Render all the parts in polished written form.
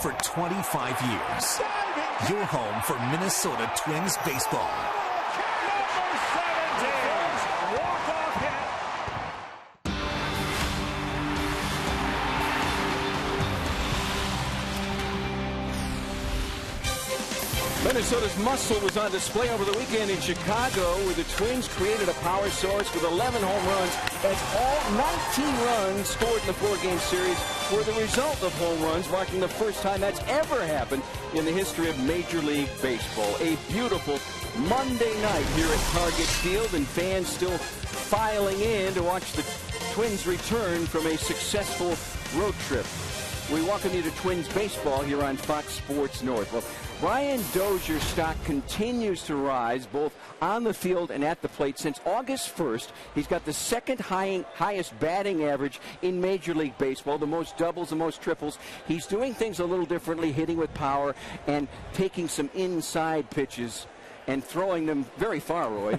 for 25 years. Your home for Minnesota Twins baseball. Minnesota's muscle was on display over the weekend in Chicago, where the Twins created a power source with 11 home runs, as all 19 runs scored in the four-game series were the result of home runs, marking the first time that's ever happened in the history of Major League Baseball. A beautiful Monday night here at Target Field, and fans still filing in to watch the Twins return from a successful road trip. We welcome you to Twins baseball here on Fox Sports North. Well, Brian Dozier's stock continues to rise both on the field and at the plate. Since August 1st, he's got the second highest batting average in Major League Baseball, the most doubles, the most triples. He's doing things a little differently, hitting with power and taking some inside pitches and throwing them very far, Roy.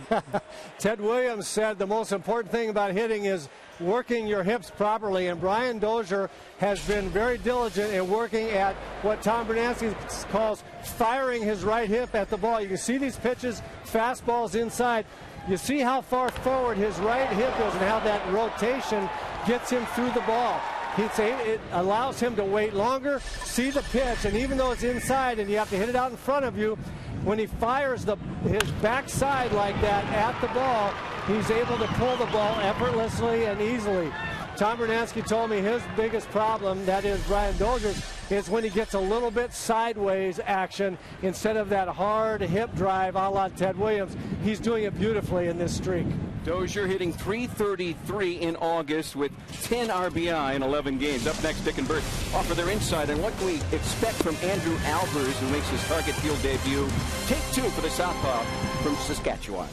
Ted Williams said the most important thing about hitting is working your hips properly, and Brian Dozier has been very diligent in working at what Tom Bernanski calls firing his right hip at the ball. You can see these pitches, fastballs inside. You see how far forward his right hip is and how that rotation gets him through the ball. He'd say it allows him to wait longer, see the pitch, and even though it's inside and you have to hit it out in front of you, when he fires his backside like that at the ball, he's able to pull the ball effortlessly and easily. Tom Bernanski told me his biggest problem, that is Brian Dozier's, is when he gets a little bit sideways action instead of that hard hip drive a la Ted Williams. He's doing it beautifully in this streak. Dozier hitting .333 in August with 10 RBI in 11 games. Up next, Dick and Bert offer their insight on what we expect from Andrew Albers, who makes his Target Field debut. Take two for the Southpaw from Saskatchewan.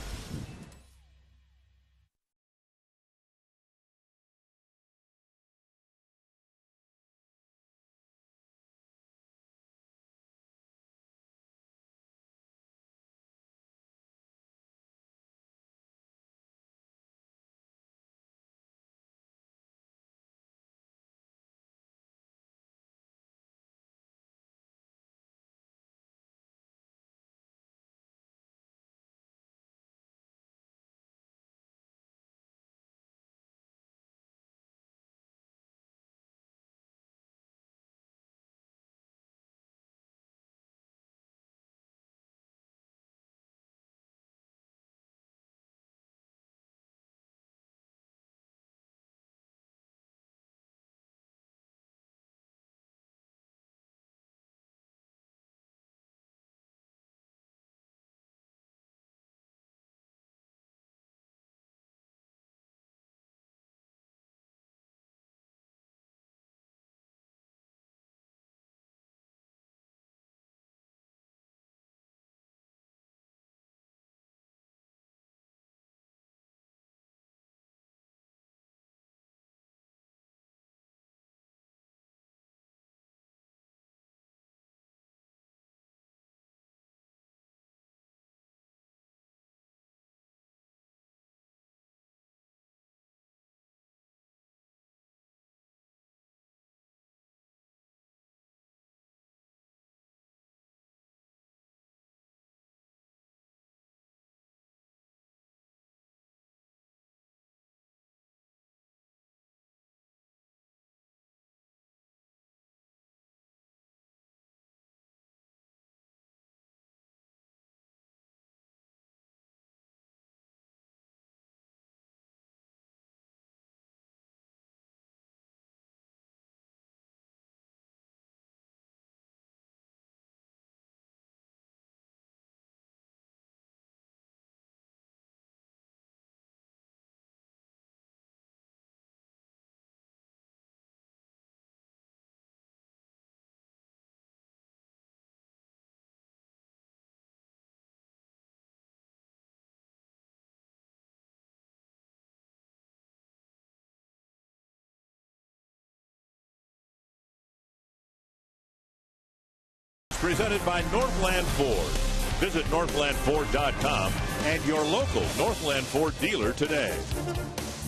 Presented by Northland Ford. Visit northlandford.com and your local Northland Ford dealer today.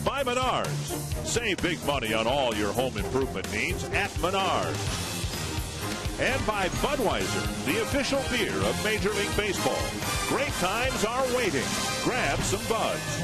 By Menards. Save big money on all your home improvement needs at Menards. And by Budweiser, the official beer of Major League Baseball. Great times are waiting. Grab some Buds.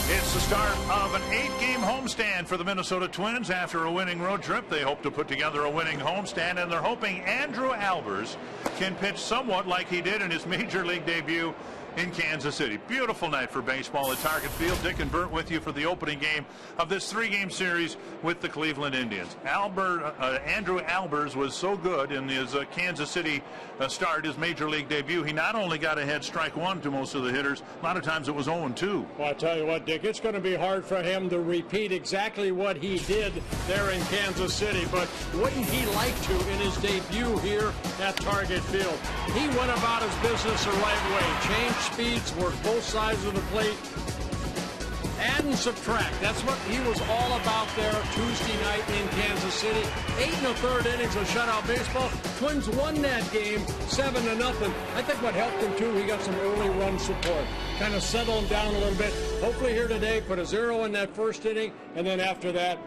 It's the start of an 8-game homestand for the Minnesota Twins. After a winning road trip, they hope to put together a winning homestand, and they're hoping Andrew Albers can pitch somewhat like he did in his Major League debut in Kansas City. Beautiful night for baseball at Target Field. Dick and Bert with you for the opening game of this 3-game series with the Cleveland Indians. Andrew Albers was so good in his Kansas City start, his Major League debut. He not only got ahead strike one to most of the hitters, a lot of times it was 0-2. Well, I tell you what, Dick, it's going to be hard for him to repeat exactly what he did there in Kansas City, but wouldn't he like to in his debut here at Target Field? He went about his business the right way, changed speeds, worked both sides of the plate, add and subtract. That's what he was all about there Tuesday night in Kansas City. 8 1/3 innings of shutout baseball. Twins won that game 7-0. I think what helped him too, he got some early run support. Kind of settled him down a little bit. Hopefully here today, put a 0 in that first inning, and then after that,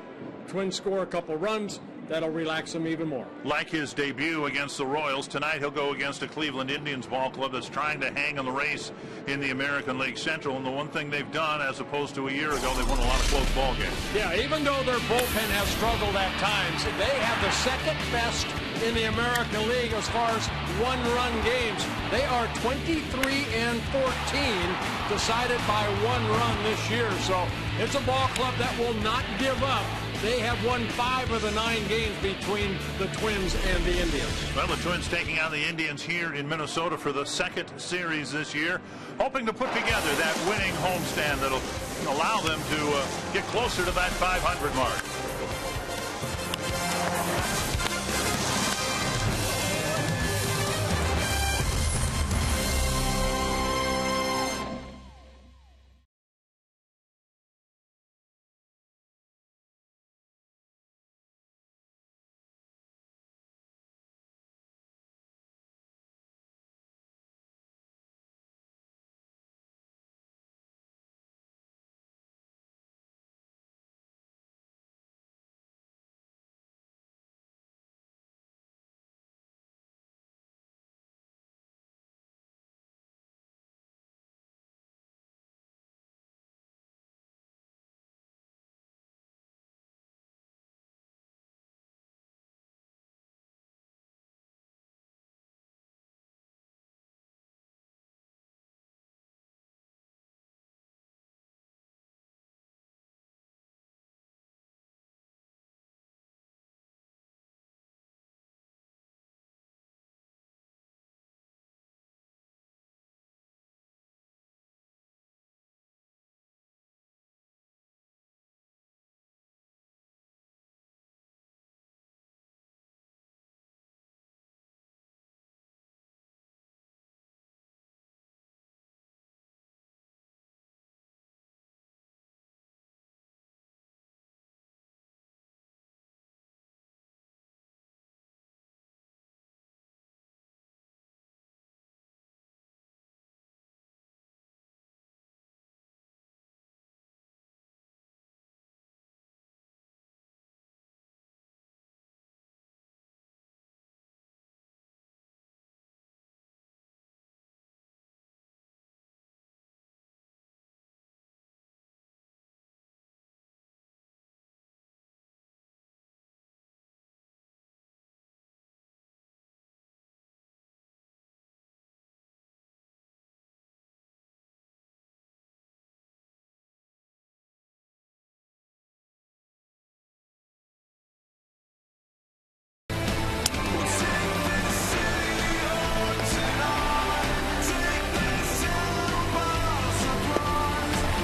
Twins score a couple runs. That'll relax him even more. Like his debut against the Royals, tonight he'll go against a Cleveland Indians ball club that's trying to hang on the race in the American League Central. And the one thing they've done, as opposed to a year ago, they've won a lot of close ball games. Yeah, even though their bullpen has struggled at times, they have the second best in the American League as far as one-run games. They are 23-14, decided by one run this year. So it's a ball club that will not give up. They have won 5 of the 9 games between the Twins and the Indians. Well, the Twins taking on the Indians here in Minnesota for the second series this year, hoping to put together that winning homestand that'll allow them to get closer to that 500 mark.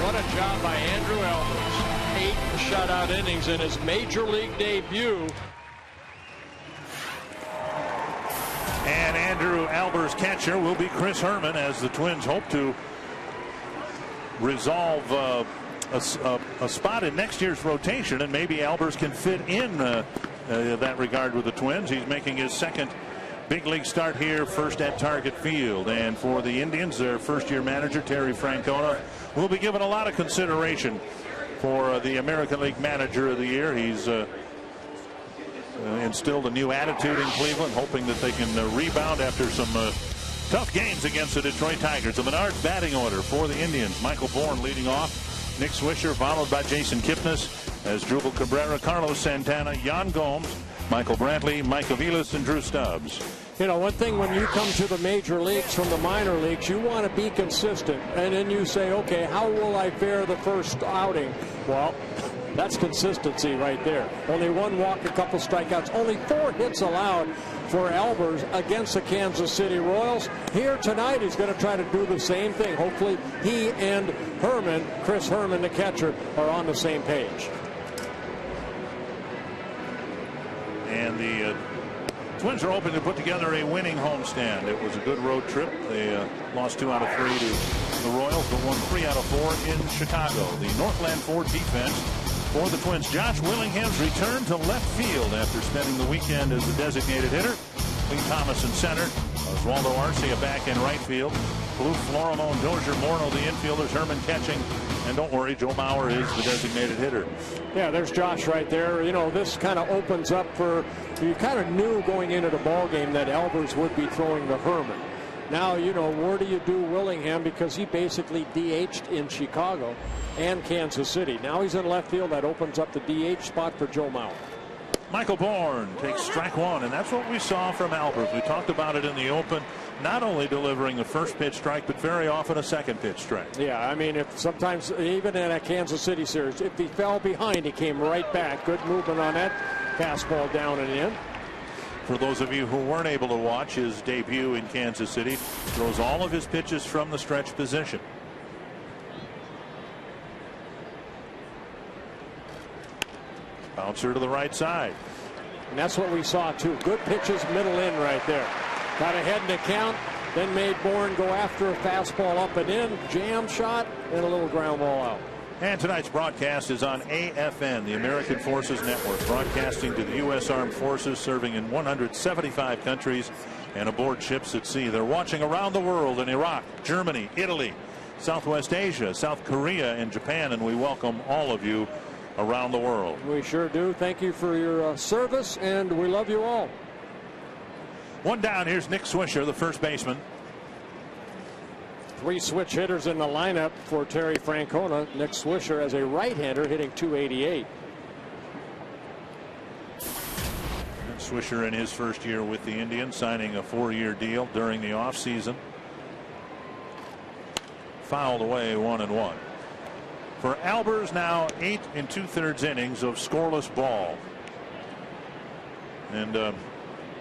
What a job by Andrew Albers. 8 shutout innings in his Major League debut. And Andrew Albers' catcher will be Chris Herman, as the Twins hope to resolve a spot in next year's rotation, and maybe Albers can fit in that regard with the Twins. He's making his second big league start here, first at Target Field. And for the Indians, their first-year manager, Terry Francona, will be given a lot of consideration for the American League Manager of the Year. He's instilled a new attitude in Cleveland, hoping that they can rebound after some tough games against the Detroit Tigers. The Menards batting order for the Indians. Michael Bourne leading off. Nick Swisher followed by Jason Kipnis, as Drupal Cabrera, Carlos Santana, Jan Gomes, Michael Brantley, Mike Aviles, and Drew Stubbs. You know, one thing when you come to the major leagues from the minor leagues, you want to be consistent. And then you say, okay, how will I fare the first outing? Well, that's consistency right there. Only one walk, a couple strikeouts, only 4 hits allowed for Albers against the Kansas City Royals. Here tonight, he's going to try to do the same thing. Hopefully, he and Herman, Chris Herman, the catcher, are on the same page. And the Twins are hoping to put together a winning homestand. It was a good road trip. They lost 2 out of 3 to the Royals, but won 3 out of 4 in Chicago. The Northland Ford defense for the Twins. Josh Willingham's return to left field after spending the weekend as the designated hitter. Lee Thomas in center. Oswaldo Arcia back in right field. Blue, Florimon, Dozier, Morneau, the infielders. Herman catching. And don't worry, Joe Mauer is the designated hitter. Yeah, there's Josh right there. You know, this kind of opens up for, you kind of knew going into the ball game that Albers would be throwing to Herman. Now, you know, where do you do Willingham? Because he basically DH'd in Chicago and Kansas City. Now he's in left field. That opens up the DH spot for Joe Mauer. Michael Bourne takes strike 1, and that's what we saw from Albers. We talked about it in the open, not only delivering the first pitch strike, but very often a second pitch strike. Yeah, I mean, if sometimes, even in a Kansas City series, if he fell behind, he came right back. Good movement on that fastball down and in. For those of you who weren't able to watch his debut in Kansas City, throws all of his pitches from the stretch position. Bouncer to the right side. And that's what we saw, too. Good pitches, middle in right there. Got ahead in the count, then made Bourne go after a fastball up and in, jam shot, and a little ground ball out. And tonight's broadcast is on AFN, the American Forces Network, broadcasting to the U.S. Armed Forces, serving in 175 countries and aboard ships at sea. They're watching around the world in Iraq, Germany, Italy, Southwest Asia, South Korea, and Japan, and we welcome all of you around the world. We sure do. Thank you for your service, and we love you all. 1 down. Here's Nick Swisher, the first baseman. 3 switch hitters in the lineup for Terry Francona. Nick Swisher as a right-hander hitting .288. Swisher in his first year with the Indians, signing a 4-year deal during the offseason. Fouled away 1-1. For Albers, now 8 2/3 innings of scoreless ball. And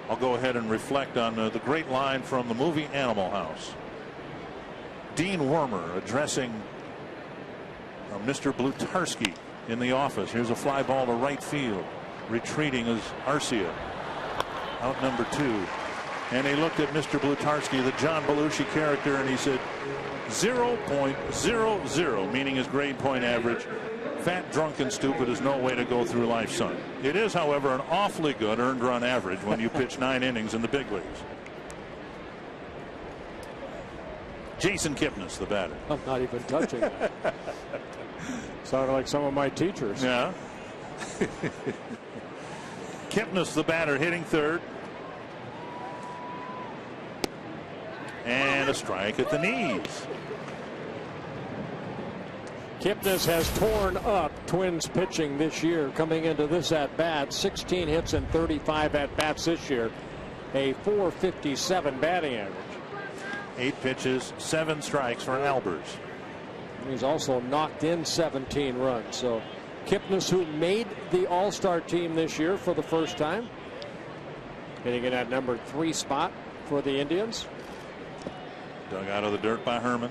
I'll go ahead and reflect on the great line from the movie Animal House. Dean Wormer addressing Mr. Blutarski in the office. Here's a fly ball to right field. Retreating is Arcia. Out number 2. And he looked at Mr. Blutarski, the John Belushi character, and he said 0.00, meaning his grade point average. Fat, drunk, and stupid is no way to go through life, son. It is, however, an awfully good earned run average when you pitch 9 innings in the big leagues. Jason Kipnis, the batter. I'm not even touching that. Sounded like some of my teachers. Yeah. Kipnis, the batter, hitting third. And a strike at the knees. Kipnis has torn up Twins pitching this year coming into this at-bat. 16 hits and 35 at-bats this year. A .457 batting average. 8 pitches, 7 strikes for Albers. And he's also knocked in 17 runs. So Kipnis, who made the All-Star team this year for the first time, hitting in that number 3 spot for the Indians. Dug out of the dirt by Herman.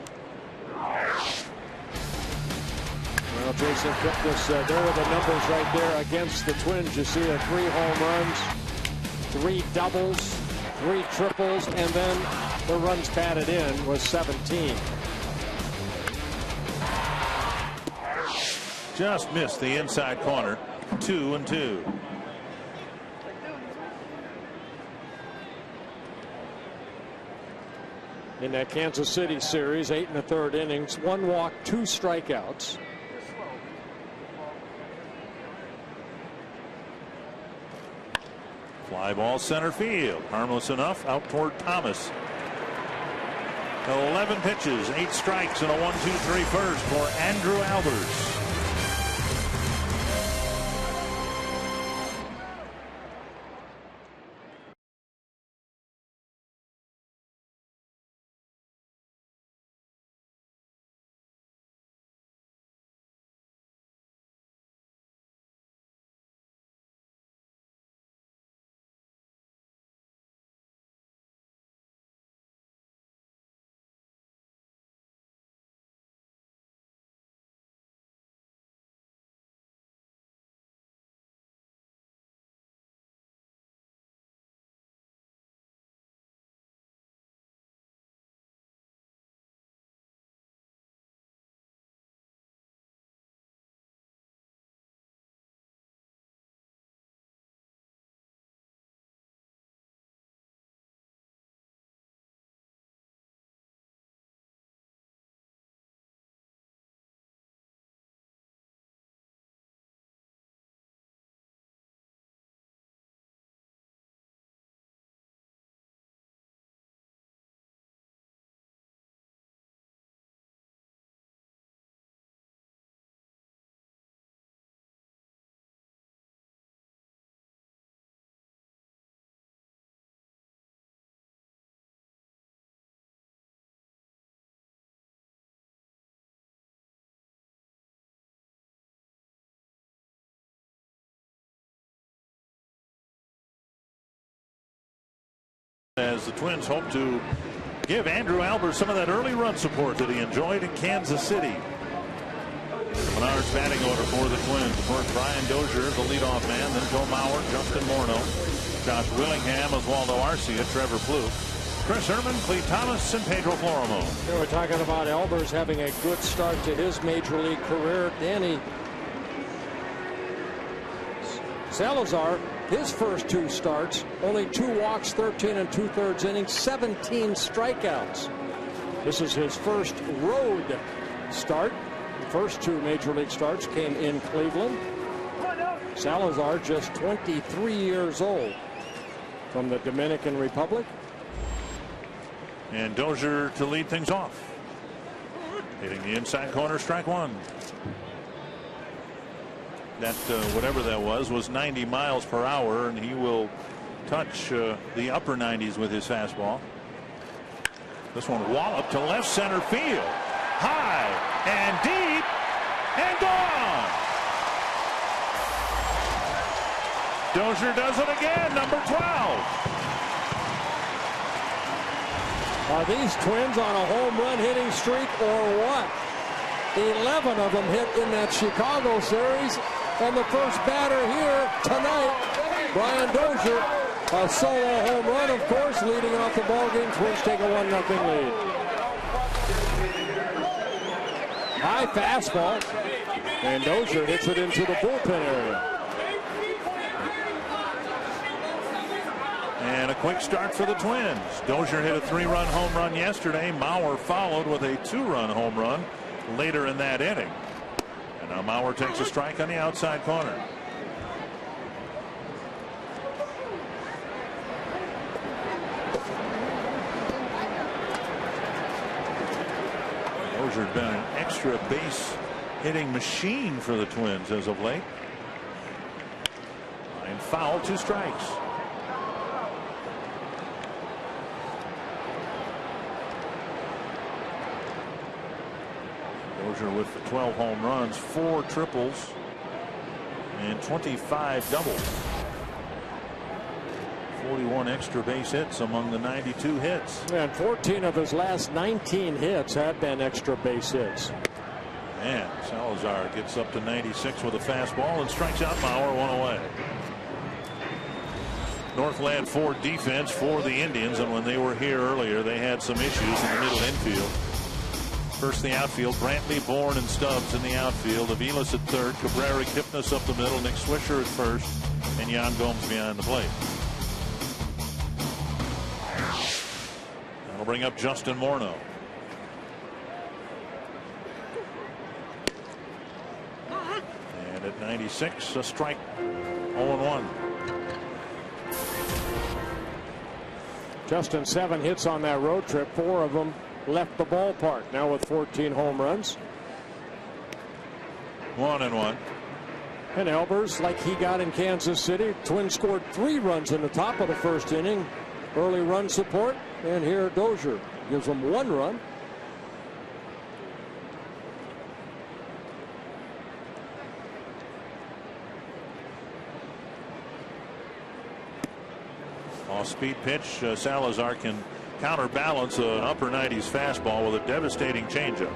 Well, Jason Kipnis, there are the numbers right there against the Twins. You see 3 home runs, 3 doubles, 3 triples, and then the runs batted in was 17. Just missed the inside corner. 2-2. In that Kansas City series, 8 1/3 innings, 1 walk, 2 strikeouts. Fly ball center field. Harmless enough out toward Thomas. 11 pitches, 8 strikes, and a 1-2-3 first for Andrew Albers. As the Twins hope to give Andrew Albers some of that early run support that he enjoyed in Kansas City. Menard's batting order for the Twins. Of course, Brian Dozier, the leadoff man, then Joe Mauer, Justin Morneau, Josh Willingham, Oswaldo Arcia, Trevor Plouffe, Chris Herman, Cleve Thomas, and Pedro Florimo. They were talking about Albers having a good start to his major league career. Danny Salazar, his first 2 starts, only 2 walks, 13 2/3 innings, 17 strikeouts. This is his first road start. The first 2 major league starts came in Cleveland. Salazar just 23 years old, from the Dominican Republic. And Dozier to lead things off. Hitting the inside corner, strike 1. That whatever that was 90 miles per hour, and he will touch the upper 90s with his fastball. This one walloped to left center field, high and deep and gone. Dozier does it again, number 12. Are these Twins on a home run hitting streak or what? 11 of them hit in that Chicago series. And the first batter here tonight, Brian Dozier, a solo home run, of course, leading off the ballgame. Twins take a 1-0 lead. High fastball, and Dozier hits it into the bullpen area. And a quick start for the Twins. Dozier hit a 3-run home run yesterday. Mauer followed with a 2-run home run later in that inning. And now Mauer takes a strike on the outside corner. Dozier has been an extra base hitting machine for the Twins as of late. Line foul, 2 strikes. Dozier with the 12 home runs, 4 triples, and 25 doubles. 41 extra base hits among the 92 hits. And 14 of his last 19 hits have been extra base hits. And Salazar gets up to 96 with a fastball and strikes out Mauer, 1 away. Northland 4 defense for the Indians, and when they were here earlier, they had some issues in the middle infield. First, the outfield, Brantley, Bourne, and Stubbs in the outfield. Aviles at third, Cabrera, Kipnis up the middle, Nick Swisher at first, and Yan Gomes behind the plate. That'll bring up Justin Morneau. And at 96, a strike, 0-1. Justin, 7 hits on that road trip. 4 of them left the ballpark. Now with 14 home runs. 1-1. And Albers, like he got in Kansas City, Twins scored 3 runs in the top of the first inning. Early run support. And here Dozier gives them 1 run. Off-speed pitch. Salazar can counterbalance an upper 90s fastball with a devastating changeup.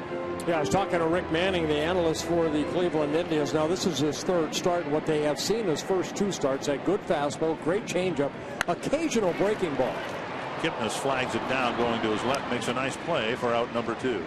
Yeah, I was talking to Rick Manning, the analyst for the Cleveland Indians. Now, this is his 3rd start, and what they have seen his first 2 starts, a good fastball, great changeup, occasional breaking ball. Kipnis flags it down, going to his left, makes a nice play for out number 2.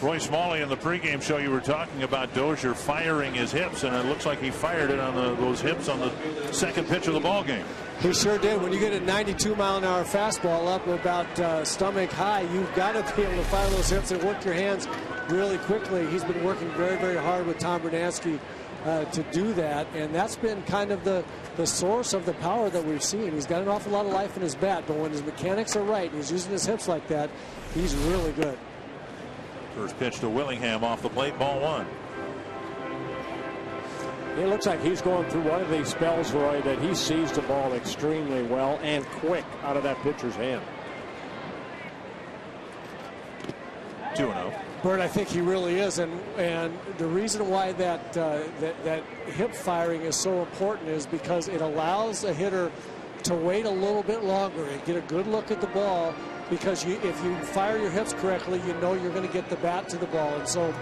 Roy Smalley, in the pregame show, you were talking about Dozier firing his hips, and it looks like he fired it on those hips on the second pitch of the ball game. He sure did. When you get a 92-mile-an-hour fastball up about stomach high, you've got to be able to fire those hips and work your hands really quickly. He's been working very, very hard with Tom Bernansky to do that, and that's been kind of the source of the power that we've seen. He's got an awful lot of life in his bat, but when his mechanics are right and he's using his hips like that, he's really good. First pitch to Willingham off the plate, ball 1. It looks like he's going through one of these spells, Roy, that he sees the ball extremely well and quick out of that pitcher's hand. 2-0. Bert, I think he really is, and the reason why that hip firing is so important is because it allows a hitter to wait a little bit longer and get a good look at the ball, because if you fire your hips correctly, you know you're going to get the bat to the ball, and so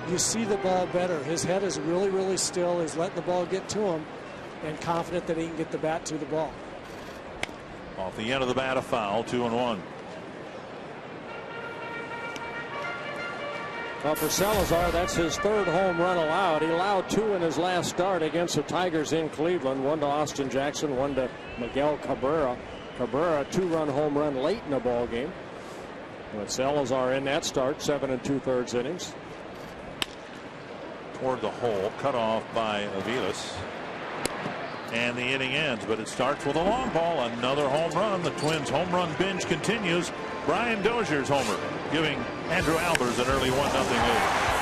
you see the ball better. His head is really, really still. He's letting the ball get to him and confident that he can get the bat to the ball. Off the end of the bat, a foul, 2-1. Well, for Salazar, that's his 3rd home run allowed. He allowed 2 in his last start against the Tigers in Cleveland. 1 to Austin Jackson, 1 to Miguel Cabrera. Cabrera, 2-run home run late in the ball game. With Salazar in that start, 7 2/3 innings. Toward the hole, cut off by Aviles. And the inning ends, but it starts with a long ball. Another home run. The Twins' home run binge continues. Brian Dozier's homer, giving Andrew Albers an early 1-0 lead.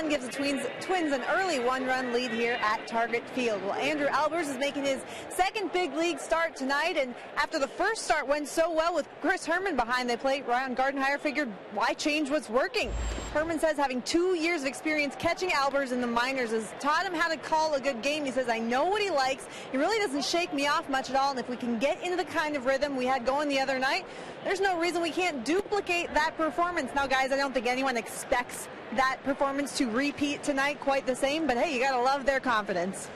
Gives the Twins an early 1-run lead here at Target Field. Well, Andrew Albers is making his 2nd big league start tonight, and after the first start went so well with Chris Herman behind the plate, Ryan Gardenhire figured, why change what's working? Herman says having 2 years of experience catching Albers in the minors has taught him how to call a good game. He says, I know what he likes. He really doesn't shake me off much at all, and if we can get into the kind of rhythm we had going the other night, there's no reason we can't duplicate that performance. Now, guys, I don't think anyone expects that performance to repeat tonight quite the same, but hey, you gotta love their confidence.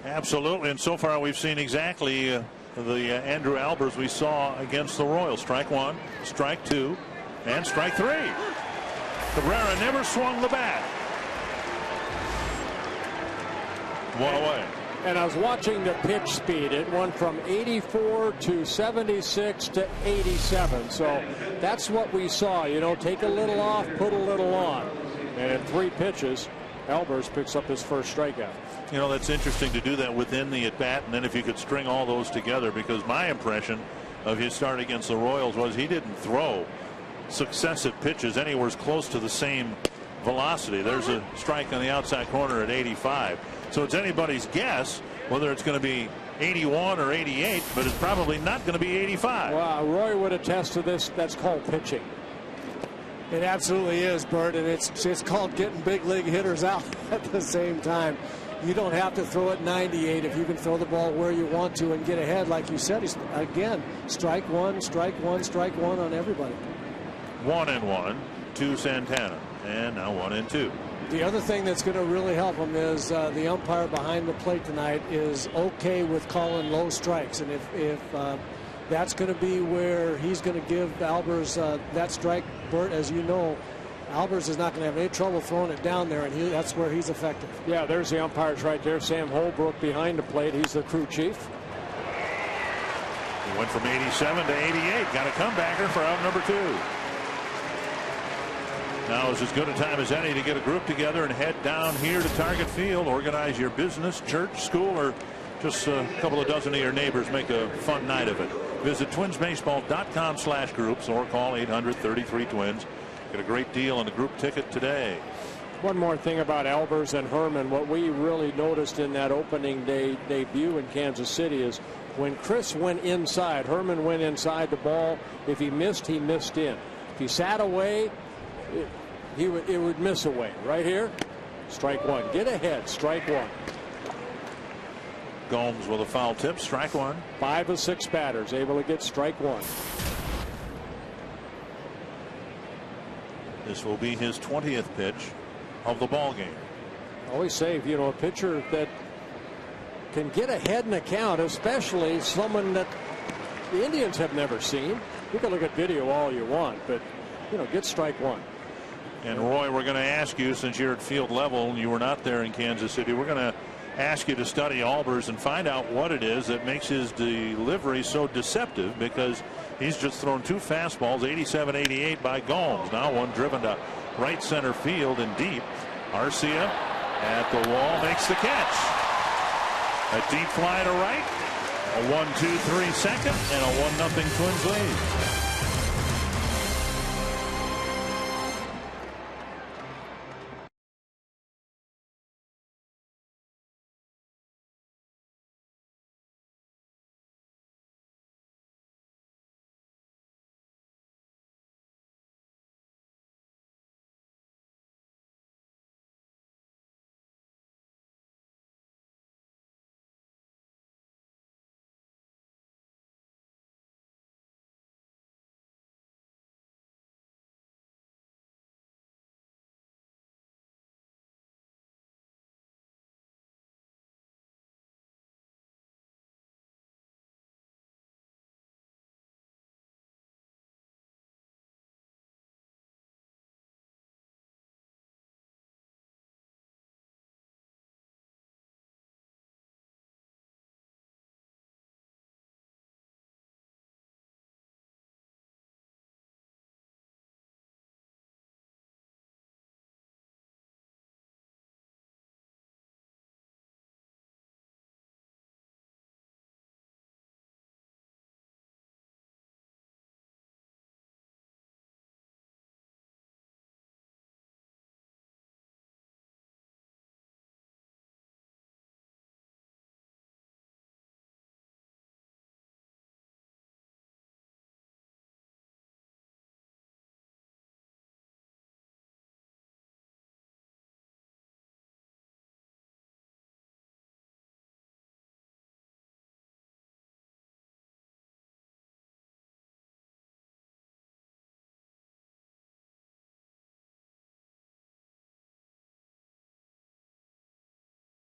Absolutely, and so far we've seen exactly the Andrew Albers we saw against the Royals. Strike one, strike two, and strike three. Cabrera never swung the bat. One away. And I was watching the pitch speed. It went from 84 to 76 to 87. So that's what we saw. You know, take a little off, put a little on. And in 3 pitches, Albers picks up his first strikeout. You know, that's interesting to do that within the at-bat, and then if you could string all those together, because my impression of his start against the Royals was he didn't throw successive pitches anywhere close to the same velocity. There's a strike on the outside corner at 85. So it's anybody's guess whether it's going to be 81 or 88, but it's probably not going to be 85. Well, Roy would attest to this. That's called pitching. It absolutely is, Bert, and it's called getting big league hitters out at the same time. You don't have to throw it 98 if you can throw the ball where you want to and get ahead. Like you said, he's, again, strike one, strike one, strike one on everybody. 1-1 to Santana, and now 1-2. The other thing that's going to really help him is the umpire behind the plate tonight is okay with calling low strikes. And if that's going to be where he's going to give Albers that strike, Bert, as you know, Albers is not going to have any trouble throwing it down there, and that's where he's effective. Yeah, there's the umpires right there. Sam Holbrook behind the plate. He's the crew chief. He went from 87 to 88. Got a comebacker for out number 2. Now is as good a time as any to get a group together and head down here to Target Field. Organize your business, church, school, or just a couple of dozen of your neighbors. Make a fun night of it. Visit twinsbaseball.com/groups or call 800-33-TWINS. Get a great deal on a group ticket today. One more thing about Albers and Herman. What we really noticed in that opening day debut in Kansas City is when Chris went inside, Herman went inside the ball. If he missed, he missed in. If he sat away, it would miss away. Right here, strike one. Get ahead, strike one. Gomes with a foul tip, strike one. 5 of 6 batters able to get strike one. This will be his 20th pitch of the ball game. Always say, you know, a pitcher that can get ahead in a count, especially someone that the Indians have never seen. You can look at video all you want, but you know, get strike one. And Roy, we're going to ask you, since you're at field level and you were not there in Kansas City, we're going to ask you to study Albers and find out what it is that makes his delivery so deceptive, because he's just thrown 2 fastballs, 87-88 by Gomes. Now one driven to right center field and deep. Arcia at the wall makes the catch. A deep fly to right. A 1-2-3 second and a 1-0 Twins lead.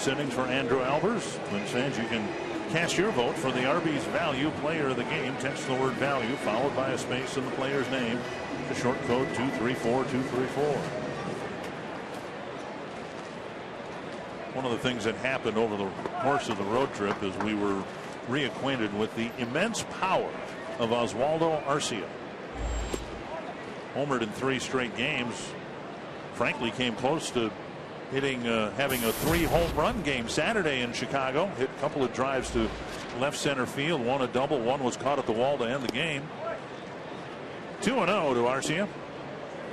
Innings for Andrew Albers. Twins fans, you can cast your vote for the Arby's Value Player of the Game. Text the word value followed by a space in the player's name. The short code 234234. One of the things that happened over the course of the road trip is we were reacquainted with the immense power of Oswaldo Arcia. Homered in 3 straight games. Frankly, came close to hitting having a 3 home run game Saturday in Chicago. Hit a couple of drives to left center field. One a double, one was caught at the wall to end the game. 2-0 to Arcia.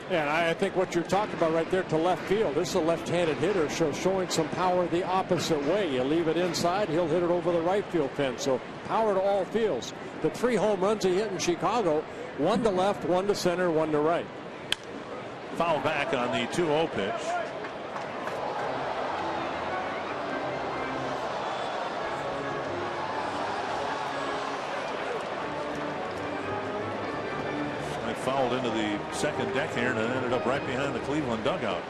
Yeah, and I think what you're talking about right there to left field, this is a left-handed hitter, so showing some power the opposite way. You leave it inside, he'll hit it over the right field fence. So power to all fields. The 3 home runs he hit in Chicago, 1 to left, 1 to center, 1 to right. Foul back on the 2-0 pitch. Fouled into the second deck here and it ended up right behind the Cleveland dugout.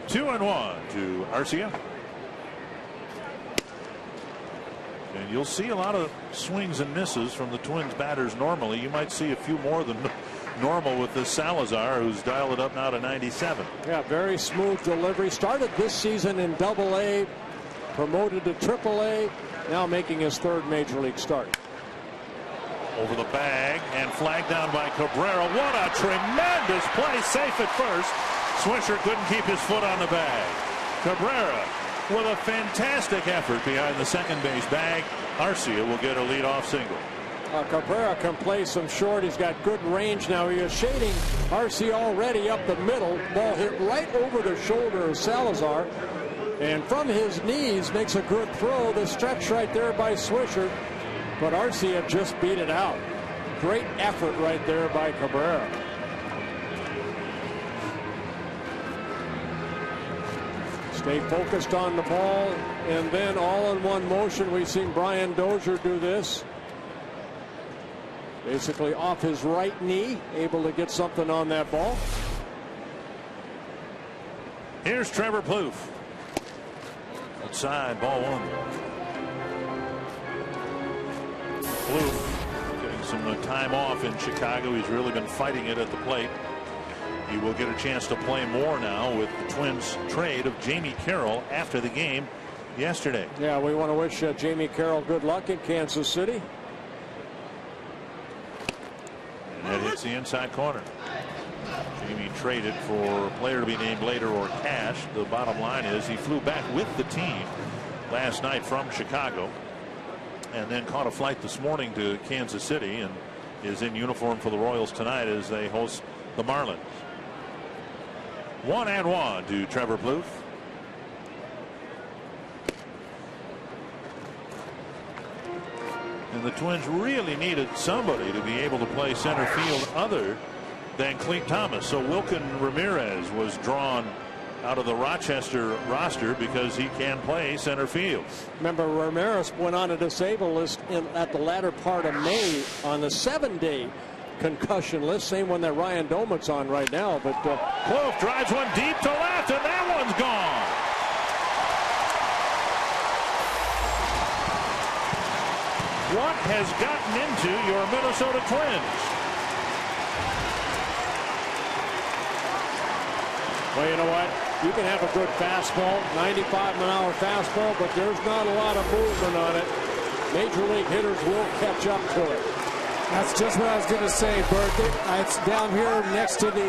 2-1 to Arcia. And you'll see a lot of swings and misses from the Twins batters normally. You might see a few more than normal with this Salazar, who's dialed it up now to 97. Yeah, very smooth delivery. Started this season in Double-A, promoted to Triple-A, now making his 3rd major league start. Over the bag and flagged down by Cabrera. What a tremendous play. Safe at first. Swisher couldn't keep his foot on the bag. Cabrera with a fantastic effort behind the second base bag. Arcia will get a leadoff single. Cabrera can play some short. He's got good range now. He is shading Arcia already up the middle. Ball hit right over the shoulder of Salazar. And from his knees makes a good throw. The stretch right there by Swisher. But Arcia just beat it out. Great effort right there by Cabrera. Stay focused on the ball, and then all in one motion. We've seen Brian Dozier do this. Basically off his right knee, able to get something on that ball. Here's Trevor Plouffe. Outside, ball 1. Plouffe getting some time off in Chicago. He's really been fighting it at the plate. He will get a chance to play more now with the Twins trade of Jamie Carroll after the game yesterday. Yeah, we want to wish Jamie Carroll good luck in Kansas City. And that hits the inside corner. Jamie traded for a player to be named later or cash. The bottom line is he flew back with the team last night from Chicago and then caught a flight this morning to Kansas City and is in uniform for the Royals tonight as they host the Marlins. 1-1 to Trevor Plouffe. And the Twins really needed somebody to be able to play center field other than Clete Thomas. So Wilkin Ramirez was drawn out of the Rochester roster because he can play center field. Remember, Ramirez went on a disabled list at the latter part of May on the 7-day concussion list, same one that Ryan Domit's on right now. But Plouffe drives one deep to left, and that one's gone. What has gotten into your Minnesota Twins? Well, you know what? You can have a good fastball, 95-mile-an-hour fastball, but there's not a lot of movement on it. Major league hitters will catch up to it. That's just what I was going to say, Bert. It's down here next to the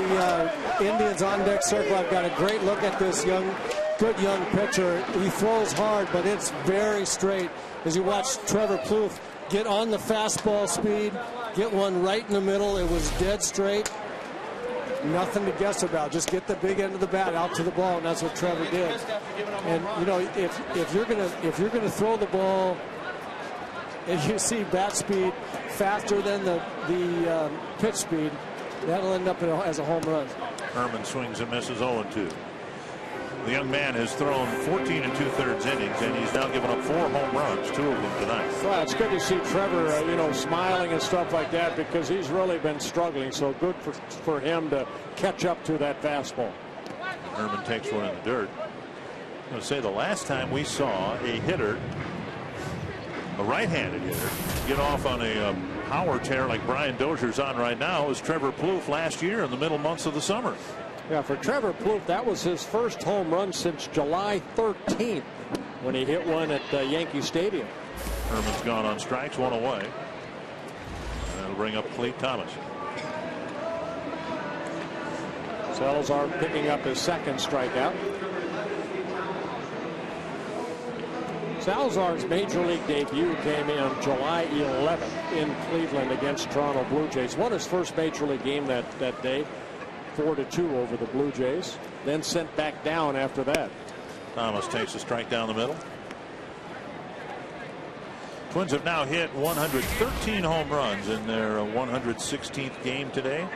Indians on-deck circle. I've got a great look at this good young pitcher. He throws hard, but it's very straight. As you watch Trevor Plouffe get on the fastball speed, get one right in the middle. It was dead straight. Nothing to guess about. Just get the big end of the bat out to the ball, and that's what Trevor did. And you know, if you're gonna throw the ball and you see bat speed faster than the pitch speed, that'll end up as a home run. Herman swings and misses 0-2. The young man has thrown 14 2/3 innings, and he's now given up 4 home runs, 2 of them tonight. Well, it's good to see Trevor, smiling and stuff like that, because he's really been struggling. So good for him to catch up to that fastball. Herman takes one in the dirt. I'm going to say the last time we saw a hitter, a right-handed hitter, get off on a power tear like Brian Dozier's on right now was Trevor Plouffe last year in the middle months of the summer. Yeah, for Trevor Plouffe, that was his first home run since July 13th when he hit one at Yankee Stadium. Herman's gone on strikes, one away. And that'll bring up Clete Thomas. Salazar picking up his second strikeout. Salazar's major league debut came in July 11th in Cleveland against Toronto Blue Jays. Won his first major league game that day, 4-2 over the Blue Jays. Then sent back down after that. Thomas takes a strike down the middle. Twins have now hit 113 home runs in their 116th game today.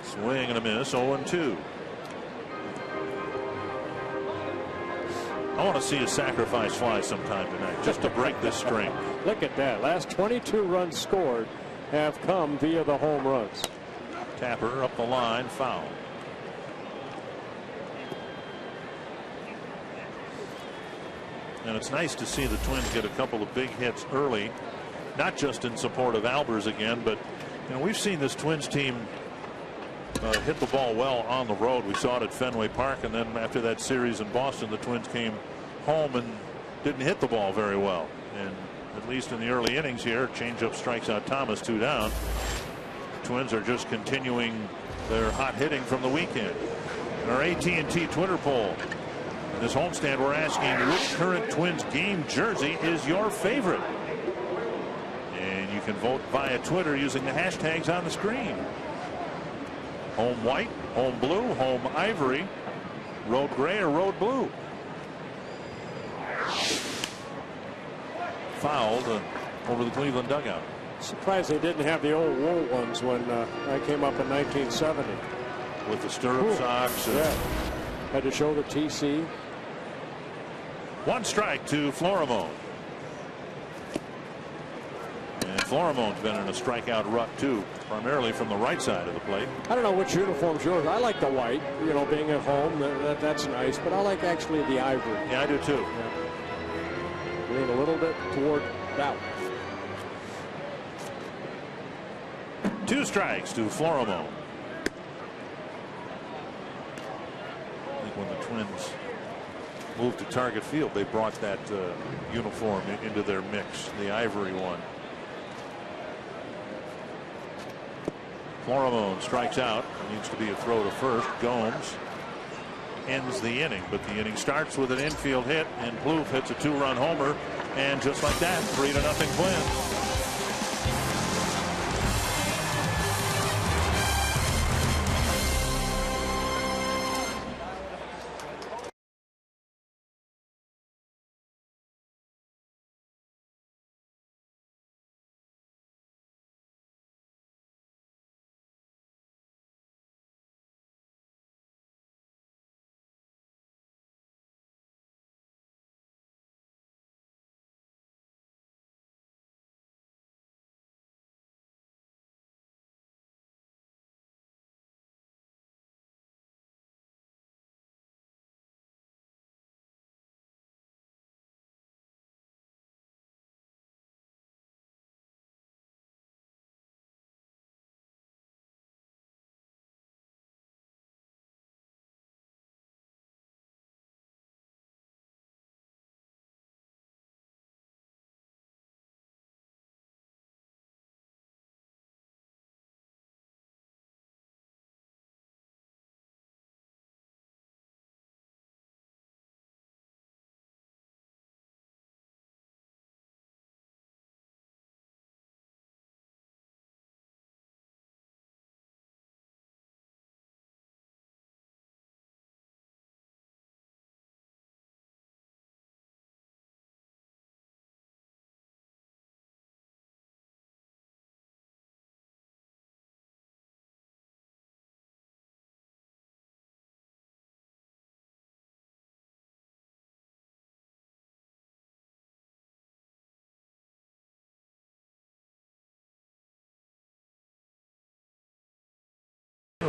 Swing and a miss, 0-2. I want to see a sacrifice fly sometime tonight just to break this string. Look at that. Last 22 runs scored have come via the home runs. Tapper up the line, foul. And it's nice to see the Twins get a couple of big hits early, not just in support of Albers again, but we've seen this Twins team hit the ball well on the road. We saw it at Fenway Park, and then after that series in Boston, the Twins came home and didn't hit the ball very well. And at least in the early innings here, changeup strikes out Thomas, 2 down. Twins are just continuing their hot hitting from the weekend. In our AT&T Twitter poll, in this homestand, we're asking which current Twins game jersey is your favorite? And you can vote via Twitter using the hashtags on the screen. Home white, home blue, home ivory, road gray, or road blue. Fouled over the Cleveland dugout. Surprised they didn't have the old wool ones when I came up in 1970. With the stirrup socks. Yeah. Had to show the TC. 1 strike to Florimone. And Florimone's been in a strikeout rut too, primarily from the right side of the plate. I don't know which uniform's yours. I like the white, being at home. That's nice, but I like actually the ivory. Yeah, I do too. Yeah. Lean a little bit toward that one. 2 strikes to Florimone. I think when the Twins moved to Target Field, they brought that uniform into their mix, the ivory one. Florimone strikes out. Needs to be a throw to first. Gomes ends the inning, but the inning starts with an infield hit, and Plouffe hits a 2-run homer, and just like that, 3-0 Twins.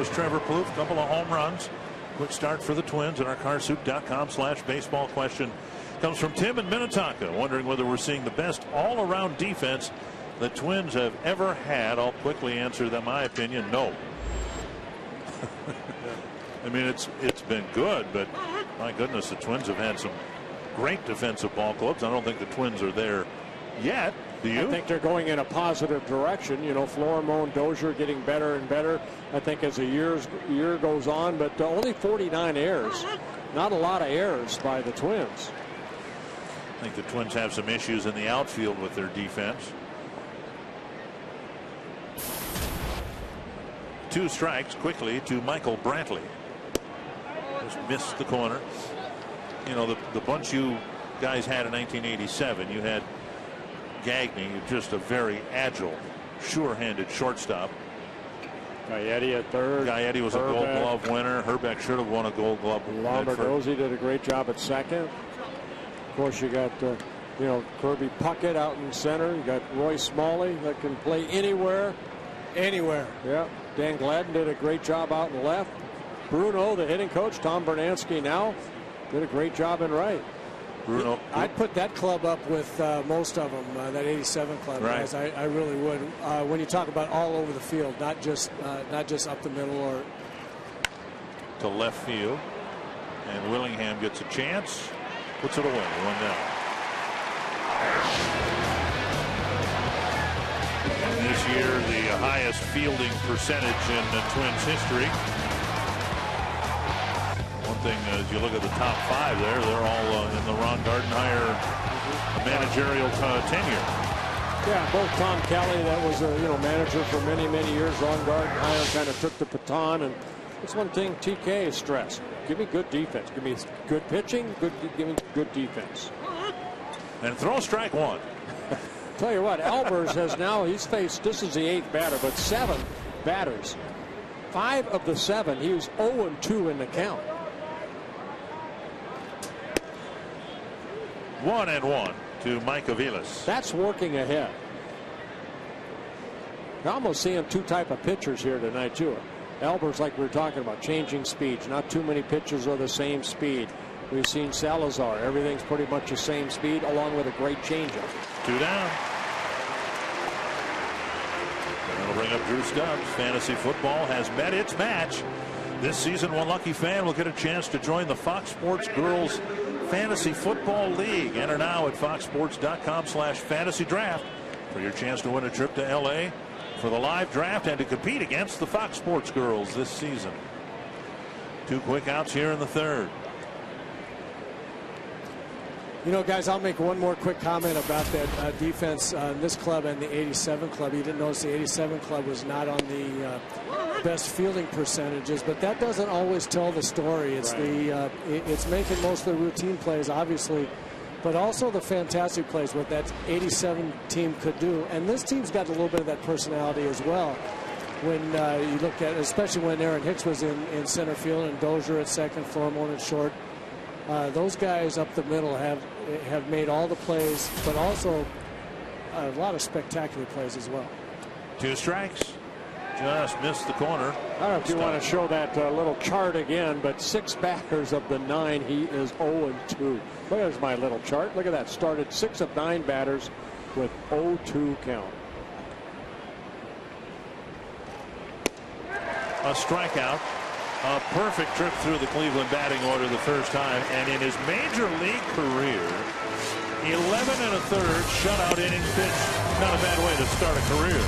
was Trevor Plouffe. A couple of home runs. Quick start for the Twins. And our carsoup.com/baseball question comes from Tim in Minnetonka, wondering whether we're seeing the best all-around defense the Twins have ever had. I'll quickly answer that. My opinion, no. I mean, it's been good, but my goodness, the Twins have had some great defensive ball clubs. I don't think the Twins are there yet. Do you? I think they're going in a positive direction. You know, Florimon, Dozier getting better and better, I think, as the year goes on. But only 49 errors. Not a lot of errors by the Twins. I think the Twins have some issues in the outfield with their defense. 2 strikes quickly to Michael Brantley. Just missed the corner. You know, the bunch you guys had in 1987, you had Gagne, just a very agile, sure-handed shortstop. Gaetti at third. Gaetti was a Gold Glove winner. Herbeck should have won a Gold Glove. Lombardozzi did a great job at second. Of course, you got Kirby Puckett out in center. You got Roy Smalley that can play anywhere. Anywhere. Yeah. Dan Gladden did a great job out in left. Bruno, the hitting coach, Tom Bernansky now, did a great job in right. Bruno, I'd put that club up with most of them, that 87 club, right. Guys. I really would. When you talk about all over the field, not just up the middle or to left field, and Willingham gets a chance, puts it away, 1-down. And this year, the highest fielding percentage in the Twins history. One thing, as you look at the top 5 there, they're all in the Ron Gardenhire managerial tenure. Yeah, both Tom Kelly, that was a manager for many years. Ron Gardenhire kind of took the baton, and that's one thing TK stressed: give me good defense, give me good pitching, give me good defense. And throw strike 1. Tell you what, Albers has now, he's faced, this is the 8th batter, but 7 batters. 5 of the 7, he was 0-2 in the count. 1-1 to Mike Aviles. That's working ahead. You're almost seeing 2 type of pitchers here tonight too. Albers, like we were talking about, changing speeds. Not too many pitches are the same speed. We've seen Salazar. Everything's pretty much the same speed, along with a great changeup. 2 down. That'll bring up Drew Stubbs. Fantasy football has met its match. This season, one lucky fan will get a chance to join the Fox Sports Girls Fantasy Football League. Enter now at foxsports.com/fantasy draft for your chance to win a trip to LA for the live draft and to compete against the Fox Sports Girls this season. 2 quick outs here in the 3rd. You know, guys, I'll make one more quick comment about that defense in this club and the 87 club. You didn't notice the 87 club was not on the best fielding percentages, but that doesn't always tell the story. It's right. It's making most of the routine plays, obviously, but also the fantastic plays what that 87 team could do. And this team's got a little bit of that personality as well. When you look at, especially when Aaron Hicks was in center field and Dozier at second, Florimon at short. Those guys up the middle have made all the plays, but also a lot of spectacular plays as well. 2 strikes. Just missed the corner. I don't know if you want to show that little chart again, but 6 batters of the 9, he is 0-2. There's my little chart. Look at that. Started 6 of 9 batters with 0-2 count. A strikeout. A perfect trip through the Cleveland batting order the first time, and in his major league career, 11 1/3 shutout innings pitched. Not a bad way to start a career.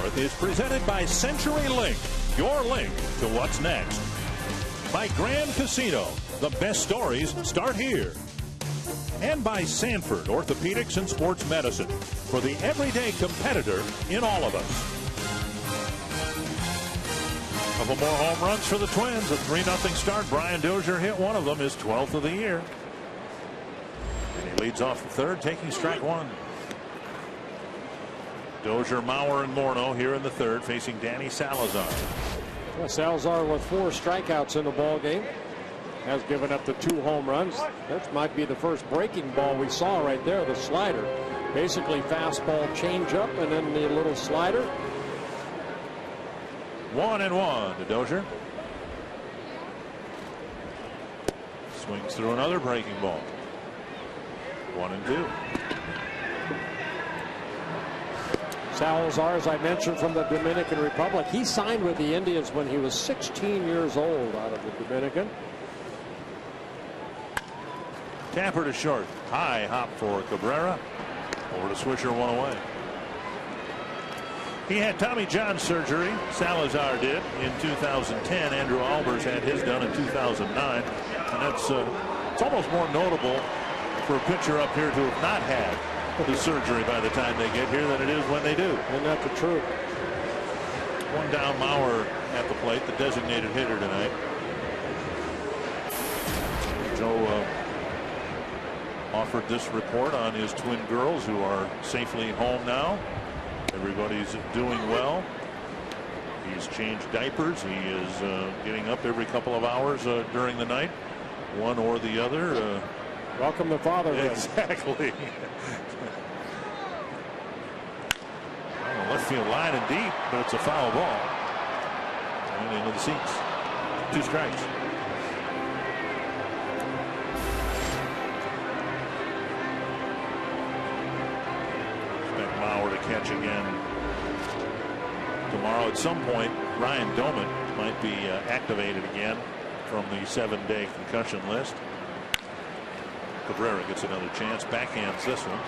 North is presented by CenturyLink, your link to what's next. By Grand Casino, the best stories start here. And by Sanford Orthopedics and Sports Medicine, for the everyday competitor in all of us. Couple more home runs for the Twins. A 3-0 start. Brian Dozier hit one of them, his 12th of the year. And he leads off the third, taking strike one. Dozier, Mauer, and Morneau here in the third, facing Danny Salazar. Well, Salazar with 4 strikeouts in the ball game has given up the 2 home runs. That might be the first breaking ball we saw right there, the slider. Basically fastball changeup and then the little slider. 1-1 to Dozier. Swings through another breaking ball. 1-2. Salazar, as I mentioned, from the Dominican Republic. He signed with the Indians when he was 16 years old out of the Dominican. Tapper to short. High hop for Cabrera. Over to Swisher, 1 away. He had Tommy John surgery. Salazar did in 2010. Andrew Albers had his done in 2009. And that's it's almost more notable for a pitcher up here to have not had the surgery by the time they get here than it is when they do. Isn't that the truth? One down, Mauer at the plate, the designated hitter tonight. Joe offered this report on his twin girls who are safely home now. Everybody's doing well. He's changed diapers. He is getting up every couple of hours during the night, one or the other. Welcome to fatherhood. Exactly. Left field line and deep, but it's a foul ball. And into the seats. 2 strikes. Expect Mauer to catch again tomorrow. At some point, Ryan Doman might be activated again from the 7-day concussion list. Cabrera gets another chance. Backhands this one.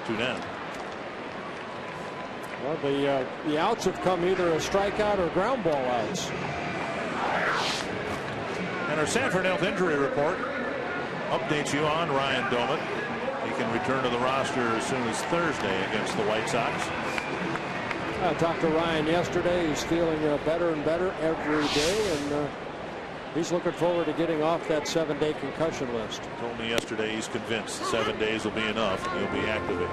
2 down. Well, the outs have come either a strikeout or ground ball outs. And our Sanford Health injury report updates you on Ryan Doman. He can return to the roster as soon as Thursday against the White Sox. I talked to Ryan yesterday. He's feeling better and better every day, and he's looking forward to getting off that 7-day concussion list. Told me yesterday he's convinced 7 days will be enough. He'll be activated.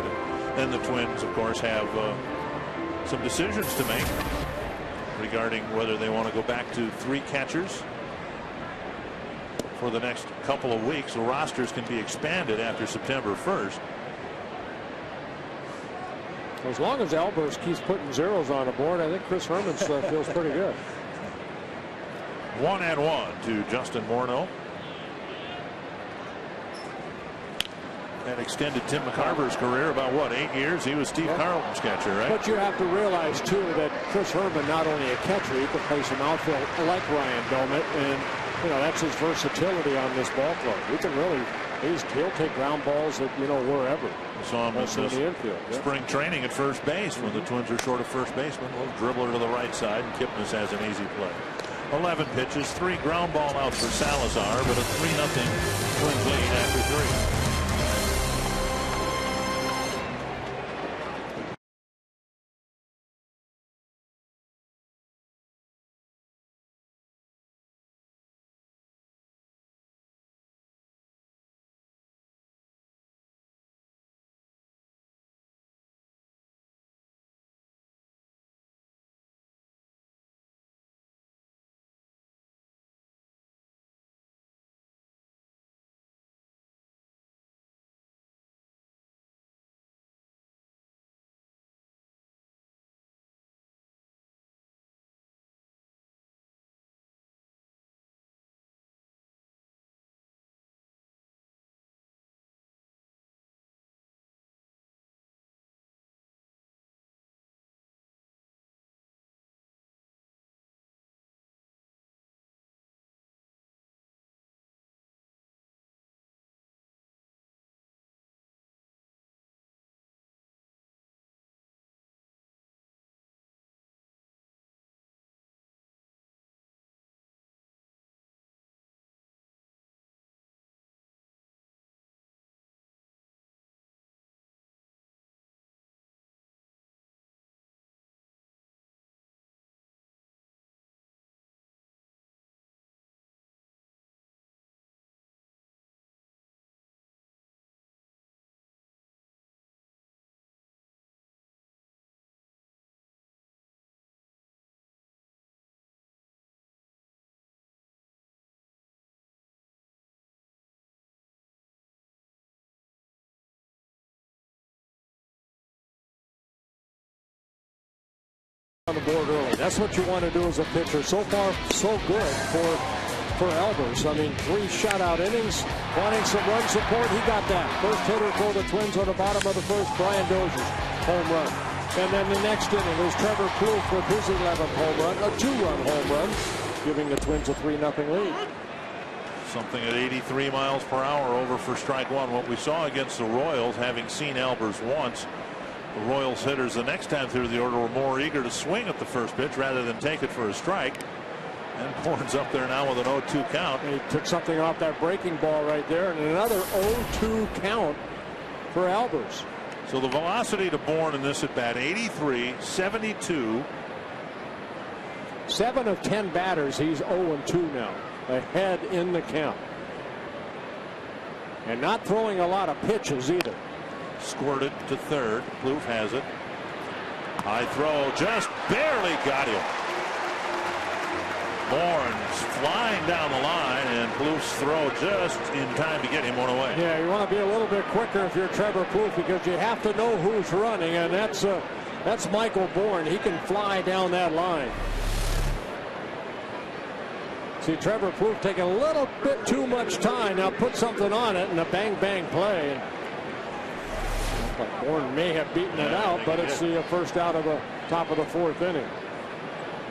Then the Twins, of course, have some decisions to make regarding whether they want to go back to 3 catchers for the next couple of weeks. The rosters can be expanded after September 1st. As long as Albers keeps putting zeros on the board, I think Chris Herman feels pretty good. 1-1 to Justin Morneau. That extended Tim McCarver's career about, what, 8 years? He was Steve Carlton's catcher, right? But you have to realize, too, that Chris Herman, not only a catcher, he can play some outfield like Ryan Doman, and, you know, that's his versatility on this ball club. He can really, he'll take ground balls at, you know, wherever. We saw him in the infield. Spring training at first base when the Twins are short of first baseman. A little dribbler to the right side, and Kipnis has an easy play. 11 pitches, 3 ground ball outs for Salazar, but a 3-0 Twins lead after 3. on the board early. That's what you want to do as a pitcher. So far, so good for Albers. I mean, 3 shutout innings, wanting some run support. He got that. First hitter for the Twins on the bottom of the first, Brian Dozier's home run. And then the next inning was Trevor Plouffe with his 11th home run, a 2-run home run, giving the Twins a 3-0 lead. Something at 83 miles per hour over for strike one. What we saw against the Royals, having seen Albers once, the Royals hitters the next time through the order were more eager to swing at the first pitch rather than take it for a strike. And Bourne's up there now with an 0-2 count. And he took something off that breaking ball right there, and another 0-2 count for Albers. So the velocity to Bourne in this at bat, 83, 72. 7 of 10 batters, he's 0-2 now, ahead in the count. And not throwing a lot of pitches either. Squirted to third. Plouffe has it. High throw, just barely got him. Bourne's flying down the line, and Plouffe's throw just in time to get him one away. Yeah, you want to be a little bit quicker if you're Trevor Plouffe, because you have to know who's running, and that's Michael Bourne. He can fly down that line. See, Trevor Plouffe taking a little bit too much time. Now put something on it, and a bang-bang play. Bourne may have beaten it out, but it's the first out of the top of the 4th inning.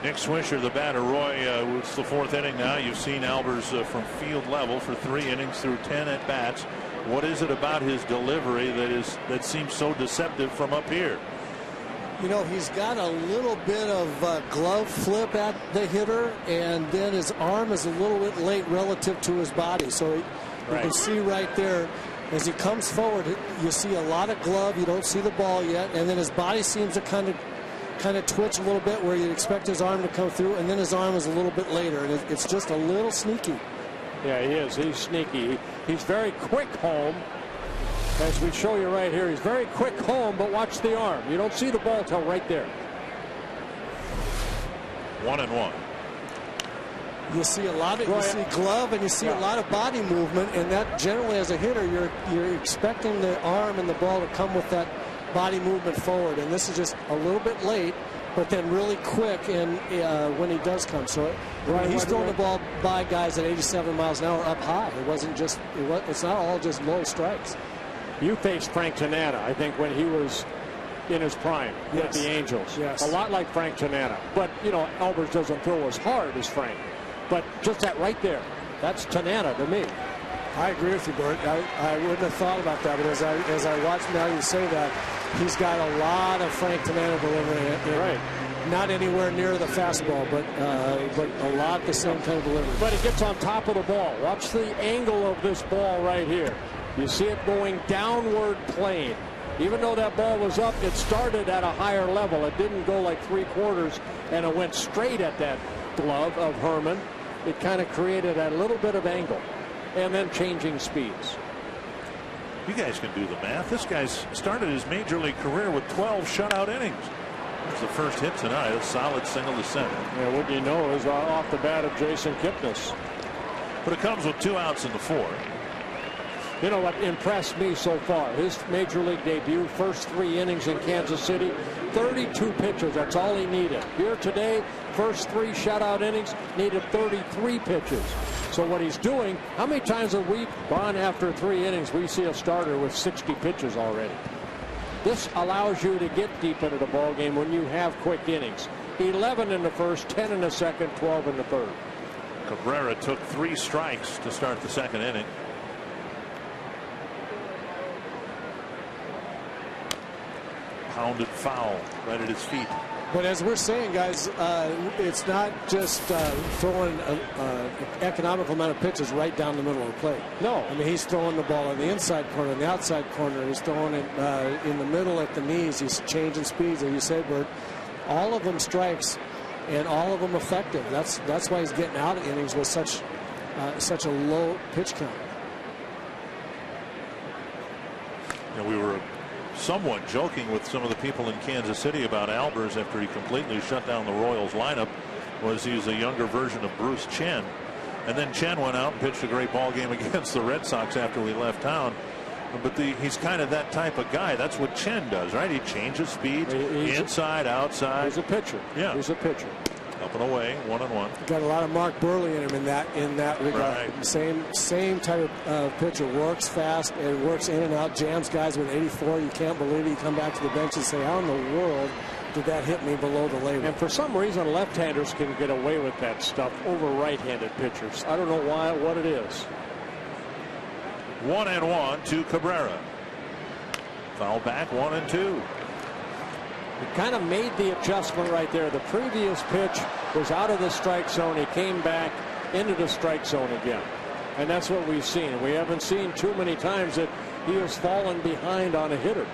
Nick Swisher, the batter. Roy, it's the 4th inning now. You've seen Albers from field level for 3 innings through 10 at bats. What is it about his delivery that seems so deceptive from up here? You know, he's got a little bit of glove flip at the hitter, and then his arm is a little bit late relative to his body. So you can see right there, as he comes forward, you see a lot of glove. You don't see the ball yet, and then his body seems to kind of twitch a little bit where you'd expect his arm to come through, and then his arm is a little bit later, and it's just a little sneaky. Yeah, he is. He's sneaky. He's very quick home. As we show you right here, he's very quick home, but watch the arm. You don't see the ball till right there. 1-1. You see a lot of, you see glove, and you see a lot of body movement, and that generally, as a hitter, you're expecting the arm and the ball to come with that body movement forward, and this is just a little bit late, but then really quick and when he does come. So he's throwing the ball by guys at 87 miles an hour up high. It wasn't just it's not all just low strikes. You faced Frank Tanana, I think, when he was in his prime with the Angels. A lot like Frank Tanana, but you know, Albers doesn't throw as hard as Frank, but just that right there, that's Tanana to me. I agree with you, Bert. I wouldn't have thought about that, but as I watch now you say that, he's got a lot of Frank Tanana delivery. Right. Not anywhere near the fastball, but a lot the same kind of delivery. But it gets on top of the ball. Watch the angle of this ball right here. You see it going downward plane. Even though that ball was up, it started at a higher level. It didn't go like 3/4, and it went straight at that glove of Herman. It kind of created a little bit of angle, and then changing speeds. You guys can do the math. This guy's started his major league career with 12 shutout innings. It's the first hit tonight, a solid single to center. Yeah, what you know is off the bat of Jason Kipnis. But it comes with 2 outs in the 4th. You know what impressed me so far? His major league debut, first 3 innings in Kansas City, 32 pitches. That's all he needed. Here today, first 3 shutout innings, needed 33 pitches. So what he's doing, how many times have we gone after 3 innings, we see a starter with 60 pitches already? This allows you to get deep into the ball game when you have quick innings. 11 in the first, 10 in the second, 12 in the third. Cabrera took 3 strikes to start the 2nd inning. Pounded foul right at his feet. But as we're saying, guys, it's not just throwing an economical amount of pitches right down the middle of the plate. No. I mean, he's throwing the ball on the inside corner, on the outside corner. He's throwing it in the middle at the knees. He's changing speeds, as you said, Bert. All of them strikes, and all of them effective. That's why he's getting out of innings with such a low pitch count. You know, we were somewhat joking with some of the people in Kansas City about Albers after he completely shut down the Royals lineup. He was a younger version of Bruce Chen, and then Chen went out and pitched a great ball game against the Red Sox after we left town. But he's kind of that type of guy. That's what Chen does, right? He changes speeds, inside, outside. He's a pitcher. Yeah. He's a pitcher. Up and away, 1-1. Got a lot of Mark Burley in him in that regard. Right. Same type of pitcher. Works fast and works in and out. Jams guys with 84. You can't believe it. You come back to the bench and say, how in the world did that hit me below the label? And for some reason, left-handers can get away with that stuff over right-handed pitchers. I don't know why, what it is. 1-1 to Cabrera. Foul back, 1-2. He kind of made the adjustment right there. The previous pitch was out of the strike zone. He came back into the strike zone again. And that's what we've seen. We haven't seen too many times that he has fallen behind on a hitter.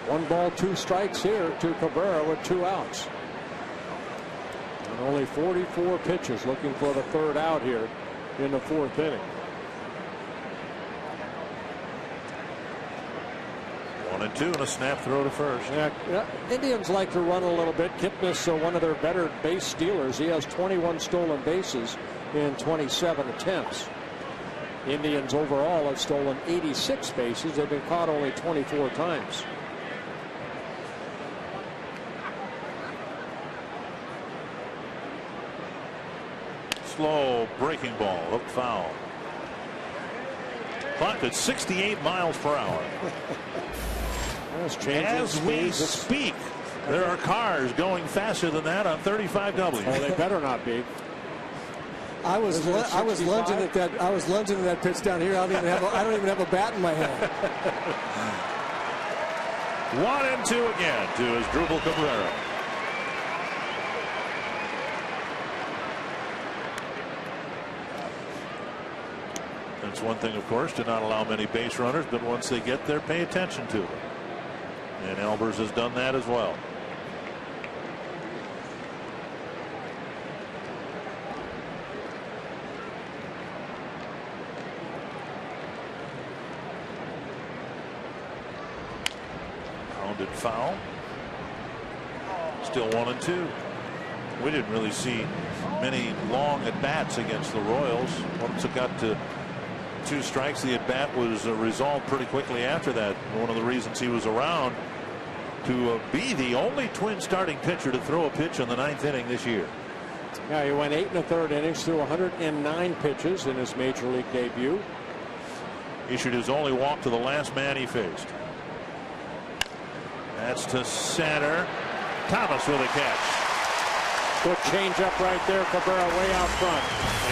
1 ball, 2 strikes here to Cabrera with 2 outs. And only 44 pitches, looking for the 3rd out here in the 4th inning. 1-2 and a snap throw to first. Yeah, Indians like to run a little bit. Kipnis, one of their better base stealers. He has 21 stolen bases in 27 attempts. Indians overall have stolen 86 bases. They've been caught only 24 times. Slow breaking ball, hook foul. Clock at 68 miles per hour. As we speak, there are cars going faster than that on 35W. Oh, they better not be. I was lunging at that pitch down here. I don't even have a bat in my hand. 1-2 again to Asdrubal Cabrera. It's one thing, of course, to not allow many base runners, but once they get there, pay attention to them. And Albers has done that as well. Pounded foul. Still 1-2. We didn't really see many long at-bats against the Royals. Once it got to 2 strikes, the at-bat was resolved pretty quickly after that. One of the reasons he was around to be the only Twin starting pitcher to throw a pitch in the 9th inning this year. Yeah, he went 8 1/3 innings through 109 pitches in his major league debut. Issued his only walk to the last man he faced. That's to center. Thomas with a catch. Good changeup right there. Cabrera way out front.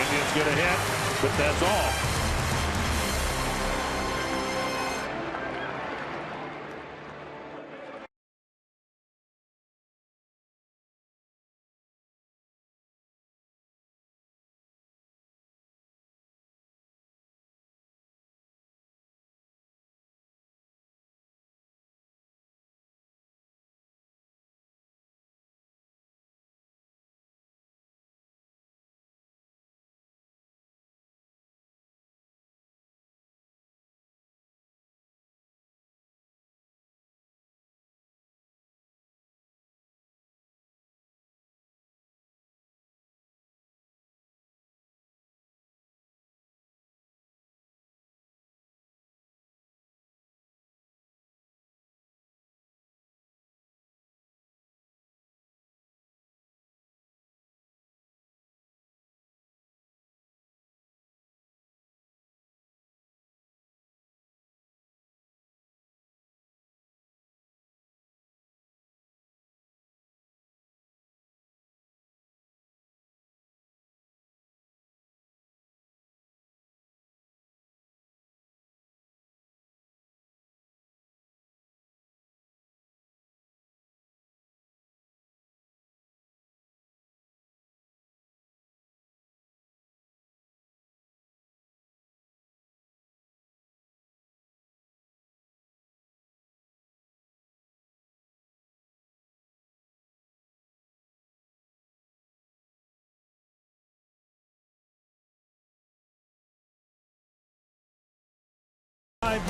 Indians get a hit, but that's all.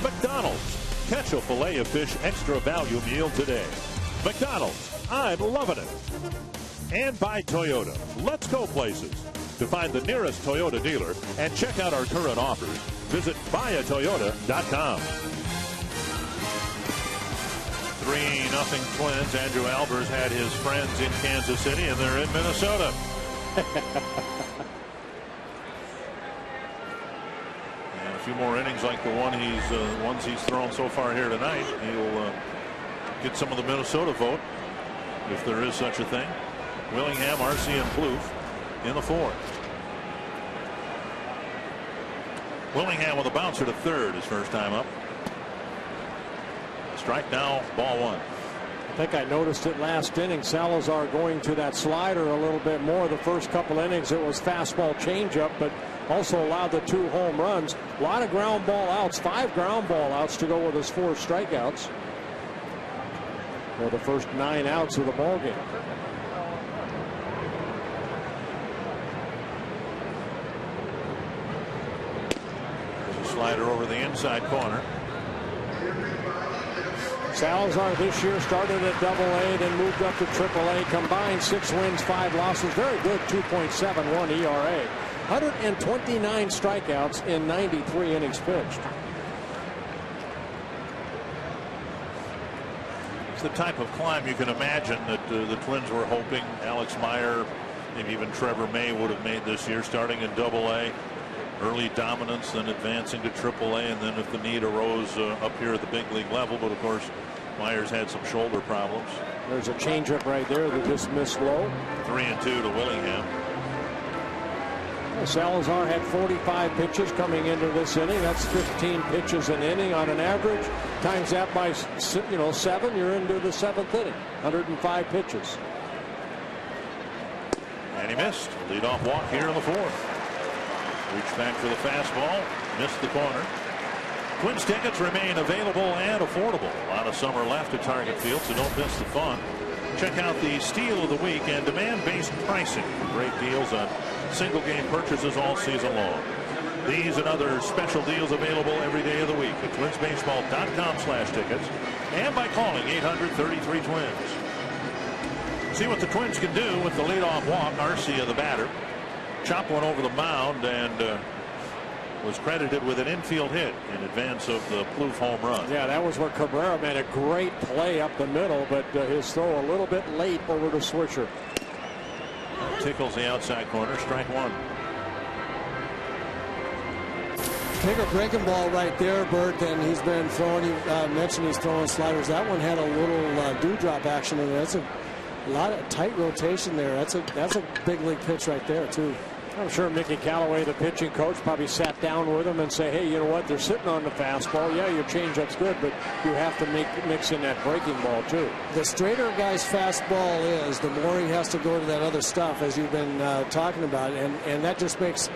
McDonald's. Catch a filet of fish extra value meal today. McDonald's. I'm loving it. And by Toyota. Let's go places. To find the nearest Toyota dealer and check out our current offers, visit buyatoyota.com. 3-0 Twins. Andrew Albers had his friends in Kansas City, and they're in Minnesota. And a few more innings like the ones he's thrown so far here tonight, he'll get some of the Minnesota vote, if there is such a thing. Willingham, Arcia, and Plouffe in the fourth. Willingham with a bouncer to third, his first time up. Strike now, ball one. I think I noticed it last inning. Salazar going to that slider a little bit more. The first couple innings it was fastball changeup, but also allowed the 2 home runs. A lot of ground ball outs, 5 ground ball outs to go with his 4 strikeouts. For the first 9 outs of the ball game. Slider over the inside corner. Salazar this year started at Double-A, then moved up to Triple-A. Combined 6 wins, 5 losses. Very good 2.71 ERA. 129 strikeouts in 93 innings pitched. It's the type of climb you can imagine that the Twins were hoping Alex Meyer, maybe even Trevor May would have made this year, starting in Double-A. Early dominance, then advancing to Triple-A, and then if the need arose up here at the big league level. But of course, Myers had some shoulder problems. There's a changeup right there that just missed low. 3-2 to Willingham. Salazar had 45 pitches coming into this inning. That's 15 pitches an inning on an average. Times that by 7, you're into the 7th inning. 105 pitches. And he missed. Leadoff walk here in the fourth. Reached back for the fastball, missed the corner. Twins tickets remain available and affordable. A lot of summer left at Target Field, so don't miss the fun. Check out the Steal of the Week and demand-based pricing. Great deals on single-game purchases all season long. These and other special deals available every day of the week at twinsbaseball.com/tickets and by calling 800-33-TWINS. See what the Twins can do with the leadoff walk. Arcia, the batter, chopped one over the mound and was credited with an infield hit in advance of the Plouffe home run. Yeah, that was where Cabrera made a great play up the middle, but his throw a little bit late over to Swisher. Tickles the outside corner, strike one. Take a breaking ball right there, Bert, and he's been throwing, you mentioned he's throwing sliders. That one had a little dewdrop action in it. That's a lot of tight rotation there. That's a big league pitch right there, too. I'm sure Mickey Callaway, the pitching coach, probably sat down with him and say, hey, you know what, they're sitting on the fastball. Yeah, your changeup's good, but you have to mix in that breaking ball, too. The straighter a guy's fastball is, the more he has to go to that other stuff, as you've been talking about, and that just makes,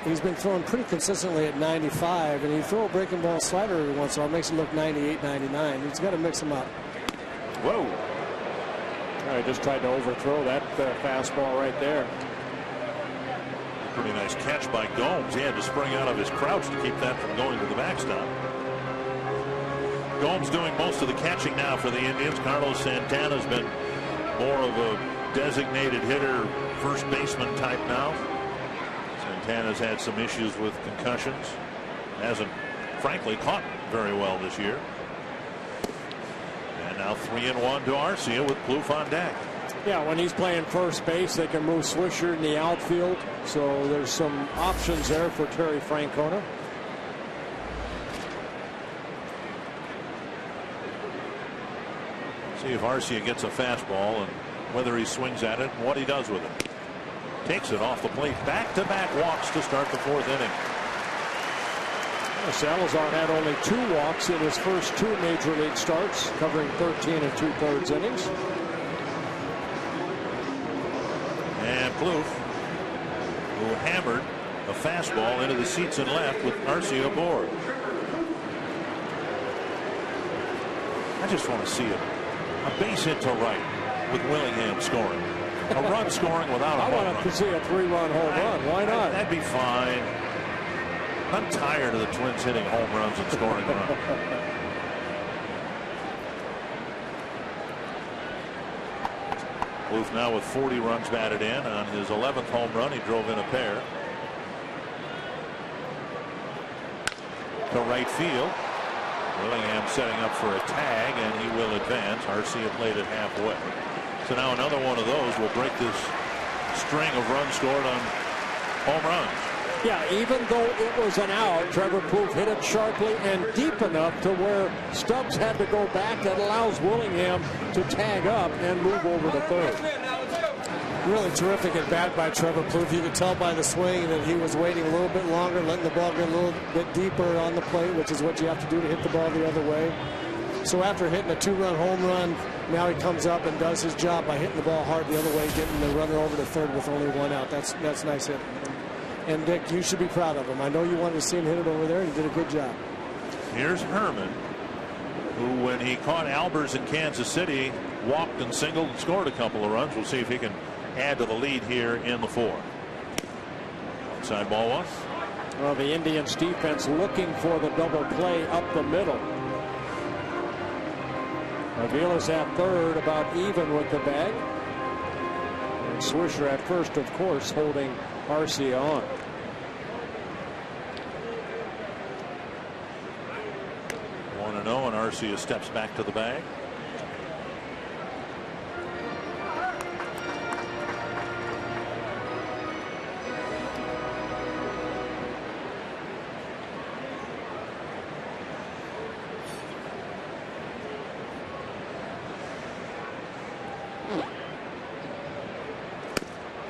he's been throwing pretty consistently at 95, and you throw a breaking ball slider every once in a while, it makes him look 98, 99. He's got to mix them up. Whoa. I just tried to overthrow that fastball right there. Pretty nice catch by Gomes. He had to spring out of his crouch to keep that from going to the backstop. Gomes doing most of the catching now for the Indians. Carlos Santana's been more of a designated hitter, first baseman type now. Santana's had some issues with concussions. Hasn't, frankly, caught very well this year. And now 3-1 to Arcia with Plouffe on deck. Yeah, when he's playing first base, they can move Swisher in the outfield. So there's some options there for Terry Francona. See if Arcia gets a fastball and whether he swings at it and what he does with it. Takes it off the plate. Back-to-back walks to start the fourth inning. Salazar had only 2 walks in his first 2 major league starts, covering 13 2/3 innings. And Plouffe, who hammered a fastball into the seats and left with Arcia aboard. I just want to see it. A base hit to right with Willingham scoring. A run scoring without a home run. I want to see a 3-run home run. Why not? That'd be fine. I'm tired of the Twins hitting home runs and scoring runs. Booth now with 40 runs batted in. On his 11th home run, he drove in a pair. To right field. Willingham setting up for a tag, and he will advance. Arcia played it halfway. So now another one of those will break this string of runs scored on home runs. Yeah, even though it was an out, Trevor Plouffe hit it sharply and deep enough to where Stubbs had to go back. That allows Willingham to tag up and move over to third. Really terrific at bat by Trevor Plouffe. You could tell by the swing that he was waiting a little bit longer, letting the ball get a little bit deeper on the plate, which is what you have to do to hit the ball the other way. So after hitting a 2-run home run, now he comes up and does his job by hitting the ball hard the other way, getting the runner over to third with only 1 out. That's nice hit. And Dick, you should be proud of him. I know you wanted to see him hit it over there, and he did a good job. Here's Herman, who, when he caught Albers in Kansas City, walked and singled and scored a couple of runs. We'll see if he can add to the lead here in the 4th. Outside ball 1. Well, the Indians defense looking for the double play up the middle. Avila's at third, about even with the bag. And Swisher at first, of course, holding Arcia on. And Arcia steps back to the bag.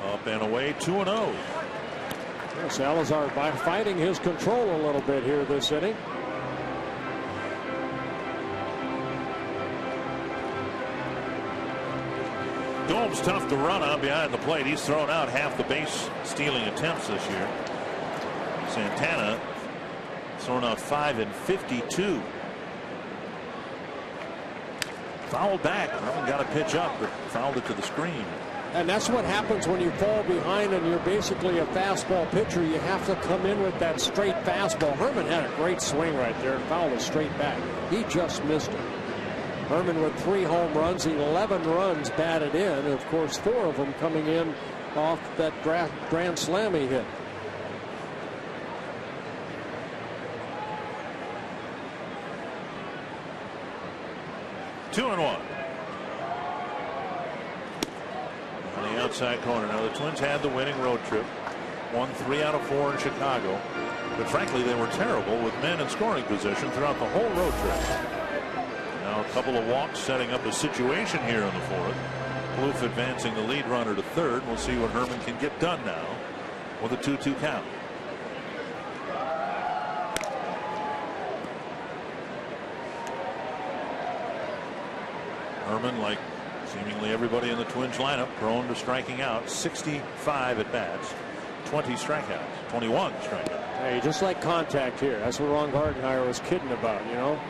Up and away, 2-0. Salazar by fighting his control a little bit here this inning. Gomes tough to run on behind the plate. He's thrown out half the base stealing attempts this year. Santana thrown out 5 in 52. Fouled back. Herman got a pitch up, but fouled it to the screen. And that's what happens when you fall behind and you're basically a fastball pitcher. You have to come in with that straight fastball. Herman had a great swing right there and fouled it straight back. He just missed it. Herman with 3 home runs, 11 runs batted in. Of course, 4 of them coming in off that grand slam he hit. Two and 1. On the outside corner. Now the Twins had the winning road trip. Won 3 out of 4 in Chicago. But frankly, they were terrible with men in scoring position throughout the whole road trip. Now a couple of walks setting up a situation here in the 4th. Plouffe advancing the lead runner to third. We'll see what Herman can get done now with a 2-2 count. Herman, like seemingly everybody in the Twins lineup, prone to striking out. 65 at bats, 20 strikeouts, 21 strikeouts. Hey, just like contact here. That's what Ron Gardenhire was kidding about, you know.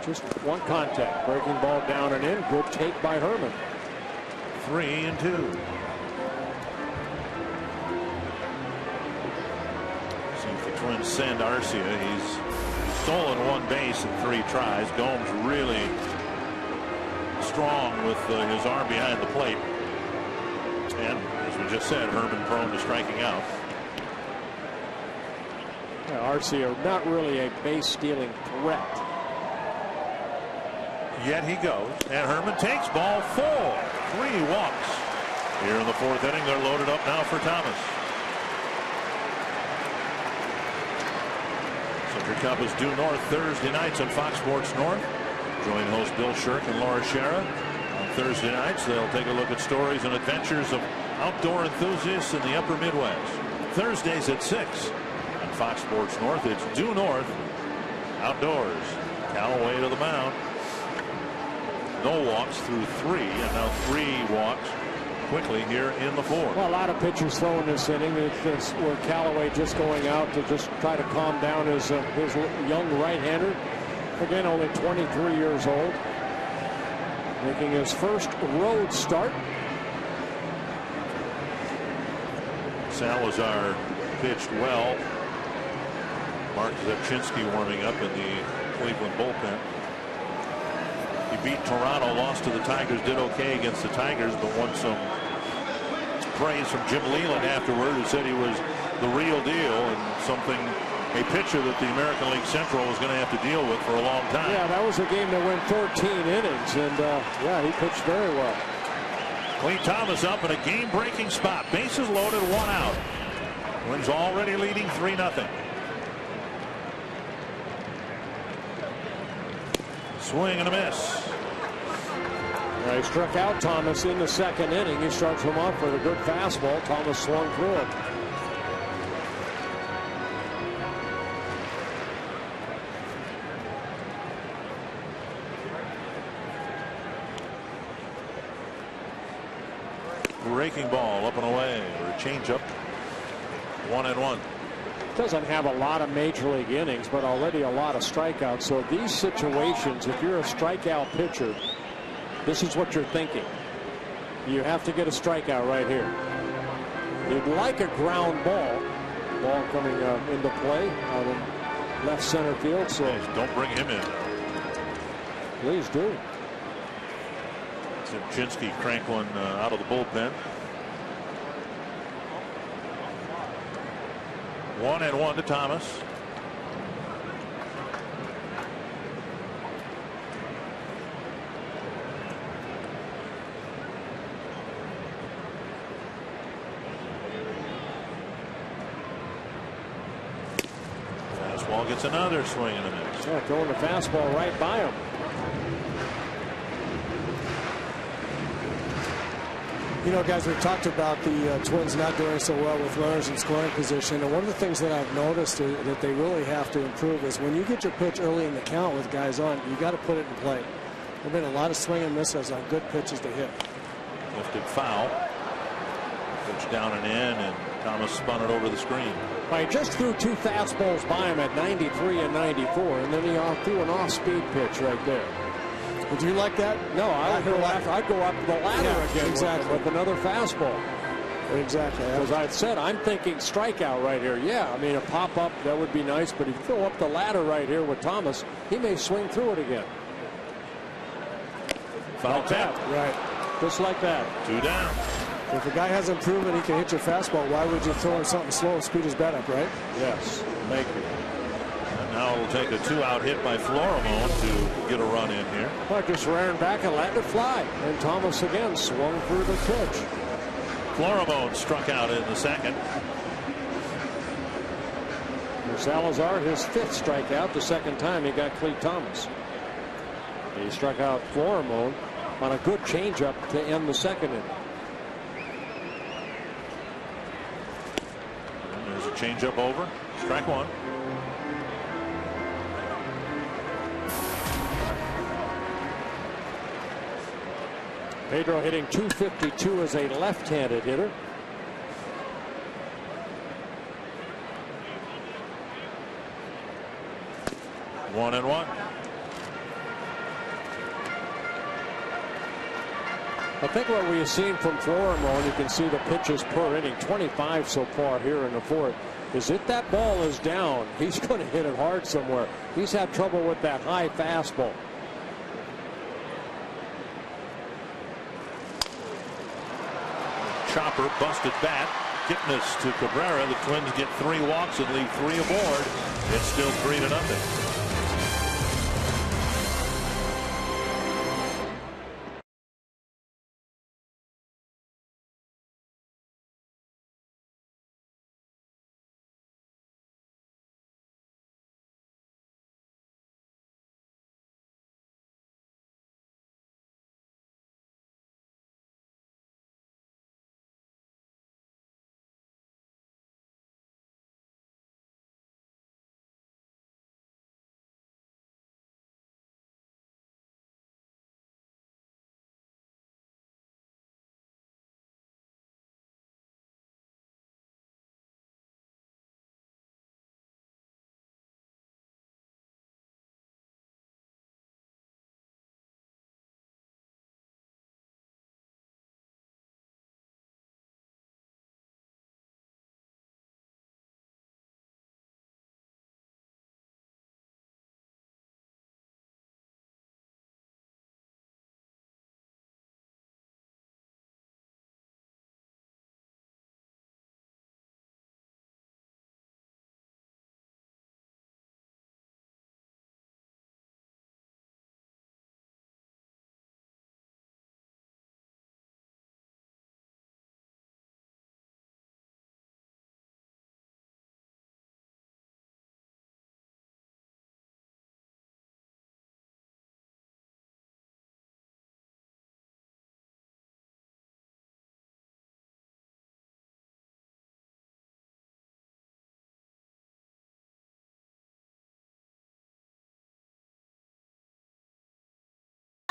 Just one contact, breaking ball down and in. Good take by Herman. 3-2. See if the Twins send Arcia. He's stolen 1 base in 3 tries. Gomes really strong with his arm behind the plate. And as we just said, Herman prone to striking out. Yeah, Arcia not really a base stealing threat. Yet he goes, and Herman takes ball 4. 3 walks. Here in the 4th inning, they're loaded up now for Thomas. Century Cup is due north Thursday nights on Fox Sports North. Join host Bill Shirk and Laura Schara. On Thursday nights, they'll take a look at stories and adventures of outdoor enthusiasts in the upper Midwest. Thursdays at 6 on Fox Sports North. It's due north outdoors. Callaway to the mound. No walks through 3, and now 3 walks quickly here in the 4th. Well, a lot of pitchers throwing this inning. It's where Callaway just going out to just try to calm down his young right-hander. Again, only 23 years old. Making his first road start. Salazar pitched well. Mark Zepchinski warming up in the Cleveland bullpen. He beat Toronto, lost to the Tigers, did okay against the Tigers, but won some praise from Jim Leland afterward, who said he was the real deal and a pitcher that the American League Central was going to have to deal with for a long time. Yeah, that was a game that went 13 innings, and yeah, he pitched very well. Clete Thomas up in a game-breaking spot. Bases loaded, 1 out. Twins already leading 3-0. Swing and a miss. He struck out Thomas in the second inning. He starts him off with a good fastball. Thomas swung through it. Breaking ball up and away, or a changeup. 1-1. Doesn't have a lot of major league innings, but already a lot of strikeouts. So these situations, if you're a strikeout pitcher, this is what you're thinking. You have to get a strikeout right here. You'd like a ground ball. Ball coming into play out in left center field. So don't bring him in. Please do. Zimchinski crank one out of the bullpen. 1-1 to Thomas. Fastball gets another swing and a miss. Yeah, throwing the fastball right by him. You know, guys, we've talked about the Twins not doing so well with runners in scoring position. And one of the things that I've noticed that they really have to improve is when you get your pitch early in the count with guys on, you got to put it in play. There have been a lot of swing and misses on good pitches to hit. Lifted foul. Pitch down and in, and Thomas spun it over the screen. He just threw 2 fastballs by him at 93 and 94, and then he threw an off-speed pitch right there. Would you like that? No, I'd go up the ladder again exactly. with another fastball. Exactly. As I said, I'm thinking strikeout right here. Yeah, I mean, a pop-up, that would be nice, but if you go up the ladder right here with Thomas, he may swing through it again. Foul tap. Right. Just like that. 2 down. If a guy hasn't proven he can hit your fastball, why would you throw him something slow and speed his bat up, right? Yes. Thank you. And now it'll take a 2-out hit by Florimon to get a run in here. Well, just ran back and let it fly. And Thomas again swung through the pitch. Florimon struck out in the second. Salazar, his 5th strikeout, the second time he got Clete Thomas. He struck out Florimon on a good changeup to end the second inning. And there's a changeup over. Strike 1. Pedro hitting .252 as a left-handed hitter. One and one. I think what we have seen from Florimon, you can see the pitches per inning, 25 so far here in the 4th, is if that ball is down, he's going to hit it hard somewhere. He's had trouble with that high fastball. Chopper, busted bat. Kipnis to Cabrera. The Twins get 3 walks and leave 3 aboard. It's still 3-0.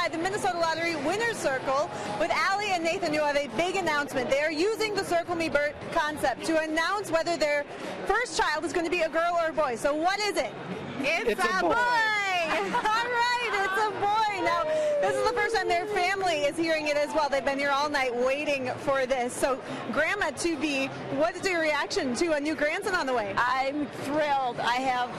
inside the Minnesota Lottery Winner's Circle with Allie and Nathan, who have a big announcement. They are using the Circle Me Bert concept to announce whether their first child is going to be a girl or a boy. So what is it? It's a boy. All right, it's a boy. Now, this is the first time their family is hearing it as well. They've been here all night waiting for this. So, Grandma to be, what is your reaction to a new grandson on the way? I'm thrilled. I have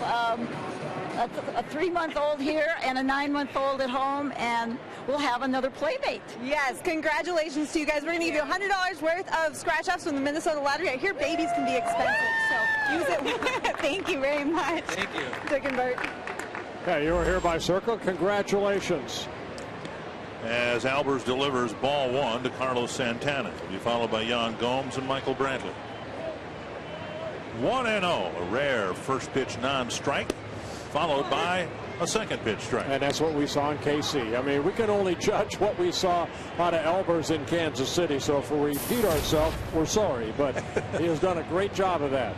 a 3-month-old here and a 9-month-old at home, and we'll have another playmate. Yes, congratulations to you guys. We're going to give you $100 worth of scratch-offs from the Minnesota Lottery. I hear babies can be expensive, so use it. Thank you very much. Thank you. Dick and Bert. Okay, you were here by Circle. Congratulations. As Albers delivers ball 1 to Carlos Santana. He'll be followed by Jan Gomes and Michael Brantley. 1-0, a rare first pitch non-strike, followed by a second pitch strike. And that's what we saw in KC. I mean, we can only judge what we saw out of Albers in Kansas City. So if we repeat ourselves, we're sorry. But he has done a great job of that.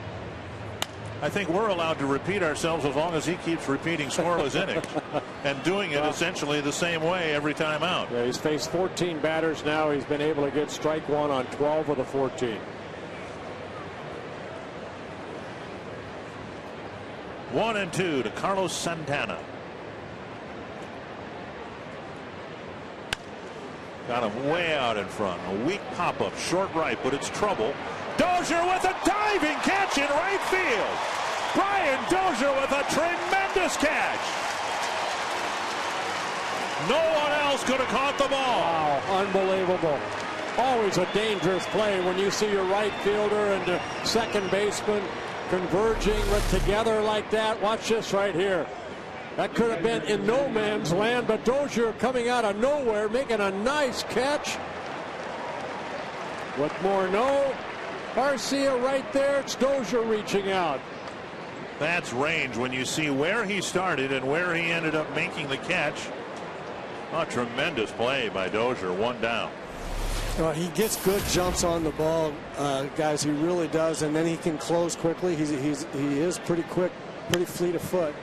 I think we're allowed to repeat ourselves as long as he keeps repeating scoreless innings and doing it essentially the same way every time out. Yeah, he's faced 14 batters now. He's been able to get strike 1 on 12 of the 14. 1-2 to Carlos Santana. Got him way out in front. A weak pop-up, short right, but it's trouble. Dozier with a diving catch in right field. Brian Dozier with a tremendous catch. No one else could have caught the ball. Wow, unbelievable. Always a dangerous play when you see your right fielder and the second baseman converging together like that. Watch this right here. That could have been in no man's land, but Dozier coming out of nowhere, making a nice catch. With Morneau, Garcia right there. It's Dozier reaching out. That's range when you see where he started and where he ended up making the catch. A tremendous play by Dozier, 1 down. He gets good jumps on the ball, guys. He really does, and then he can close quickly. He is pretty quick, pretty fleet of foot.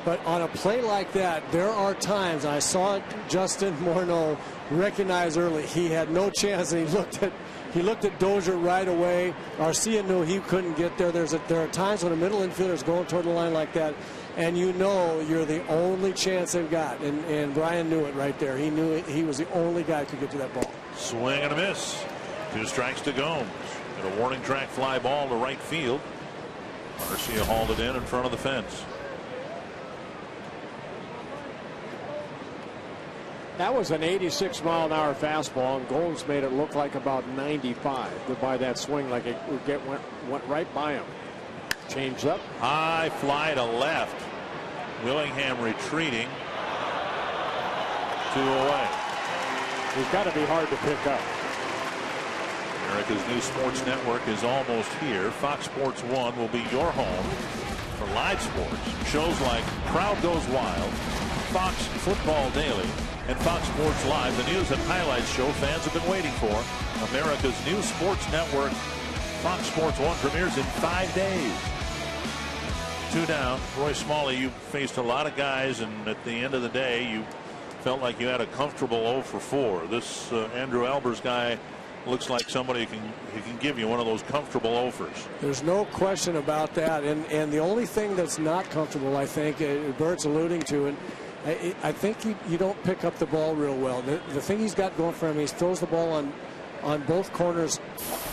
But on a play like that, there are times, I saw Justin Morneau recognize early he had no chance, and he looked at Dozier right away. Garcia knew he couldn't get there. There are times when a middle infielder is going toward the line like that, and you know you're the only chance they've got. And Brian knew it right there. He knew he was the only guy who could get to that ball. Swing and a miss. 2 strikes to Gomes. And a warning track fly ball to right field. Garcia hauled it in front of the fence. That was an 86-mile-an-hour fastball, and Gomes made it look like about 95 by that swing, like it went right by him. Changed up. High fly to left. Willingham retreating. 2 away. He's got to be hard to pick up. America's new sports network is almost here. Fox Sports 1 will be your home for live sports. Shows like Crowd Goes Wild, Fox Football Daily, and Fox Sports Live, the news and highlights show fans have been waiting for. America's new sports network, Fox Sports 1, premieres in 5 days. 2 down. Roy Smalley, you faced a lot of guys, and at the end of the day, you felt like you had a comfortable 0 for 4. This Andrew Albers guy looks like somebody who can give you one of those comfortable offers. There's no question about that. And the only thing that's not comfortable, I think, Bert's alluding to, and I think you don't pick up the ball real well. The thing he's got going for him, he throws the ball on both corners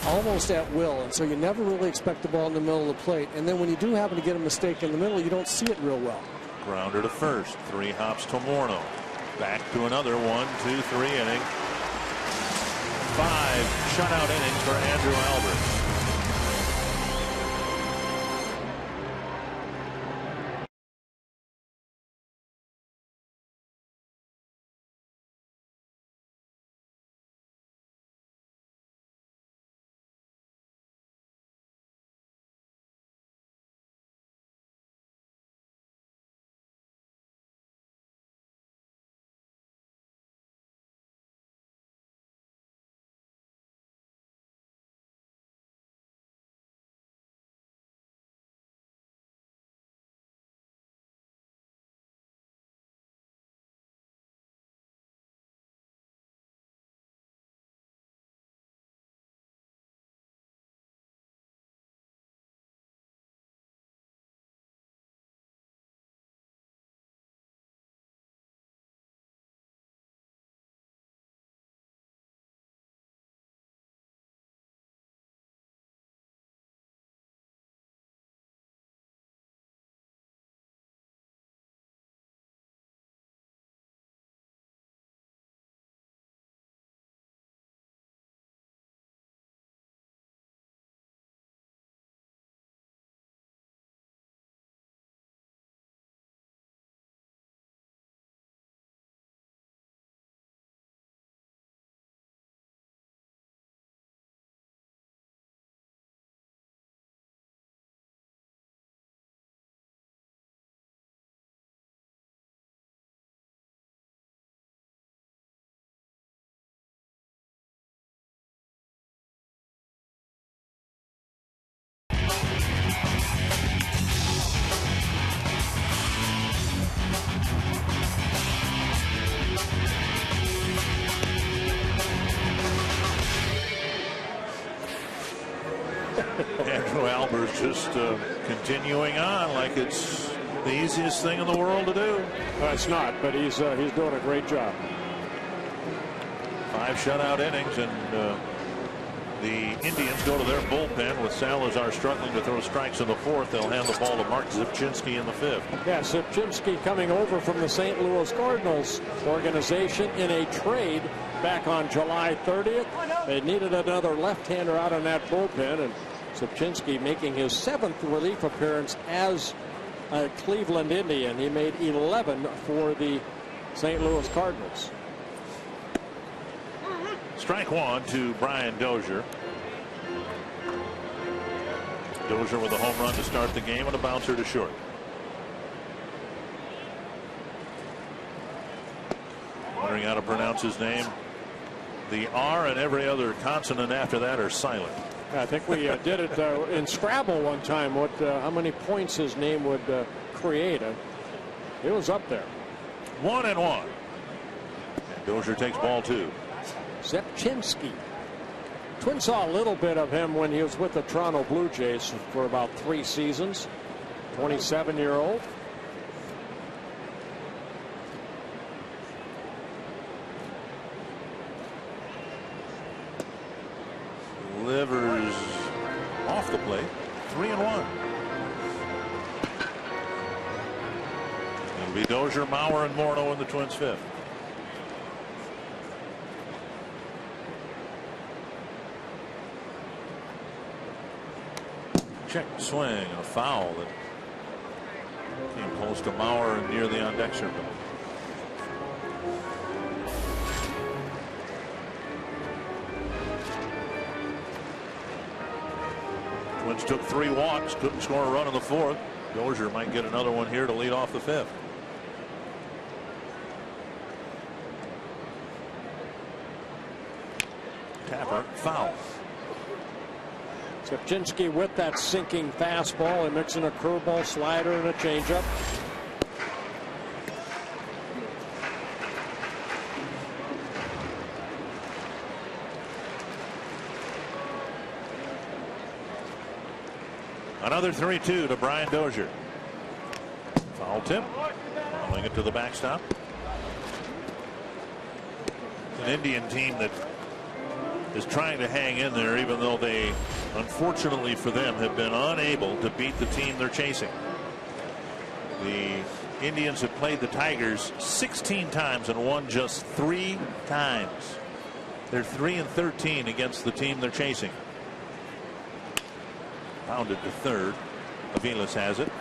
almost at will, and so you never really expect the ball in the middle of the plate. And then when you do happen to get a mistake in the middle, you don't see it real well. Grounder to first. 3 hops to Morneau. Back to another 1, 2, 3 inning. 5 shutout innings for Andrew Albers. Andrew Albers just continuing on like it's the easiest thing in the world to do. It's not, but he's doing a great job. 5 shutout innings, and the Indians go to their bullpen with Salazar struggling to throw strikes in the 4th. They'll hand the ball to Mark Zipchinski in the 5th. Yeah, Zipchinski coming over from the St. Louis Cardinals organization in a trade back on July 30th. They needed another left-hander out on that bullpen, and Zipchinski making his 7th relief appearance as a Cleveland Indian. He made 11 for the St. Louis Cardinals. Strike 1 to Brian Dozier. Dozier with a home run to start the game and a bouncer to short. Wondering how to pronounce his name. The R and every other consonant after that are silent. I think we did it in Scrabble one time. How many points his name would create? It was up there. 1-1. And Dozier takes ball 2. Zipchinski. Twins saw a little bit of him when he was with the Toronto Blue Jays for about 3 seasons. 27-year-old. Livers off the plate. 3-1. It'll be Dozier, Mauer, and Morneau in the Twins' 5th. Check swing and a foul that came close to Mauer and near the on-deck circle. Twins took 3 walks, couldn't score a run in the 4th. Dozier might get another one here to lead off the 5th. Tapper foul. Zipchinski with that sinking fastball and mixing a curveball, slider, and a changeup. Another 3-2 to Brian Dozier. Foul tip. Following it to the backstop. An Indian team that is trying to hang in there, even though they, unfortunately for them, have been unable to beat the team they're chasing. The Indians have played the Tigers 16 times and won just 3 times. They're 3-13 against the team they're chasing. Pounded to third. Aviles has it.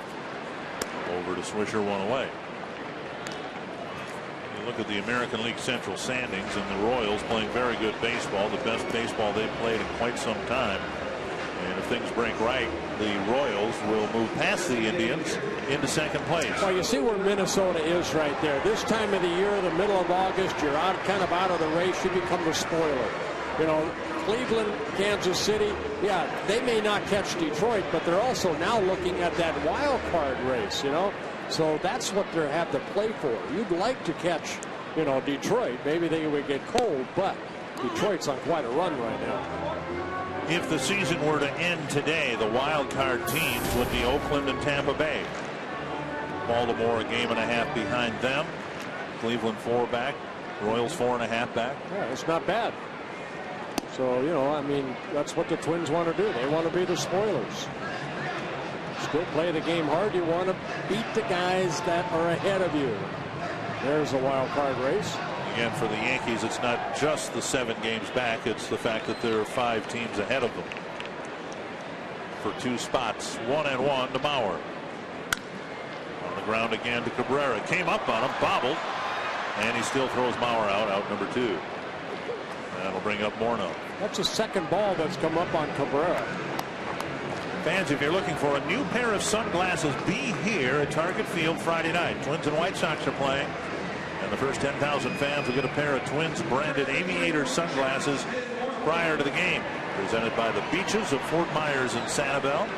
Over to Swisher, 1 away. You look at the American League Central standings, and the Royals playing very good baseball, the best baseball they've played in quite some time. And if things break right, the Royals will move past the Indians into 2nd place. Well, you see where Minnesota is right there. This time of the year, the middle of August, you're kind of out of the race. You become the spoiler. You know, Cleveland, Kansas City, yeah, they may not catch Detroit, but they're also now looking at that wild card race, you know. So that's what they have to play for. You'd like to catch, you know, Detroit. Maybe they would get cold, but Detroit's on quite a run right now. If the season were to end today, the wild card teams would be Oakland and Tampa Bay. Baltimore a game and a half behind them. Cleveland 4 back. Royals 4.5 back. Yeah, it's not bad. So, you know, I mean, that's what the Twins want to do. They want to be the spoilers. Still play the game hard. You want to beat the guys that are ahead of you. There's a wild card race. Again, for the Yankees, it's not just the 7 games back. It's the fact that there are 5 teams ahead of them for 2 spots. 1-1 to Mauer. On the ground again to Cabrera. Came up on him, bobbled, and he still throws Mauer out number 2. That'll bring up Morneau. That's the 2nd ball that's come up on Cabrera. Fans, if you're looking for a new pair of sunglasses, be here at Target Field Friday night. Twins and White Sox are playing, and the first 10,000 fans will get a pair of Twins branded Aviator sunglasses prior to the game. Presented by the Beaches of Fort Myers and Sanibel.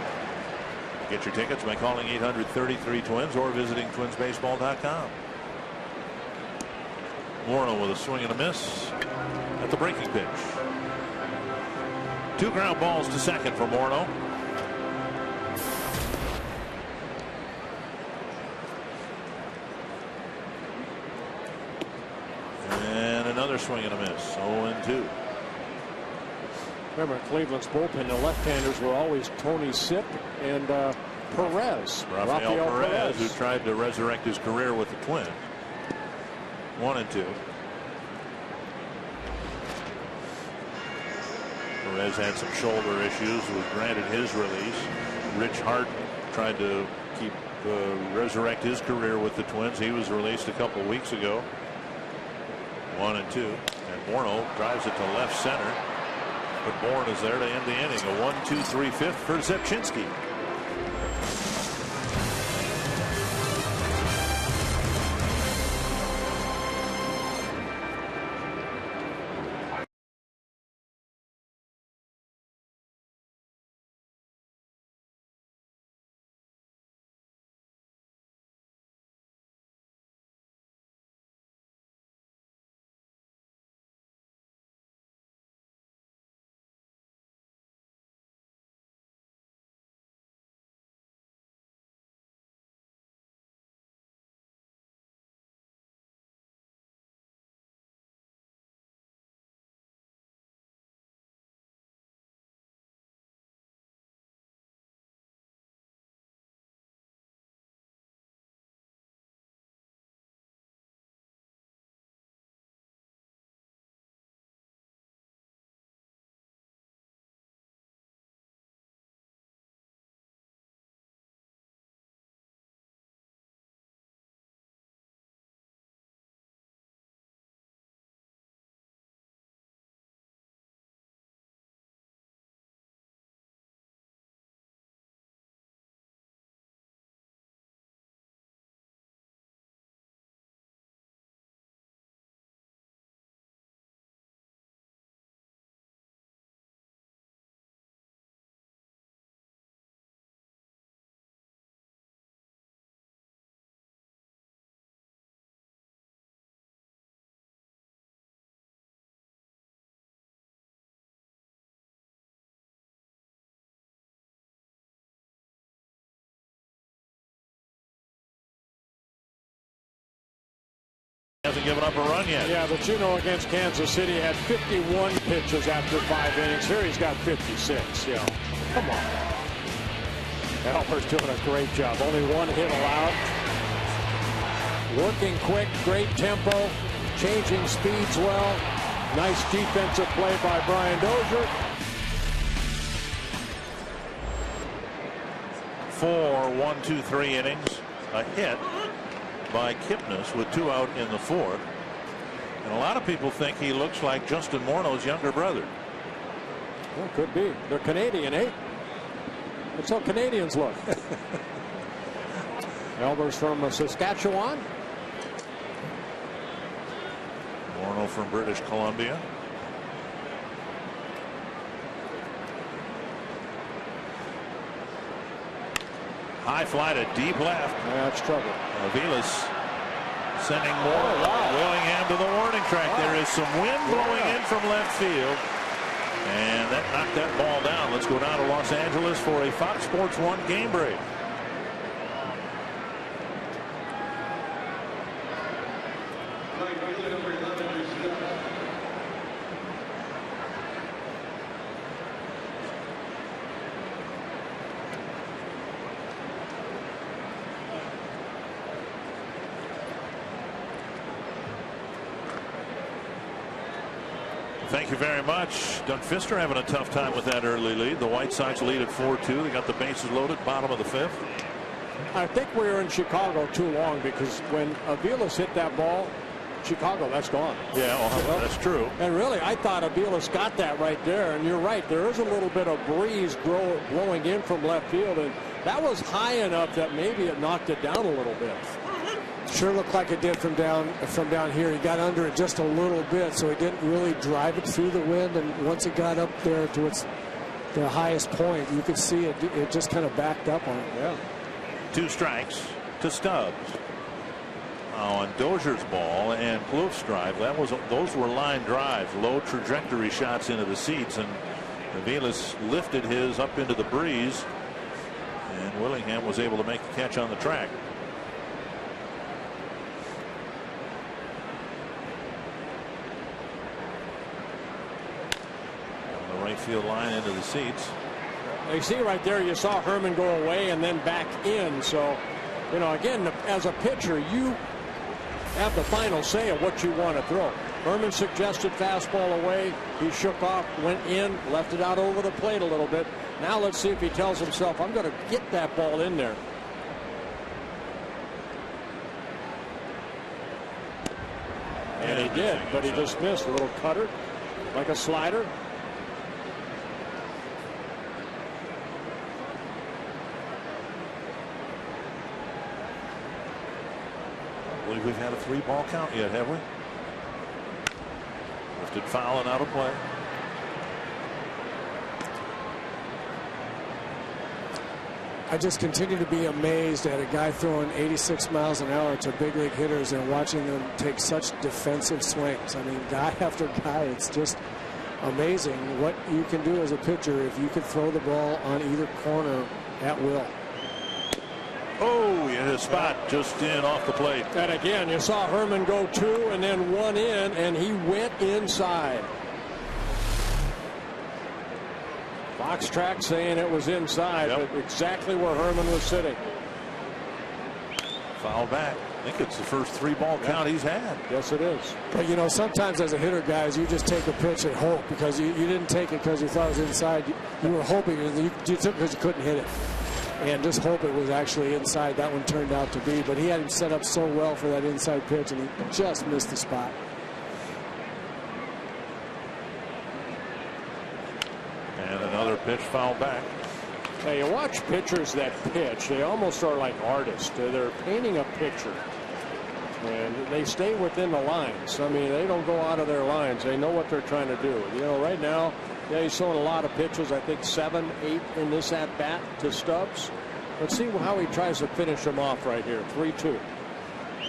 Get your tickets by calling 833-TWINS or visiting twinsbaseball.com. Morneau with a swing and a miss at the breaking pitch. 2 ground balls to second for Morneau. Another swing and a miss. 0-2. Remember, Cleveland's bullpen, the left-handers were always Tony Sipp and Perez. Rafael Perez, who tried to resurrect his career with the Twins. 1-2. Perez had some shoulder issues, was granted his release. Rich Hart tried to resurrect his career with the Twins. He was released a couple weeks ago. 1-2. And Morneau drives it to left center. But Bourne is there to end the inning. A 1-2-3-5 for Zepchinski. Hasn't given up a run yet. Yeah, but you know, against Kansas City, had 51 pitches after 5 innings. Here he's got 56. You know, come on. Albers doing a great job. Only 1 hit allowed. Working quick, great tempo, changing speeds well. Nice defensive play by Brian Dozier. 4 1-2-3 innings. A hit by Kipnis with 2 out in the 4th. And a lot of people think he looks like Justin Morneau's younger brother. Well, could be. They're Canadian, eh? That's how Canadians look. Albers from Saskatchewan. Morneau from British Columbia. High fly to deep left. That's trouble. Aviles sending Willingham to the warning track. There is some wind blowing in from left field. And that knocked that ball down. Let's go down to Los Angeles for a Fox Sports 1 game break. Thank you very much. Doug Fister having a tough time with that early lead. The White Sox lead at 4-2. They got the bases loaded, bottom of the 5th. I think we were in Chicago too long, because when Aviles hit that ball, Chicago, that's gone. Yeah, well, that's true. And really, I thought Aviles got that right there. And you're right, there is a little bit of breeze blowing in from left field, and that was high enough that maybe it knocked it down a little bit. Sure looked like it did from down here. He got under it just a little bit, so he didn't really drive it through the wind. And once it got up there to the highest point, you could see it just kind of backed up on it. Yeah. 2 strikes to Stubbs. On Dozier's ball and Plouffe's drive, those were line drives, low trajectory shots into the seats, and Aviles lifted his up into the breeze, and Willingham was able to make the catch on the track. right field line into the seats. You see right there, you saw Herman go away and then back in. So, you know, again, as a pitcher, you have the final say of what you want to throw. Herman suggested fastball away. He shook off, went in, left it out over the plate a little bit. Now let's see if he tells himself, I'm going to get that ball in there. And he did, but he just missed. A little cutter, like a slider. I believe we've had a 3-ball count yet, have we? Lifted foul and out of play. I just continue to be amazed at a guy throwing 86 miles an hour to big league hitters and watching them take such defensive swings. I mean, guy after guy, it's just amazing what you can do as a pitcher if you can throw the ball on either corner at will. Oh, he hit a spot just in off the plate. And again, you saw Herman go 2 and then 1 in, and he went inside. Box track saying it was inside, but exactly where Herman was sitting. Foul back. I think it's the first 3-ball count he's had. Yes, it is. But, you know, sometimes as a hitter, guys, you just take a pitch and hope because you didn't take it because you thought it was inside. You were hoping you took it because you couldn't hit it. And just hope it was actually inside. That one turned out to be. But he had him set up so well for that inside pitch, and he just missed the spot. And another pitch foul back. Now you watch pitchers that pitch, they almost are like artists. They're painting a picture. And they stay within the lines. I mean, they don't go out of their lines. They know what they're trying to do. You know, right now, yeah, he's throwing a lot of pitches. I think 7, 8 in this at bat to Stubbs. Let's see how he tries to finish them off right here. 3-2.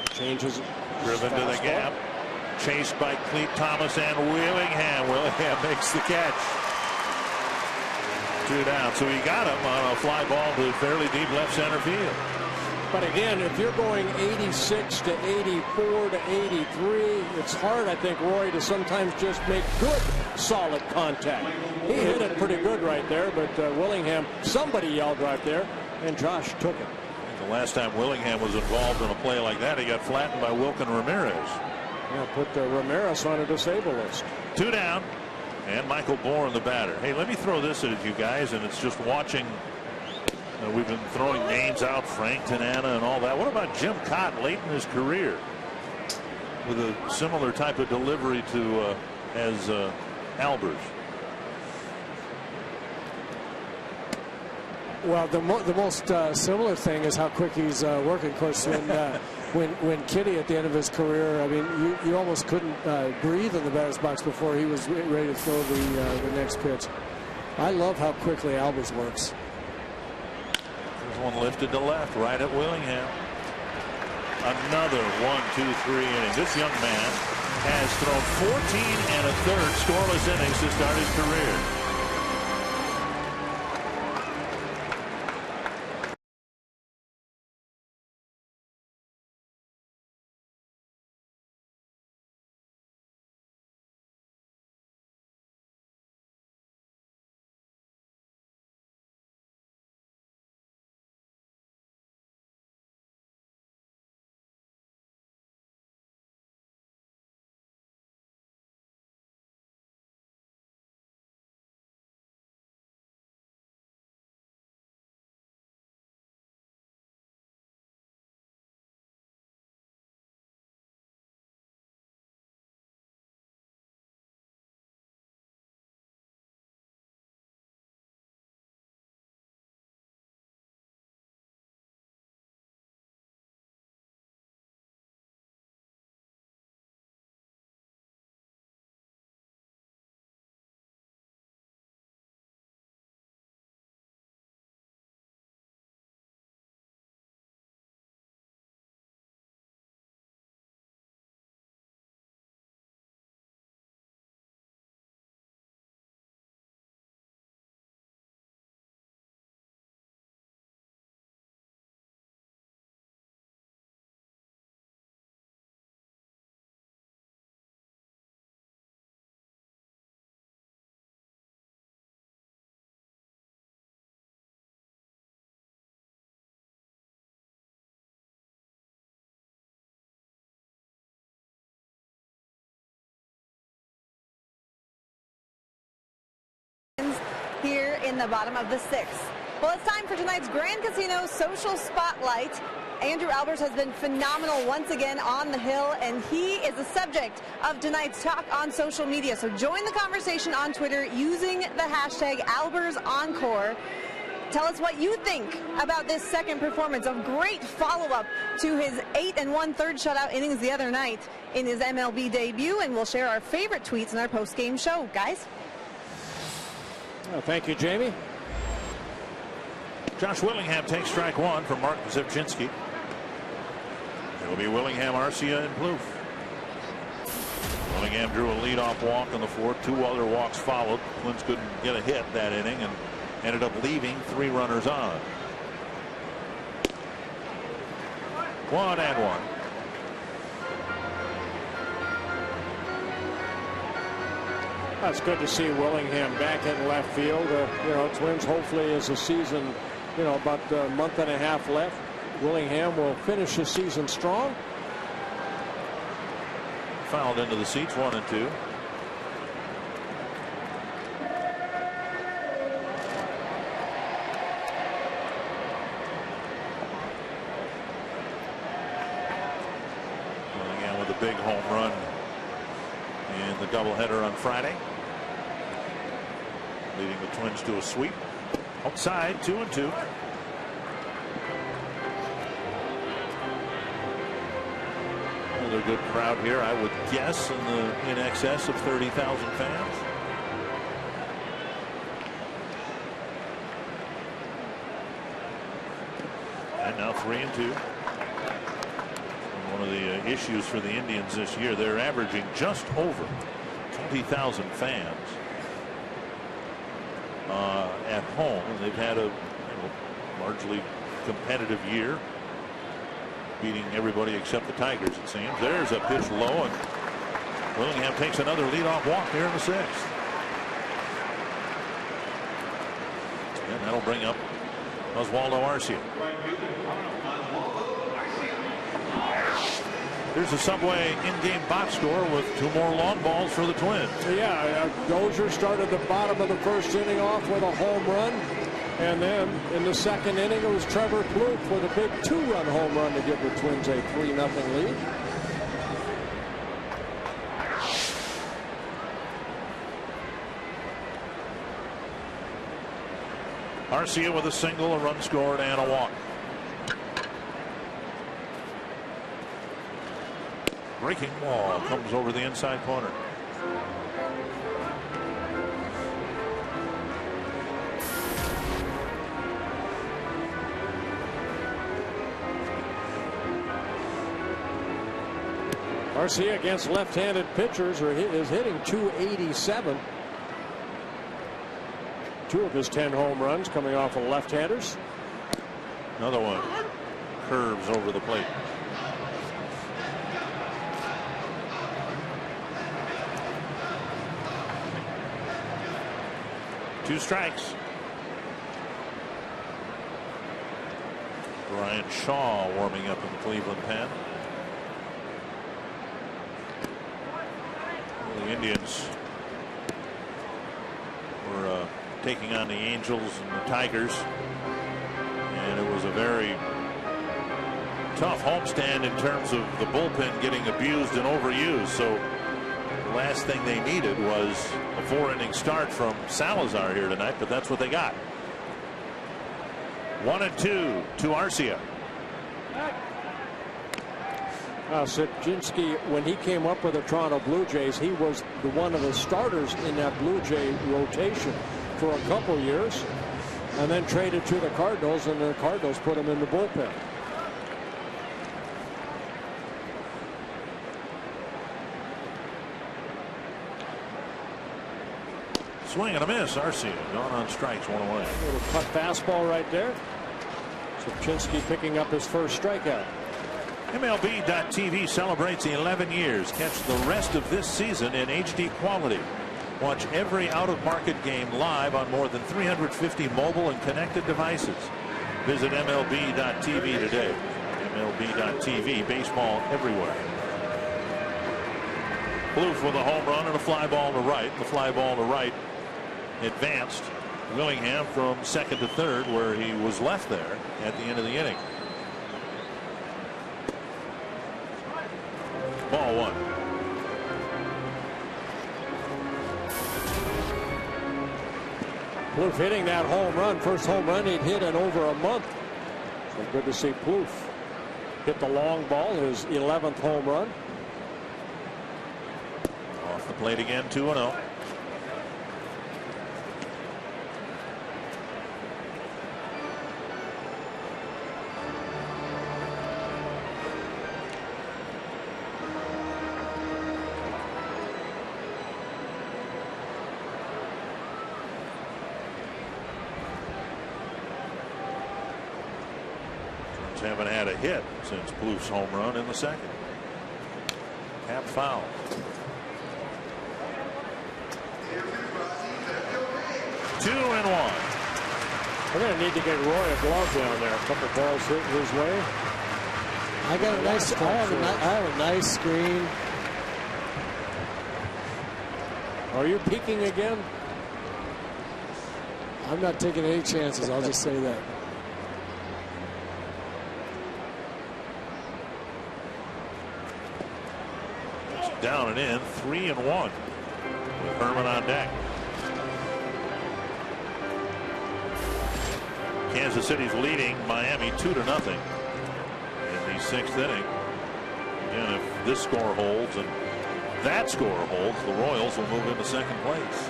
Changes. Driven to the gap. Chased by Cleat Thomas and Willingham. Willingham makes the catch. 2 down. So he got him on a fly ball to fairly deep left center field. But again, if you're going 86 to 84 to 83, it's hard, I think, Roy, to sometimes just make good, solid contact. He hit it pretty good right there, but Willingham, somebody yelled right there, and Josh took it. The last time Willingham was involved in a play like that, he got flattened by Wilkin Ramirez. Yeah, put Ramirez on a disabled list. 2 down, and Michael Bourne, the batter. Hey, let me throw this at you guys, and it's just watching. We've been throwing names out, Frank Tanana and all that. What about Jim Cott late in his career with a similar type of delivery to as Albers? Well, the most similar thing is how quick he's working. Of course, when Kitty at the end of his career, I mean, you almost couldn't breathe in the batter's box before he was ready to throw the next pitch. I love how quickly Albers works. One lifted to left, right at Willingham. Another 1-2-3 inning. This young man has thrown 14 1/3 scoreless innings to start his career. in the bottom of the 6th. Well, it's time for tonight's Grand Casino Social Spotlight. Andrew Albers has been phenomenal once again on the hill, and he is the subject of tonight's talk on social media. So join the conversation on Twitter using the hashtag AlbersEncore. Tell us what you think about this second performance. A great follow-up to his 8 1/3 shutout innings the other night in his MLB debut, and we'll share our favorite tweets in our post-game show. Guys? Well, thank you, Jamie. Josh Willingham takes strike 1 from Mark Zipchinski. It'll be Willingham, Arcia, and Plouffe. Willingham drew a leadoff walk in the 4th. 2 other walks followed. Twins couldn't get a hit that inning and ended up leaving 3 runners on. 1-1. It's good to see Willingham back in left field. Twins hopefully as the season, about a month and a half left. Willingham will finish the season strong. Fouled into the seats, 1-2. Willingham with a big home run in the doubleheader on Friday, leading the Twins to a sweep. Outside, 2-2. Another good crowd here, I would guess, in excess of 30,000 fans. And now 3-2. One of the issues for the Indians this year, they're averaging just over 20,000 fans at home, and they've had a largely competitive year, beating everybody except the Tigers, it seems. There's a pitch low, and Willingham takes another leadoff walk here in the 6th. And that'll bring up Oswaldo Arcia. Here's the Subway in-game box score with 2 more long balls for the Twins. Yeah, Dozier started the bottom of the 1st inning off with a home run. And then in the 2nd inning, it was Trevor Plouffe with a big 2-run home run to give the Twins a 3-0 lead. Arcia with a single, a run scored, and a walk. Breaking ball comes over the inside corner. Arcia against left-handed pitchers is hitting .287. 2 of his 10 home runs coming off of left-handers. Another one curves over the plate. Two strikes. Brian Shaw warming up in the Cleveland pen. The Indians were taking on the Angels and the Tigers, and it was a very tough homestand in terms of the bullpen getting abused and overused. So the last thing they needed was a 4-inning start from Salazar here tonight, but that's what they got. 1-2 to Arcia. Sitchinski, when he came up with the Toronto Blue Jays, he was one of the starters in that Blue Jay rotation for a couple years, and then traded to the Cardinals, and the Cardinals put him in the bullpen. Swing and a miss. Arcia gone on strikes, 1 away. A little cut fastball right there. Sitchinski picking up his first strikeout. MLB.TV celebrates 11 years. Catch the rest of this season in HD quality. Watch every out-of-market game live on more than 350 mobile and connected devices. Visit MLB.TV today. MLB.TV, baseball everywhere. Plouffe with a home run and a fly ball to right. The fly ball to right advanced Willingham from second to third, where he was left there at the end of the inning. Ball one. Plouffe hitting that home run. First home run he'd hit in over a month. So good to see Plouffe hit the long ball, his 11th home run. Off the plate again, 2-0. Haven't had a hit since Plouffe's home run in the second. Cap foul. Two and one. We're going to need to get Roy a glove down there. A couple balls hit his way. I got a nice. I have a nice screen. Are you peeking again? I'm not taking any chances. I'll just say that. Down and in, 3-1 with Herman on deck. Kansas City's leading Miami 2-0 in the sixth inning. Again, if this score holds and that score holds, the Royals will move into second place.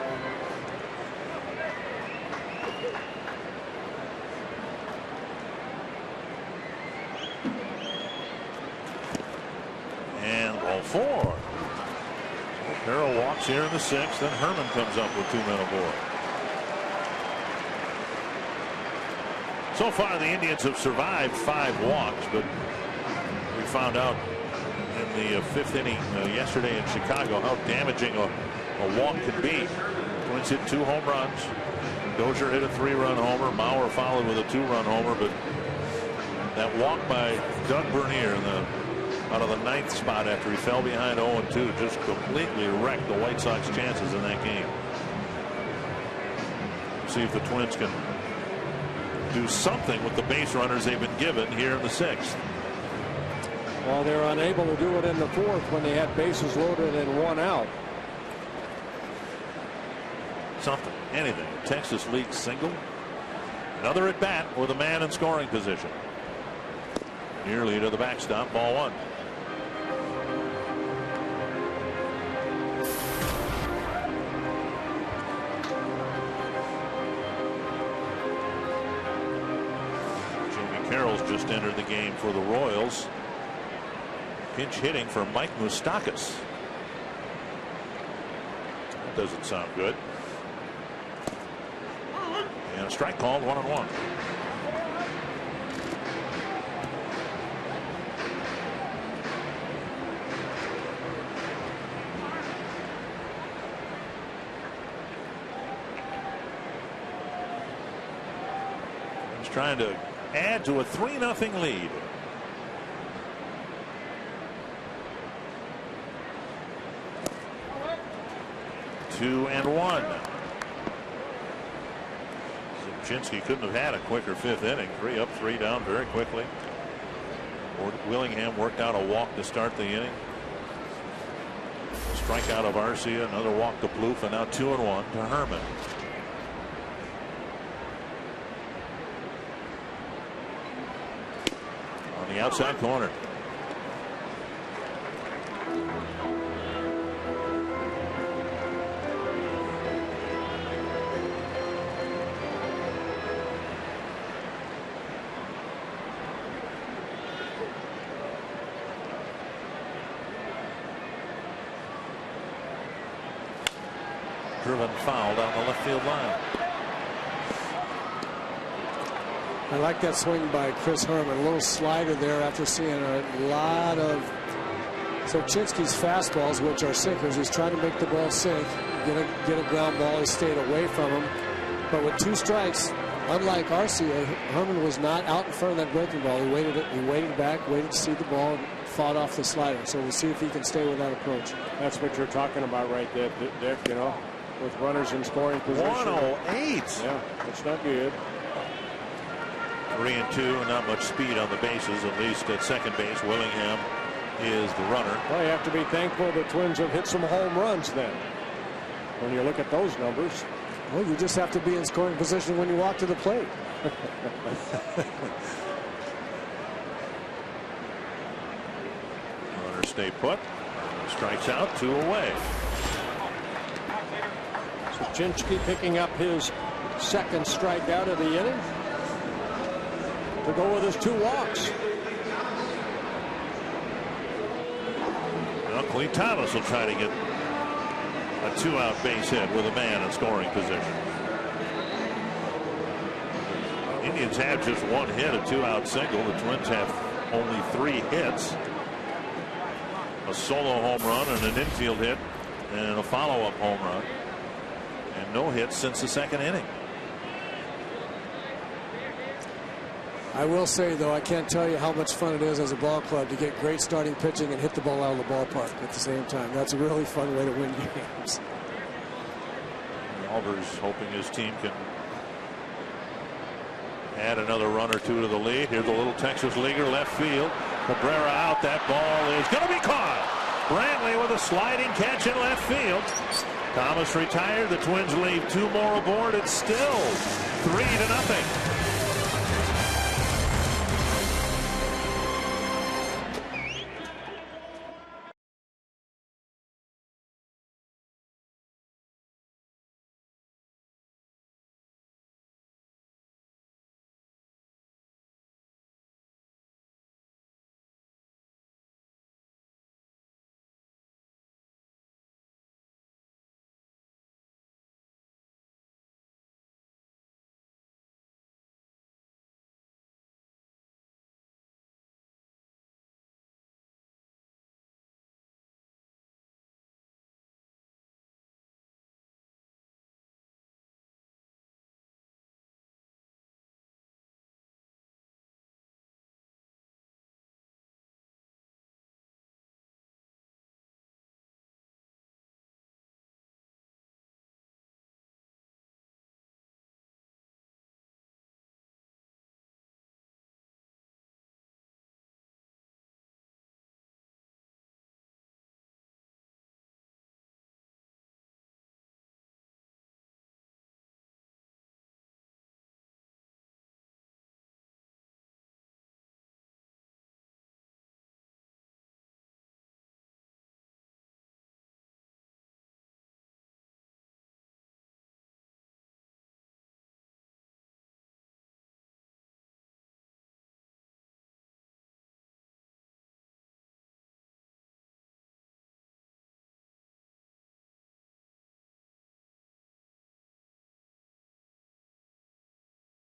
And ball four. Carroll walks here in the sixth, then Herman comes up with 2 men aboard. So far, the Indians have survived 5 walks, but we found out in the fifth inning yesterday in Chicago how damaging a walk can be. Twins hit 2 home runs. Dozier hit a 3-run homer. Mauer followed with a 2-run homer, but that walk by Doug Bernier in the out of the 9th spot after he fell behind 0-2 just completely wrecked the White Sox chances in that game. See if the Twins can do something with the base runners they've been given here in the sixth. Well, they're unable to do it in the fourth when they had bases loaded and 1 out. Something, anything. Texas League single. Another at bat with a man in scoring position. Nearly to the backstop, ball one. Carroll's just entered the game for the Royals. Pinch hitting for Mike Moustakas. That doesn't sound good. And a strike called, 1-1. He's trying to add to a 3-0 lead. Two and one. Zimchinski couldn't have had a quicker fifth inning. 3 up, 3 down very quickly. Willingham worked out a walk to start the inning. Strikeout of Arcia, another walk to Plouffe, and now 2-1 to Herman. The outside corner. Driven foul down the left field line. I like that swing by Chris Herman. A little slider there after seeing a lot of Zimchinski's fastballs, which are sinkers. He's trying to make the ball sink, get a ground ball. He stayed away from him. But with 2 strikes, unlike Arcia, Herman was not out in front of that breaking ball. He waited back, waited to see the ball, and fought off the slider. So we'll see if he can stay with that approach. That's what you're talking about right there, Dick. You know, with runners in scoring position. 108. Yeah, that's not good. 3-2, and not much speed on the bases, at least at second base. Willingham is the runner. Well, you have to be thankful the Twins have hit some home runs then. When you look at those numbers. Well, you just have to be in scoring position when you walk to the plate. Runner stay put. Strikes out, 2 away. Suchinski picking up his second strikeout of the inning to go with his 2 walks. Well, Clee Thomas will try to get a 2-out base hit with a man in scoring position. Indians have just 1 hit, a 2-out single. The Twins have only 3 hits. A solo home run and an infield hit and a follow-up home run. And no hits since the second inning. I will say, though, I can't tell you how much fun it is as a ball club to get great starting pitching and hit the ball out of the ballpark at the same time. That's a really fun way to win games. Albers hoping his team can add another run or 2 to the lead. Here's a little Texas leaguer left field. Cabrera out. That ball is going to be caught. Brantley with a sliding catch in left field. Thomas retired. The Twins leave 2 more aboard. It's still 3-0.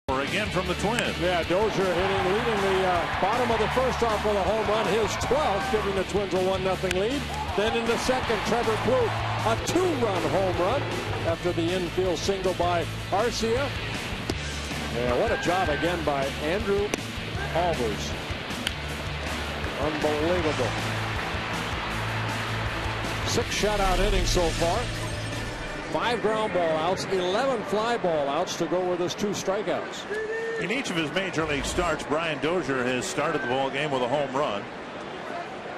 Again from the Twins. Yeah, Dozier leading the bottom of the first off with a home run, his 12th, giving the Twins a 1-0 lead. Then in the second, Trevor Plouffe, a 2-run home run after the infield single by Arcia. Yeah, what a job again by Andrew Albers. Unbelievable. 6 shutout innings so far. 5 ground ball outs, 11 fly ball outs to go with his 2 strikeouts. In each of his major league starts, Brian Dozier has started the ball game with a home run.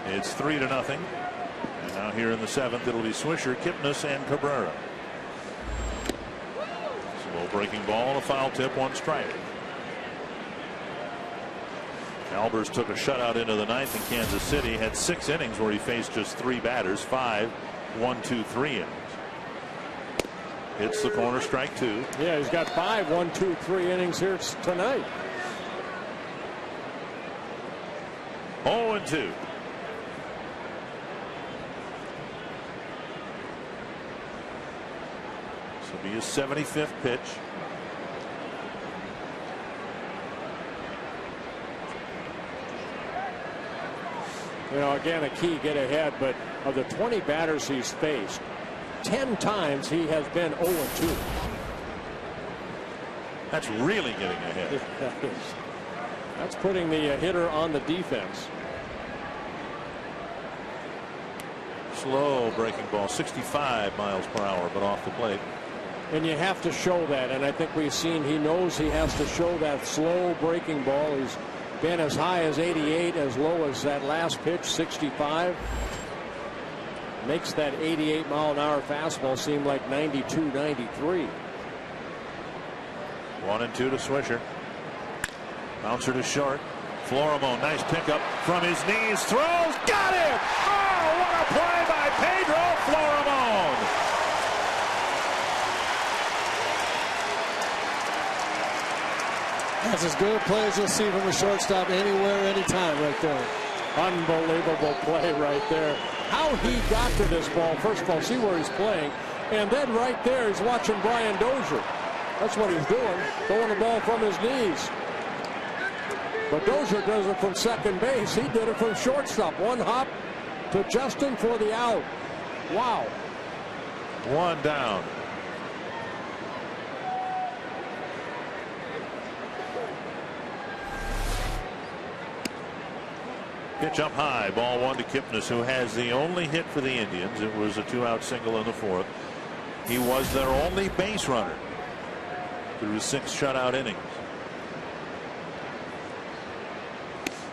It's 3-0. And now here in the 7th, it'll be Swisher, Kipnis, and Cabrera. Slow breaking ball and a foul tip, 1 strike. Albers took a shutout into the 9th in Kansas City, had 6 innings where he faced just 3 batters, 5 1-2-3 innings. Hits the corner, strike 2. Yeah, he's got 5 1-2-3 innings here tonight. 0-2. This will be his 75th pitch. You know, again, a key get ahead, but of the 20 batters he's faced, 10 times he has been 0-2. That's really getting ahead. That's putting the hitter on the defense. slow breaking ball, 65 miles per hour, but off the plate. And you have to show that, and I think we've seen he knows he has to show that slow breaking ball. He's been as high as 88, as low as that last pitch, 65. Makes that 88-mile-an-hour fastball seem like 92, 93. 1-2 to Swisher. Bouncer to short. Florimon, nice pickup from his knees. Throws, got it! Oh, what a play by Pedro Florimon! That's as good a play as you'll see from a shortstop anywhere, anytime right there. Unbelievable play right there. How he got to this ball, first of all, see where he's playing. And then right there, he's watching Brian Dozier. That's what he's doing, throwing the ball from his knees. But Dozier does it from second base. He did it from shortstop. One hop to Justin for the out. Wow. One down. Pitch up high, ball 1 to Kipnis, who has the only hit for the Indians. It was a 2-out single in the 4th. He was their only base runner through 6 shutout innings.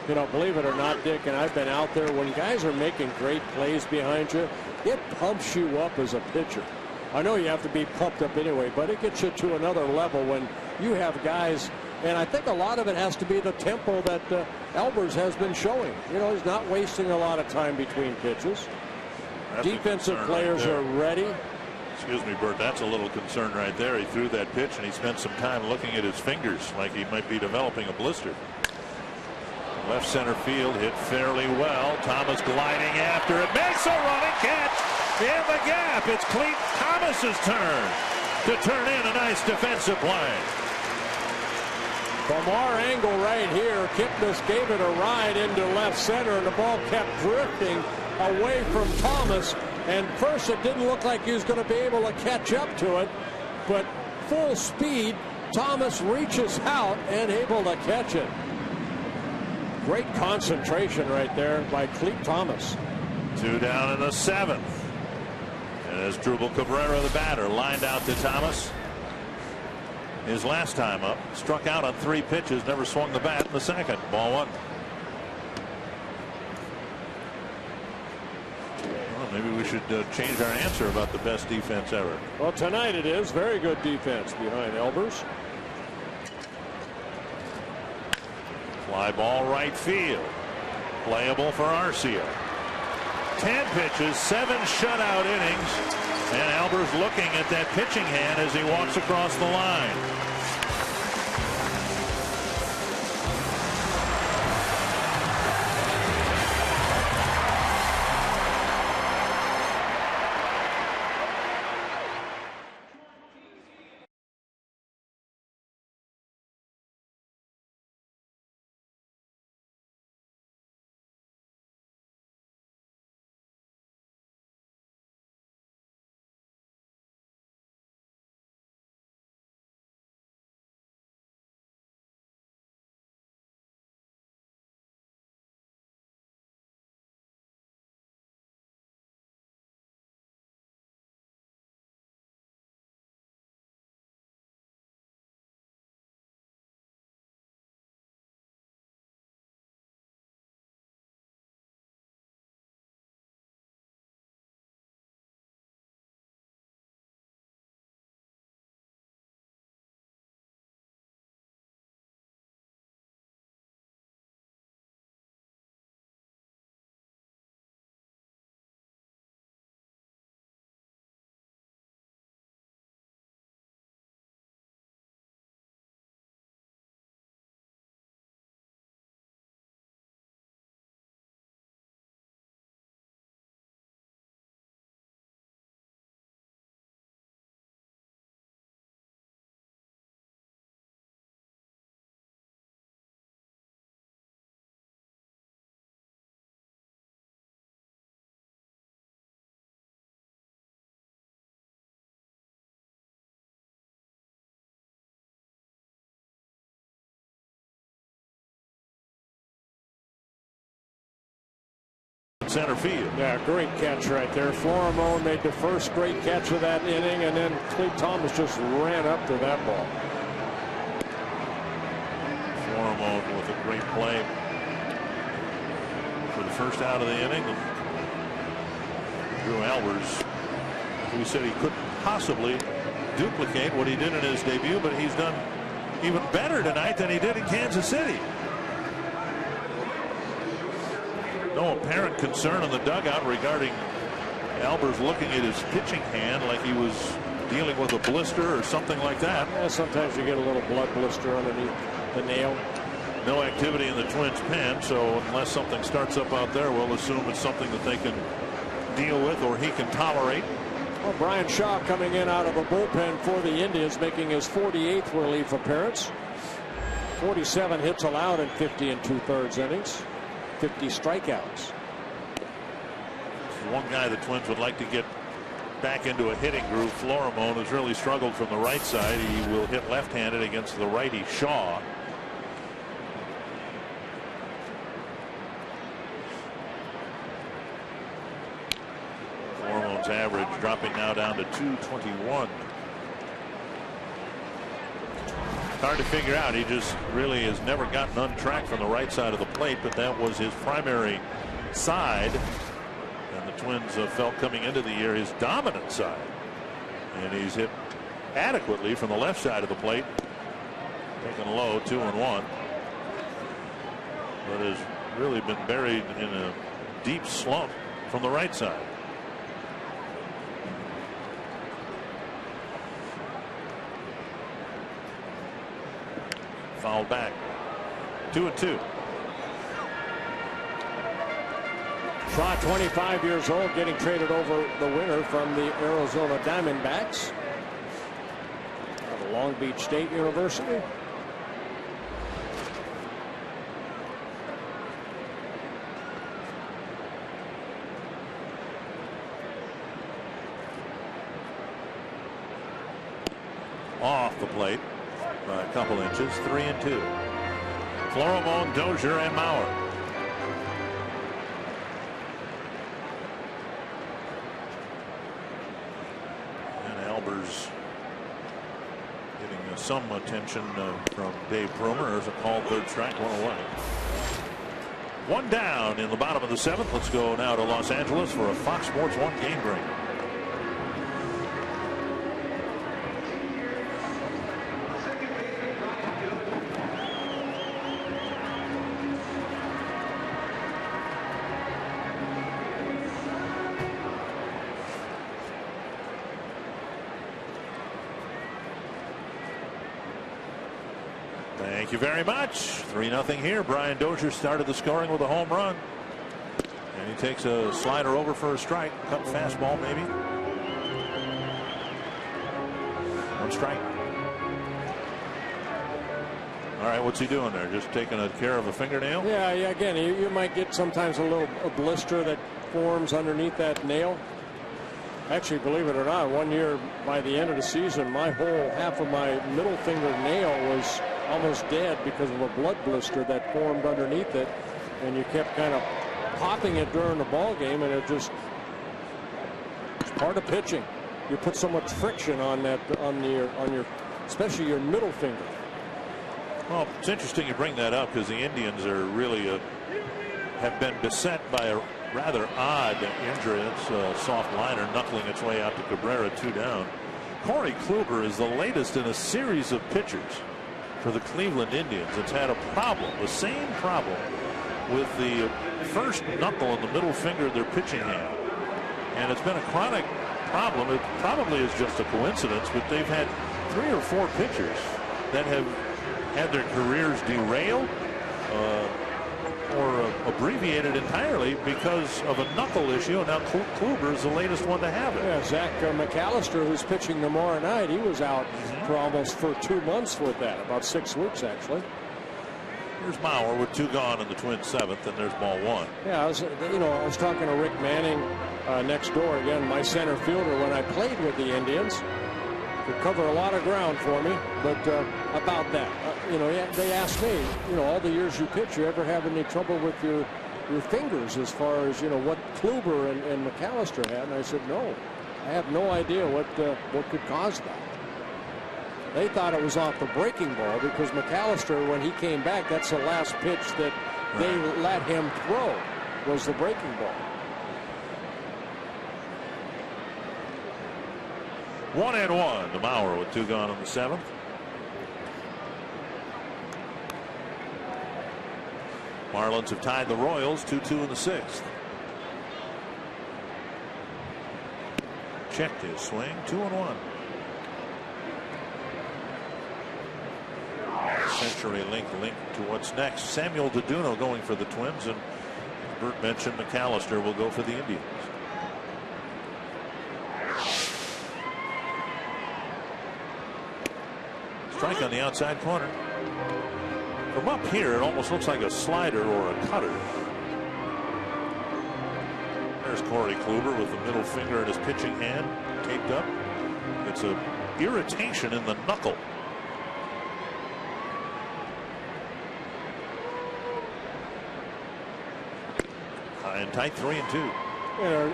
You know, believe it or not, Dick, and I've been out there, when guys are making great plays behind you, it pumps you up as a pitcher. I know you have to be pumped up anyway, but it gets you to another level when you have guys. And I think a lot of it has to be the tempo that Albers has been showing. You know, he's not wasting a lot of time between pitches. That's defensive players are ready. Excuse me, Bert, that's a little concern right there. He threw that pitch and he spent some time looking at his fingers like he might be developing a blister. Left center field, hit fairly well. Thomas gliding after it, makes a running catch in the gap. It's Clete Thomas's turn to turn in a nice defensive play. From our angle right here, Kipnis gave it a ride into left center, and the ball kept drifting away from Thomas. And first, it didn't look like he was going to be able to catch up to it, but full speed, Thomas reaches out and able to catch it. Great concentration right there by Clete Thomas. 2 down in the 7th. And as Drupal Cabrera, the batter, lined out to Thomas. His last time up, struck out on 3 pitches, never swung the bat in the 2nd. Ball 1. Well, maybe we should change our answer about the best defense ever. Well, tonight it is. Very good defense behind Albers. Fly ball right field. Playable for Arcia. 10 pitches, 7 shutout innings. And Albers looking at that pitching hand as he walks across the line. center field. Yeah, great catch right there. Florimone made the first great catch of that inning, and then Clete Thomas just ran up to that ball. Florimone with a great play for the first out of the inning. Drew Albers, we said he couldn't possibly duplicate what he did in his debut, but he's done even better tonight than he did in Kansas City. No apparent concern in the dugout regarding Albers looking at his pitching hand like he was dealing with a blister or something like that. Yeah, sometimes you get a little blood blister underneath the nail. No activity in the Twins pen, so unless something starts up out there, we'll assume it's something that they can deal with or he can tolerate. Well, Brian Shaw coming in out of the bullpen for the Indians, making his 48th relief appearance. 47 hits allowed in 50 2/3 innings. 50 strikeouts. One guy the Twins would like to get back into a hitting groove. Florimone has really struggled from the right side. He will hit left-handed against the righty Shaw. Florimone's average dropping now down to 221. Hard to figure out. He just really has never gotten untracked from the right side of the plate, but that was his primary side, and the Twins felt coming into the year his dominant side, and he's hit adequately from the left side of the plate, taken low 2-1, but has really been buried in a deep slump from the right side. Fouled back. 2-2. Shaw, 25 years old, getting traded over the winter from the Arizona Diamondbacks out of Long Beach State University. Off the plate by a couple inches. 3-2. Florimone, Dozier, and Mauer. And Albers getting some attention from Dave Promer. There's a called third strike, 1 away. One down in the bottom of the 7th. Let's go now to Los Angeles for a Fox Sports 1 game break. Thank you very much. 3-0 here. Brian Dozier started the scoring with a home run. And he takes a slider over for a strike. Cut fastball, maybe. 1 strike. All right, what's he doing there? Just taking care of a fingernail? Yeah, again, you might get sometimes a blister that forms underneath that nail. Actually, believe it or not, 1 year by the end of the season, my whole half of my middle finger nail was almost dead because of a blood blister that formed underneath it, and you kept kind of popping it during the ball game, and it's part of pitching. You put so much friction on that on your especially your middle finger. Well, it's interesting you bring that up because the Indians are really have been beset by a rather odd injury. It's a soft liner knuckling its way out to Cabrera, 2 down. Corey Kluber is the latest in a series of pitchers for the Cleveland Indians. It's had a problem, the same problem with the first knuckle in the middle finger of their pitching hand. And it's been a chronic problem. It probably is just a coincidence, but they've had 3 or 4 pitchers that have had their careers derailed or abbreviated entirely because of a knuckle issue. And now Kluber is the latest one to have it. Yeah, Zach McAllister, who's pitching tomorrow night, he was out for 2 months with that, about 6 weeks actually. Here's Mauer with 2 gone in the Twins' 7th, and there's ball 1. Yeah, I was talking to Rick Manning next door, again, my center fielder when I played with the Indians. Could cover a lot of ground for me, but about that, they asked me, all the years you pitch, you ever have any trouble with your your fingers as far as, you know, what Kluber and McAllister had. And I said, no, I have no idea what could cause that. They thought it was off the breaking ball because McAllister, when he came back, that's the last pitch that they let him throw, was the breaking ball. 1-1 to Mauer with 2 gone in the 7th. Marlins have tied the Royals 2-2 in the 6th. Checked his swing, 2-1. CenturyLink linked to what's next. Samuel Deduno going for the Twins, and Bert mentioned McAllister will go for the Indians. Strike on the outside corner. From up here, it almost looks like a slider or a cutter. There's Corey Kluber with the middle finger in his pitching hand taped up. It's a irritation in the knuckle. High and tight, 3-2.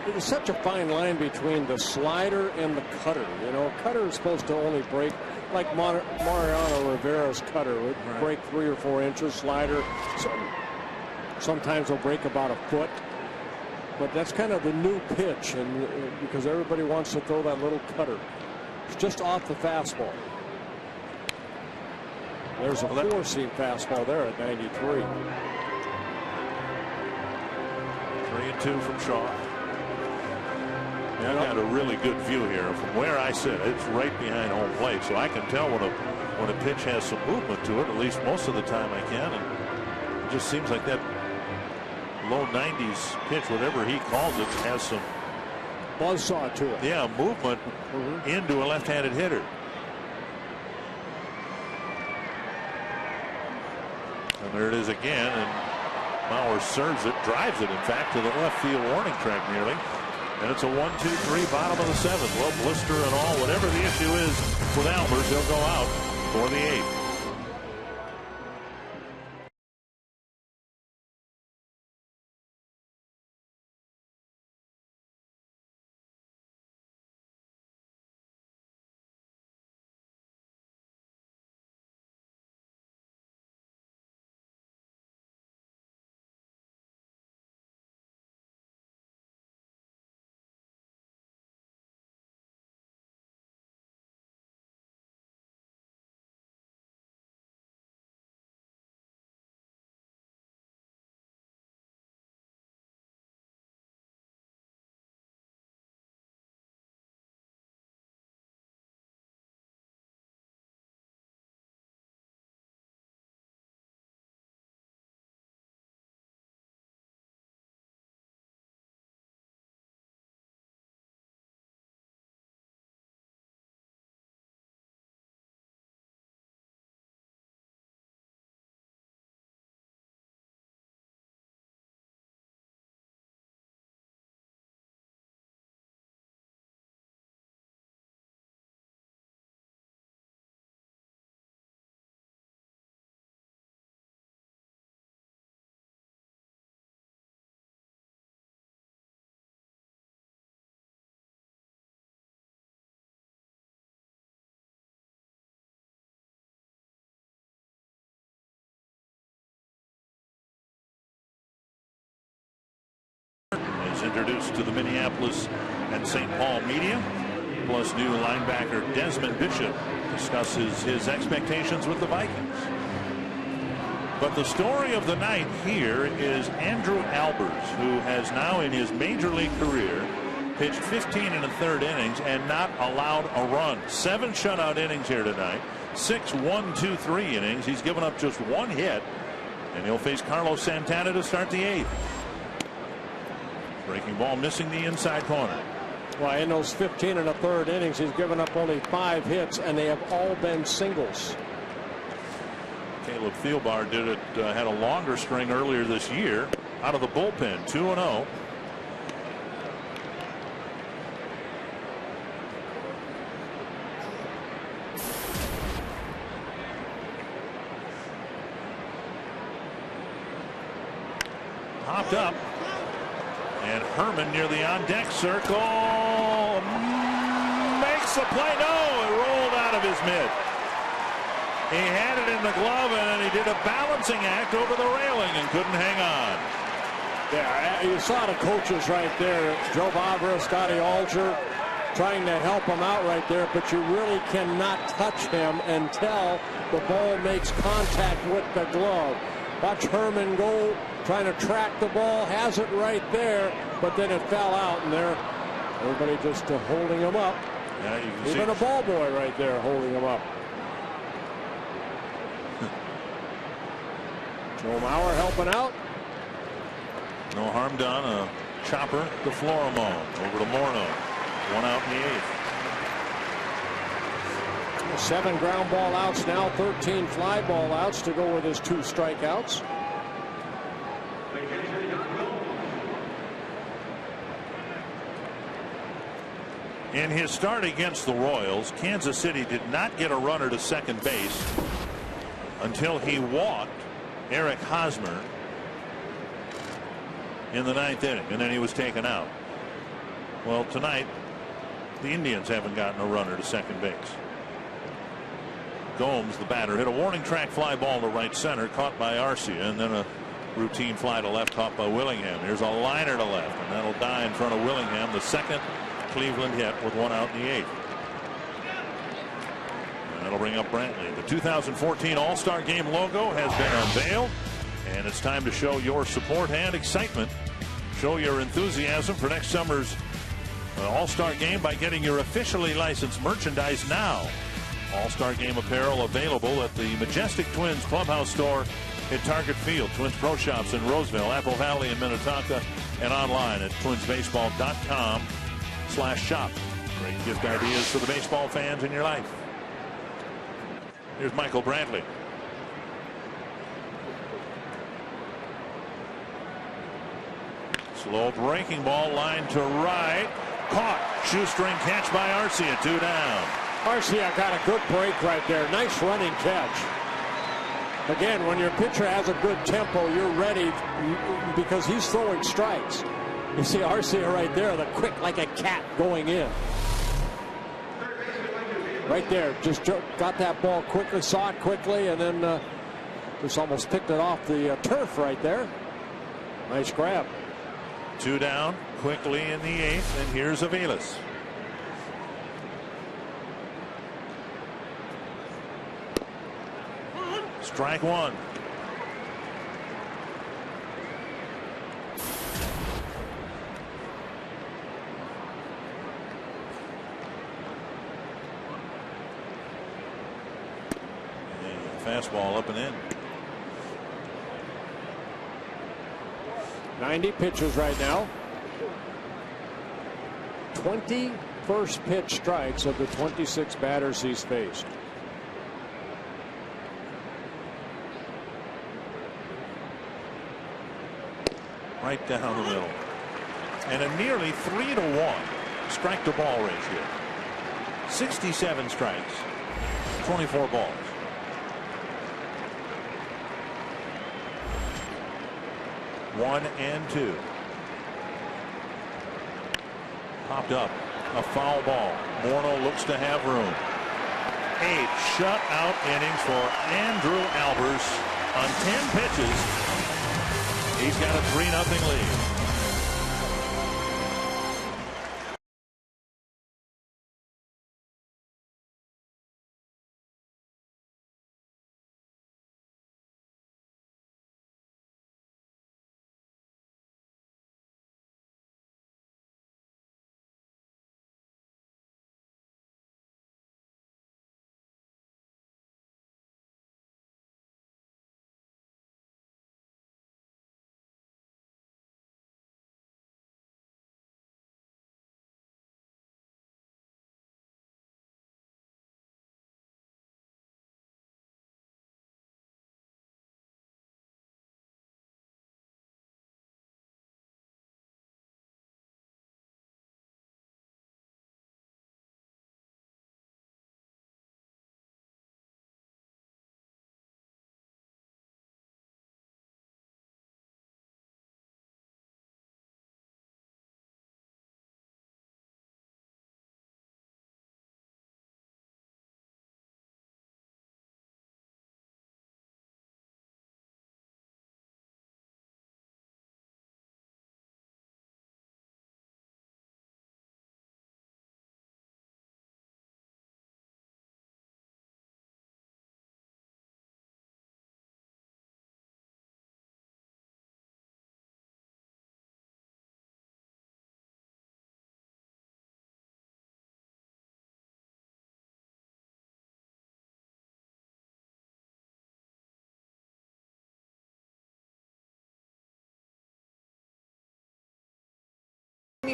There's such a fine line between the slider and the cutter. You know, cutter is supposed to only break, like Mariano Rivera's cutter would break 3 or 4 inches. Slider, sometimes will break about a foot. But that's kind of the new pitch, and because everybody wants to throw that little cutter. It's just off the fastball. There's a 4-seam fastball there at 93. 3-2 from Shaw. Yeah, I've got a really good view here from where I sit. It's right behind home plate, so I can tell when a pitch has some movement to it. At least most of the time I can. And it just seems like that low 90s pitch, whatever he calls it, has some buzzsaw to it. Yeah, movement into a left-handed hitter. And there it is again, and Mauer serves it, drives it, in fact, to the left field warning track nearly. And it's a 1-2-3 bottom of the 7th. Well, blister and all, whatever the issue is with Albers, he'll go out for the 8th. Introduced to the Minneapolis and St. Paul media, plus new linebacker Desmond Bishop discusses his expectations with the Vikings. But the story of the night here is Andrew Albers, who has now in his major league career pitched 15 1/3 innings and not allowed a run. 7 shutout innings here tonight, 6 1-2-3 innings. He's given up just 1 hit, and he'll face Carlos Santana to start the 8th. Breaking ball missing the inside corner. Well, in those 15 1/3 innings, he's given up only 5 hits, and they have all been singles. Caleb Thielbar did it, had a longer string earlier this year out of the bullpen, 2-0. popped up. And Herman near the on-deck circle makes the play. No, it rolled out of his mitt. He had it in the glove, and he did a balancing act over the railing and couldn't hang on. Yeah, you saw the coaches right there, Joe Barbara, Scotty Alger, trying to help him out right there, but you really cannot touch him until the ball makes contact with the glove. Watch Herman go, trying to track the ball, has it right there, but then it fell out, and there, everybody just holding him up. Yeah, you can even see a ball boy right there holding him up. Joe Mauer helping out. No harm done. A chopper to Florimon. Over to Morneau. 1 out in the 8th. 7 ground ball outs now, 13 fly ball outs to go with his 2 strikeouts. In his start against the Royals, Kansas City did not get a runner to second base until he walked Eric Hosmer in the 9th inning, and then he was taken out. Well, tonight the Indians haven't gotten a runner to second base. Gomes, the batter, hit a warning track fly ball to right center, caught by Arcia, and then a routine fly to left caught by Willingham. Here's a liner to left, and that'll die in front of Willingham, the second Cleveland hit with 1 out in the 8th. And that'll bring up Brantley. The 2014 All-Star Game logo has been unveiled, and it's time to show your support and excitement. Show your enthusiasm for next summer's All-Star Game by getting your officially licensed merchandise now. All-Star Game apparel available at the Majestic Twins Clubhouse store at Target Field, Twins Pro Shops in Roseville, Apple Valley in Minnetonka, and online at twinsbaseball.com/shop. Great gift ideas for the baseball fans in your life. Here's Michael Brantley. Slow breaking ball, line to right. Caught. Shoestring catch by Arcia. 2 down. Arcia got a good break right there. Nice running catch. Again, when your pitcher has a good tempo, you're ready because he's throwing strikes. You see Arcia right there, the quick like a cat going in. Right there, just got that ball quickly, saw it quickly, and then just almost picked it off the turf right there. Nice grab. 2 down, quickly in the 8th, and here's Aviles. Strike 1. Fastball up and in. 90 pitches right now. 20 first pitch strikes of the 26 batters he's faced. Right down the middle. And a nearly 3-to-1 strike to ball ratio. 67 strikes, 24 balls. One and 2. Popped up. A foul ball. Morneau looks to have room. 8 shutout innings for Andrew Albers on 10 pitches. He's got a 3-0 lead.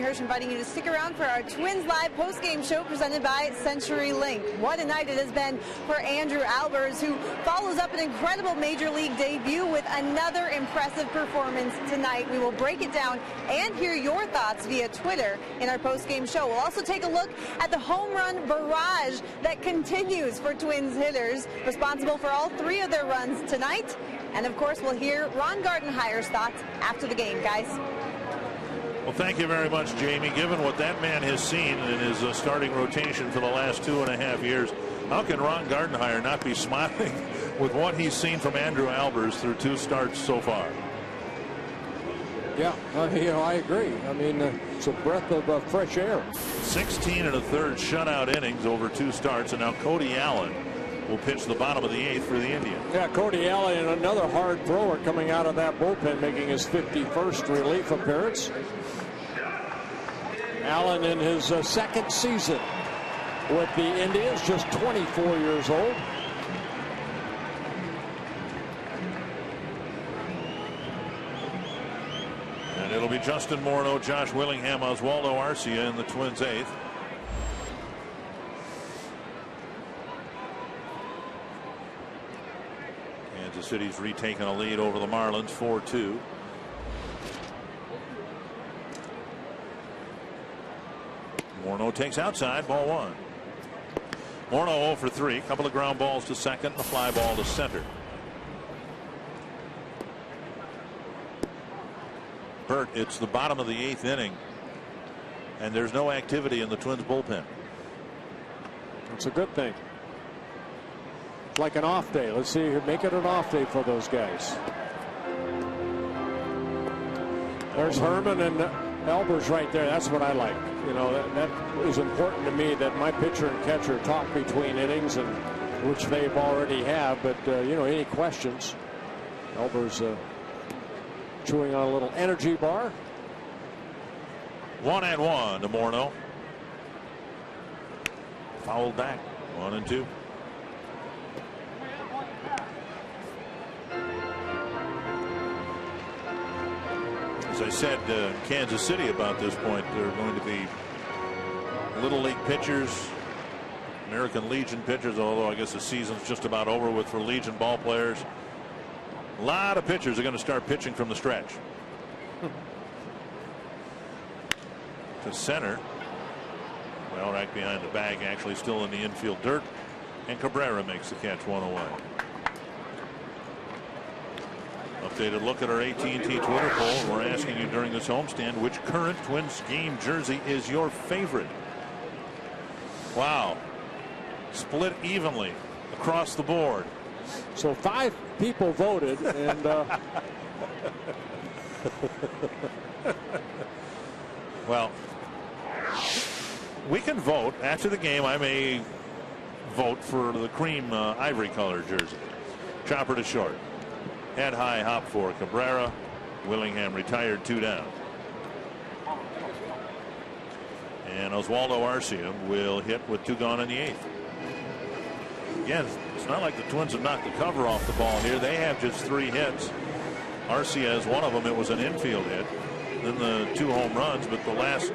Hirsch inviting you to stick around for our Twins Live post-game show presented by CenturyLink. What a night it has been for Andrew Albers, who follows up an incredible Major League debut with another impressive performance tonight. We will break it down and hear your thoughts via Twitter in our post-game show. We'll also take a look at the home run barrage that continues for Twins hitters, responsible for all 3 of their runs tonight. And of course, we'll hear Ron Gardenhire's thoughts after the game, guys. Well, thank you very much, Jamie. Given what that man has seen in his starting rotation for the last 2.5 years, how can Ron Gardenhire not be smiling with what he's seen from Andrew Albers through 2 starts so far? Yeah, I agree. I mean, it's a breath of fresh air. 16 1/3 shutout innings over 2 starts, and now Cody Allen will pitch the bottom of the 8th for the Indians. Yeah, Cody Allen, another hard thrower coming out of that bullpen, making his 51st relief appearance. Allen in his 2nd season with the Indians, just 24 years old. And it'll be Justin Morneau, Josh Willingham, Oswaldo Arcia in the Twins' 8th. Kansas City's retaken a lead over the Marlins 4-2. Morneau takes outside, ball 1. Morneau 0 for 3, couple of ground balls to second and a fly ball to center. Bert, it's the bottom of the 8th inning, and there's no activity in the Twins bullpen. It's a good thing. It's like an off day. Let's see, make it an off day for those guys. There's Herman and Albers right there. That's what I like. You know, that is important to me, that my pitcher and catcher talk between innings, and which they've already have. But you know, any questions? Albers chewing on a little energy bar. 1-1 to Morneau. Fouled back. 1-2. As I said, Kansas City about this point, there are going to be Little League pitchers, American Legion pitchers, although I guess the season's just about over with for Legion ball players. A lot of pitchers are going to start pitching from the stretch. To center. Well, right behind the bag, actually still in the infield dirt. And Cabrera makes the catch, 1 away. Updated look at our AT&T Twitter poll. We're asking you during this homestand, which current Twins game jersey is your favorite? Wow. Split evenly across the board. So 5 people voted, and well, we can vote after the game. I may vote for the cream ivory color jersey. Chopper to short. Head high hop for Cabrera. Willingham retired, 2 down. And Oswaldo Arcia will hit with 2 gone in the 8th. Again, it's not like the Twins have knocked the cover off the ball here. They have just 3 hits. Arcia has one of them. It was an infield hit. Then the 2 home runs, but the last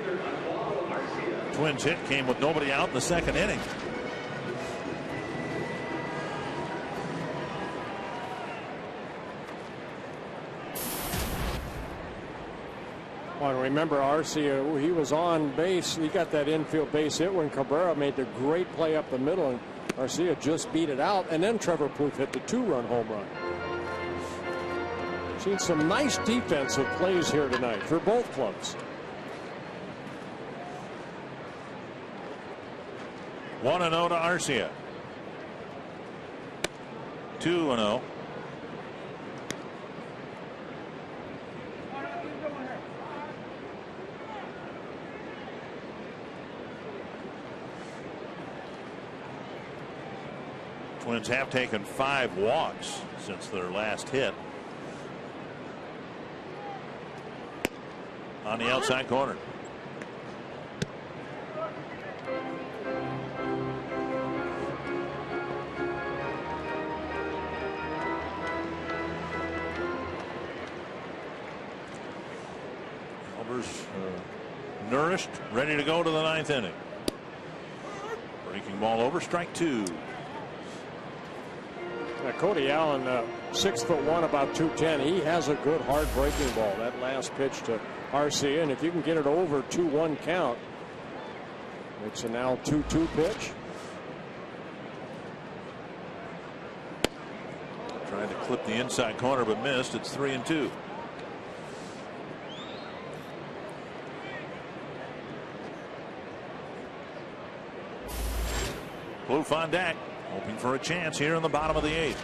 Twins hit came with nobody out in the 2nd inning. Well, remember Arcia, he was on base. He got that infield base hit when Cabrera made the great play up the middle, and Arcia just beat it out. And then Trevor Plouffe hit the 2-run home run. Seen some nice defensive plays here tonight for both clubs. 1-0 to Arcia. 2-0. Twins have taken 5 walks since their last hit. On the outside corner. Albers nourished, ready to go to the 9th inning. Breaking ball over, strike 2. Now, Cody Allen, 6'1", about 210. He has a good hard breaking ball. That last pitch to Arcia, and if you can get it over 2-1 count, it's a now 2-2 pitch. Trying to clip the inside corner, but missed. It's 3-2. Plouffe on deck, hoping for a chance here in the bottom of the 8th.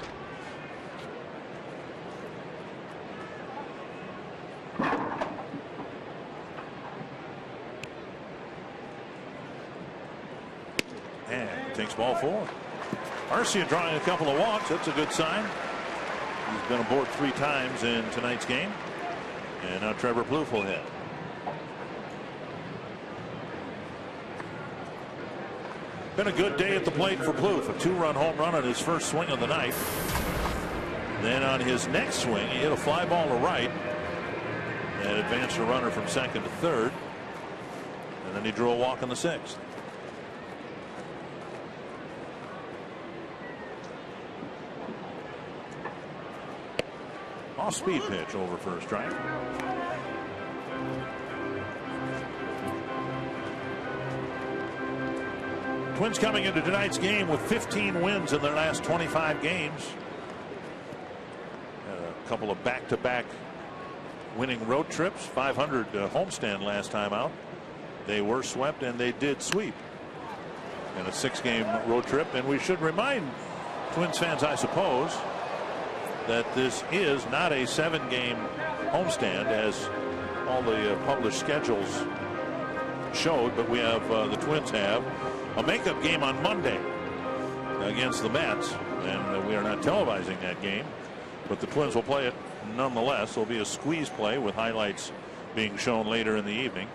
And takes ball 4. Arcia drawing a couple of walks. That's a good sign. He's been aboard 3 times in tonight's game. And now Trevor Plouffe will hit. Been a good day at the plate for Plouffe. A 2-run home run on his first swing of the night. Then on his next swing, he hit a fly ball to right and advanced a runner from second to third. And then he drew a walk in the 6th. Off-speed pitch over for a strike. Twins coming into tonight's game with 15 wins in their last 25 games. A couple of back-to-back winning road trips. 500 homestand last time out. They were swept, and they did sweep in a 6-game road trip. And we should remind Twins fans, I suppose, that this is not a 7-game homestand as all the published schedules showed, but we have the Twins have a makeup game on Monday against the Mets, and we are not televising that game, but the Twins will play it nonetheless. There'll be a squeeze play with highlights being shown later in the evening.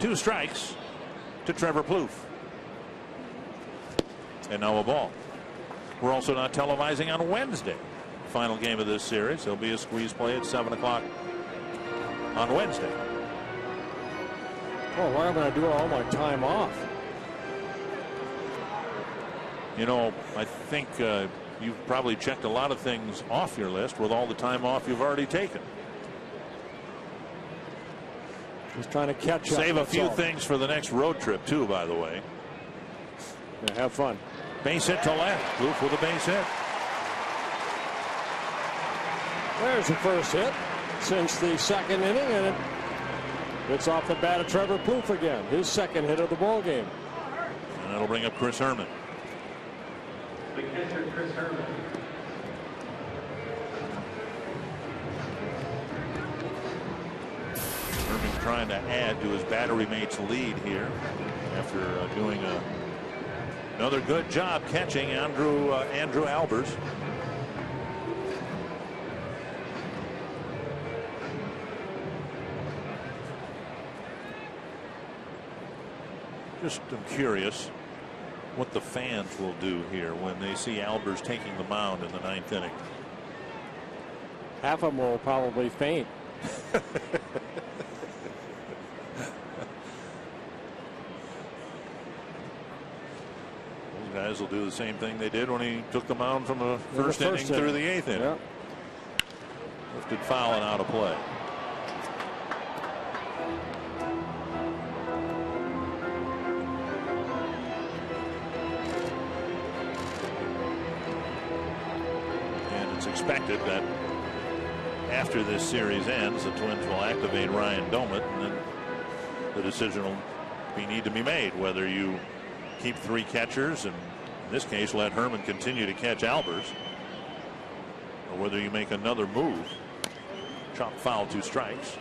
2 strikes to Trevor Plouffe. And now a ball. We're also not televising on Wednesday. Final game of this series. There'll be a squeeze play at 7 o'clock on Wednesday. Well, why am I going to do all my time off? You know, I think you've probably checked a lot of things off your list with all the time off you've already taken. Just trying to catch up. Save a few things for the next road trip, too, by the way. Yeah, have fun. Base hit to left. Plouffe with a base hit. There's the first hit since the 2nd inning, and it's off the bat of Trevor Plouffe again. His 2nd hit of the ball game. And that'll bring up Chris Herman. The catcher, Chris Herman. Herman trying to add to his battery mate's lead here after doing another good job catching Andrew Albers. Just I'm curious what the fans will do here when they see Albers taking the mound in the 9th inning. Half of them will probably faint. Those guys will do the same thing they did when he took the mound from the first inning through the 8th inning. Yep. Lifted foul and out of play. Expected that after this series ends, the Twins will activate Ryan Domit, and then the decision will need to be made whether you keep 3 catchers and in this case let Herman continue to catch Albers, or whether you make another move. Chop foul, 2 strikes,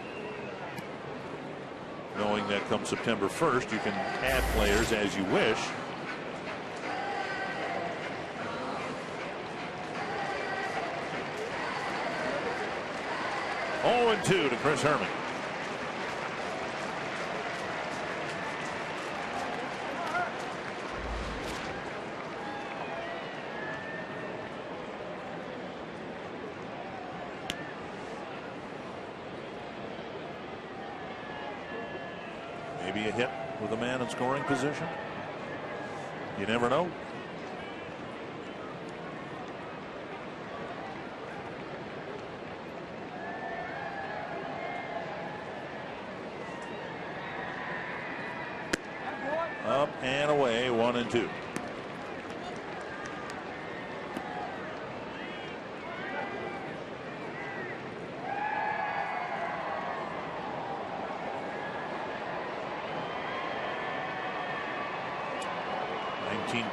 knowing that come September 1st you can add players as you wish. Oh, 0-2 to Chris Herman. Maybe a hit with a man in scoring position. You never know. Up and away, 1-2.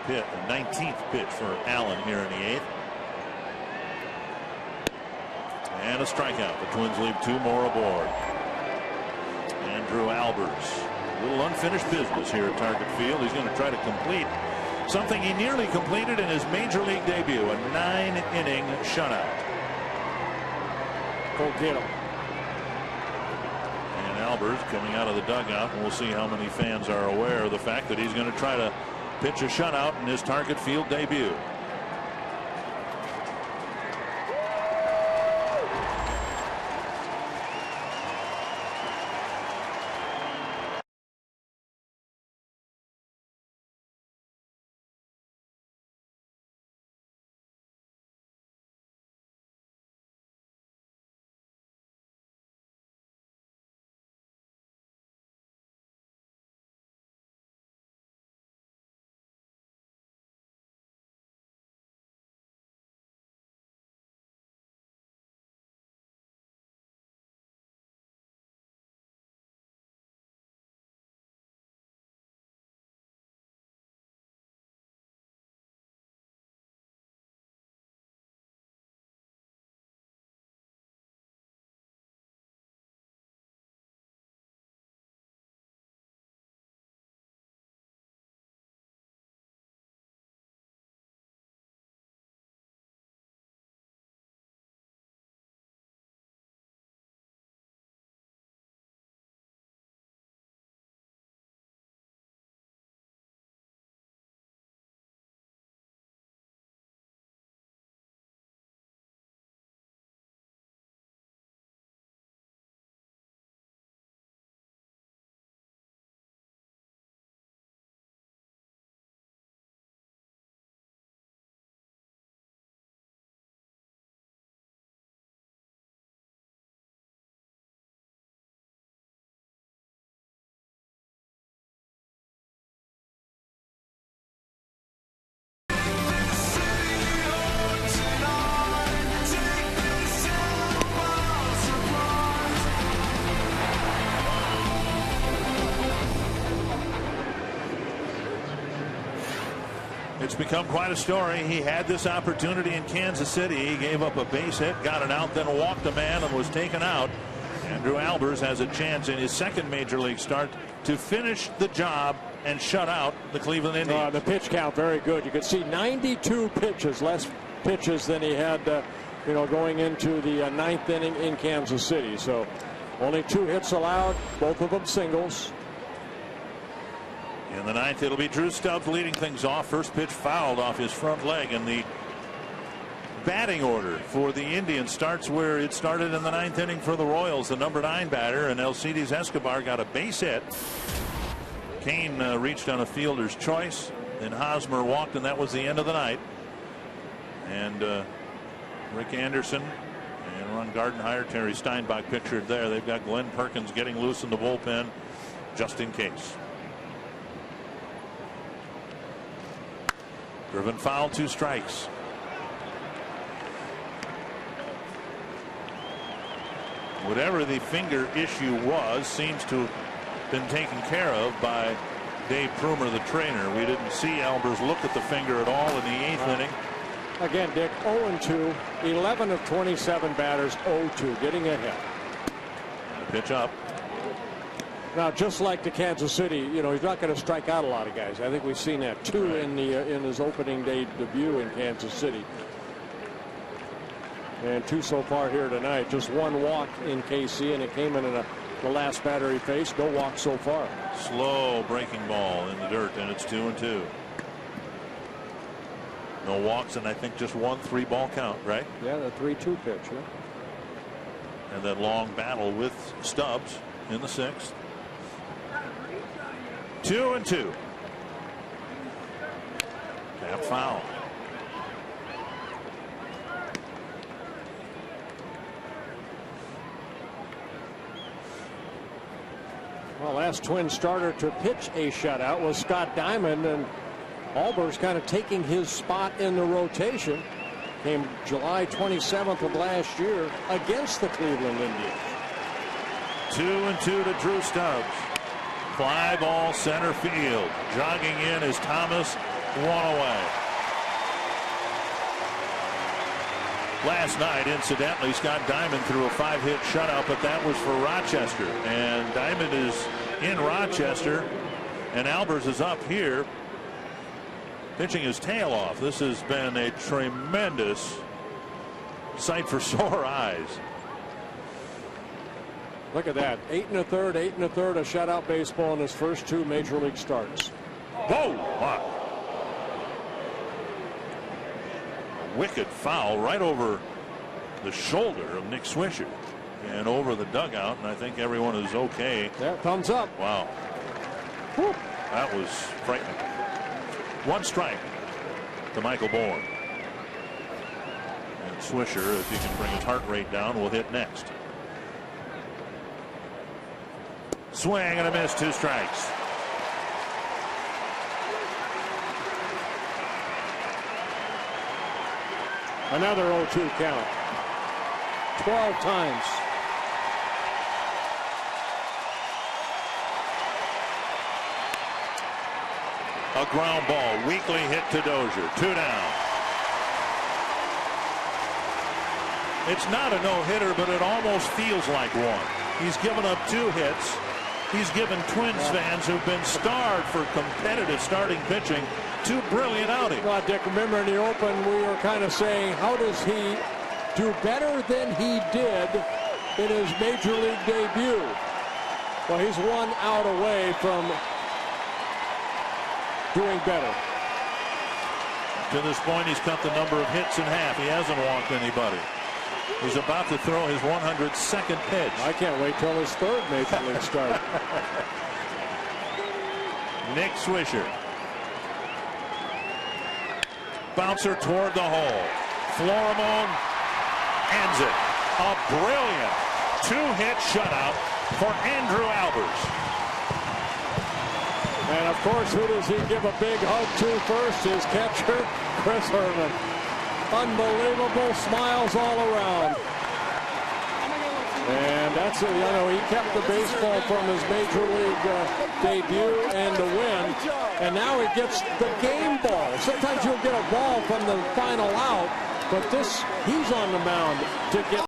Pit, 19th pitch for Allen here in the 8th. And a strikeout. The Twins leave 2 more aboard. Andrew Albers. A little unfinished business here at Target Field. He's going to try to complete something he nearly completed in his major league debut, a 9-inning shutout. Go get him. And Albers coming out of the dugout, and we'll see how many fans are aware of the fact that he's going to try to pitch a shutout in his Target Field debut. It's become quite a story. He had this opportunity in Kansas City. He gave up a base hit, got it out, then walked a man and was taken out. Andrew Albers has a chance in his second major league start to finish the job and shut out the Cleveland Indians. The pitch count very good. You can see 92 pitches, less pitches than he had going into the 9th inning in Kansas City. So only 2 hits allowed, both of them singles. In the 9th, it'll be Drew Stubbs leading things off. First pitch fouled off his front leg, and the batting order for the Indians starts where it started in the 9th inning for the Royals. The number 9 batter, and Alcides Escobar got a base hit. Kane reached on a fielder's choice, then Hosmer walked, and that was the end of the night. And Rick Anderson and Ron Gardenhire, Terry Steinbach pictured there. They've got Glenn Perkins getting loose in the bullpen just in case. Driven foul, 2 strikes. Whatever the finger issue was seems to have been taken care of by Dave Prumer, the trainer. We didn't see Albers look at the finger at all in the 8th inning. Again, Dick, 0-2, 11 of 27 batters, 0-2, getting a hit. Pitch up. Now, just like the Kansas City, he's not going to strike out a lot of guys. I think we've seen that 2 in his opening day debut in Kansas City, and 2 so far here tonight. Just 1 walk in KC, and it came in the last batter he faced. No walk so far. Slow breaking ball in the dirt, and it's 2-2. No walks, and I think just 1 3-ball count, right? Yeah, the 3-2 pitch. Yeah. And that long battle with Stubbs in the 6th. 2-2. Tap foul. Well, last Twin starter to pitch a shutout was Scott Diamond, and Albers kind of taking his spot in the rotation. Came July 27th of last year against the Cleveland Indians. 2-2 to Drew Stubbs. Fly ball center field. Jogging in is Thomas. One away. Last night, incidentally, Scott Diamond threw a 5-hit shutout, but that was for Rochester. And Diamond is in Rochester, and Albers is up here pitching his tail off. This has been a tremendous sight for sore eyes. Look at that. 8 1/3, 8 1/3, a shutout baseball in his first 2 major league starts. Whoa! Wow. A wicked foul right over the shoulder of Nick Swisher and over the dugout, and I think everyone is okay. Yeah, thumbs up. Wow. Whew. That was frightening. 1 strike to Michael Bourne. And Swisher, if he can bring his heart rate down, will hit next. Swing and a miss, 2 strikes. Another 0-2 count. 12 times. A ground ball, weakly hit to Dozier. 2 down. It's not a no-hitter, but it almost feels like one. He's given up 2 hits. He's given Twins fans who've been starved for competitive starting pitching 2 brilliant outings. Well, Dick, remember in the open we were kind of saying, how does he do better than he did in his major league debut? Well, he's 1 out away from doing better. To this point, he's cut the number of hits in half. He hasn't walked anybody. He's about to throw his 102nd pitch. I can't wait till his 3rd major league start. Nick Swisher. Bouncer toward the hole. Florimone ends it. A brilliant 2-hit shutout for Andrew Albers. And of course, who does he give a big hug to first? His catcher, Chris Herman. Unbelievable smiles all around. And that's it. You know, he kept the baseball from his major league debut and the win. And now he gets the game ball. Sometimes you'll get a ball from the final out, but this, he's on the mound to get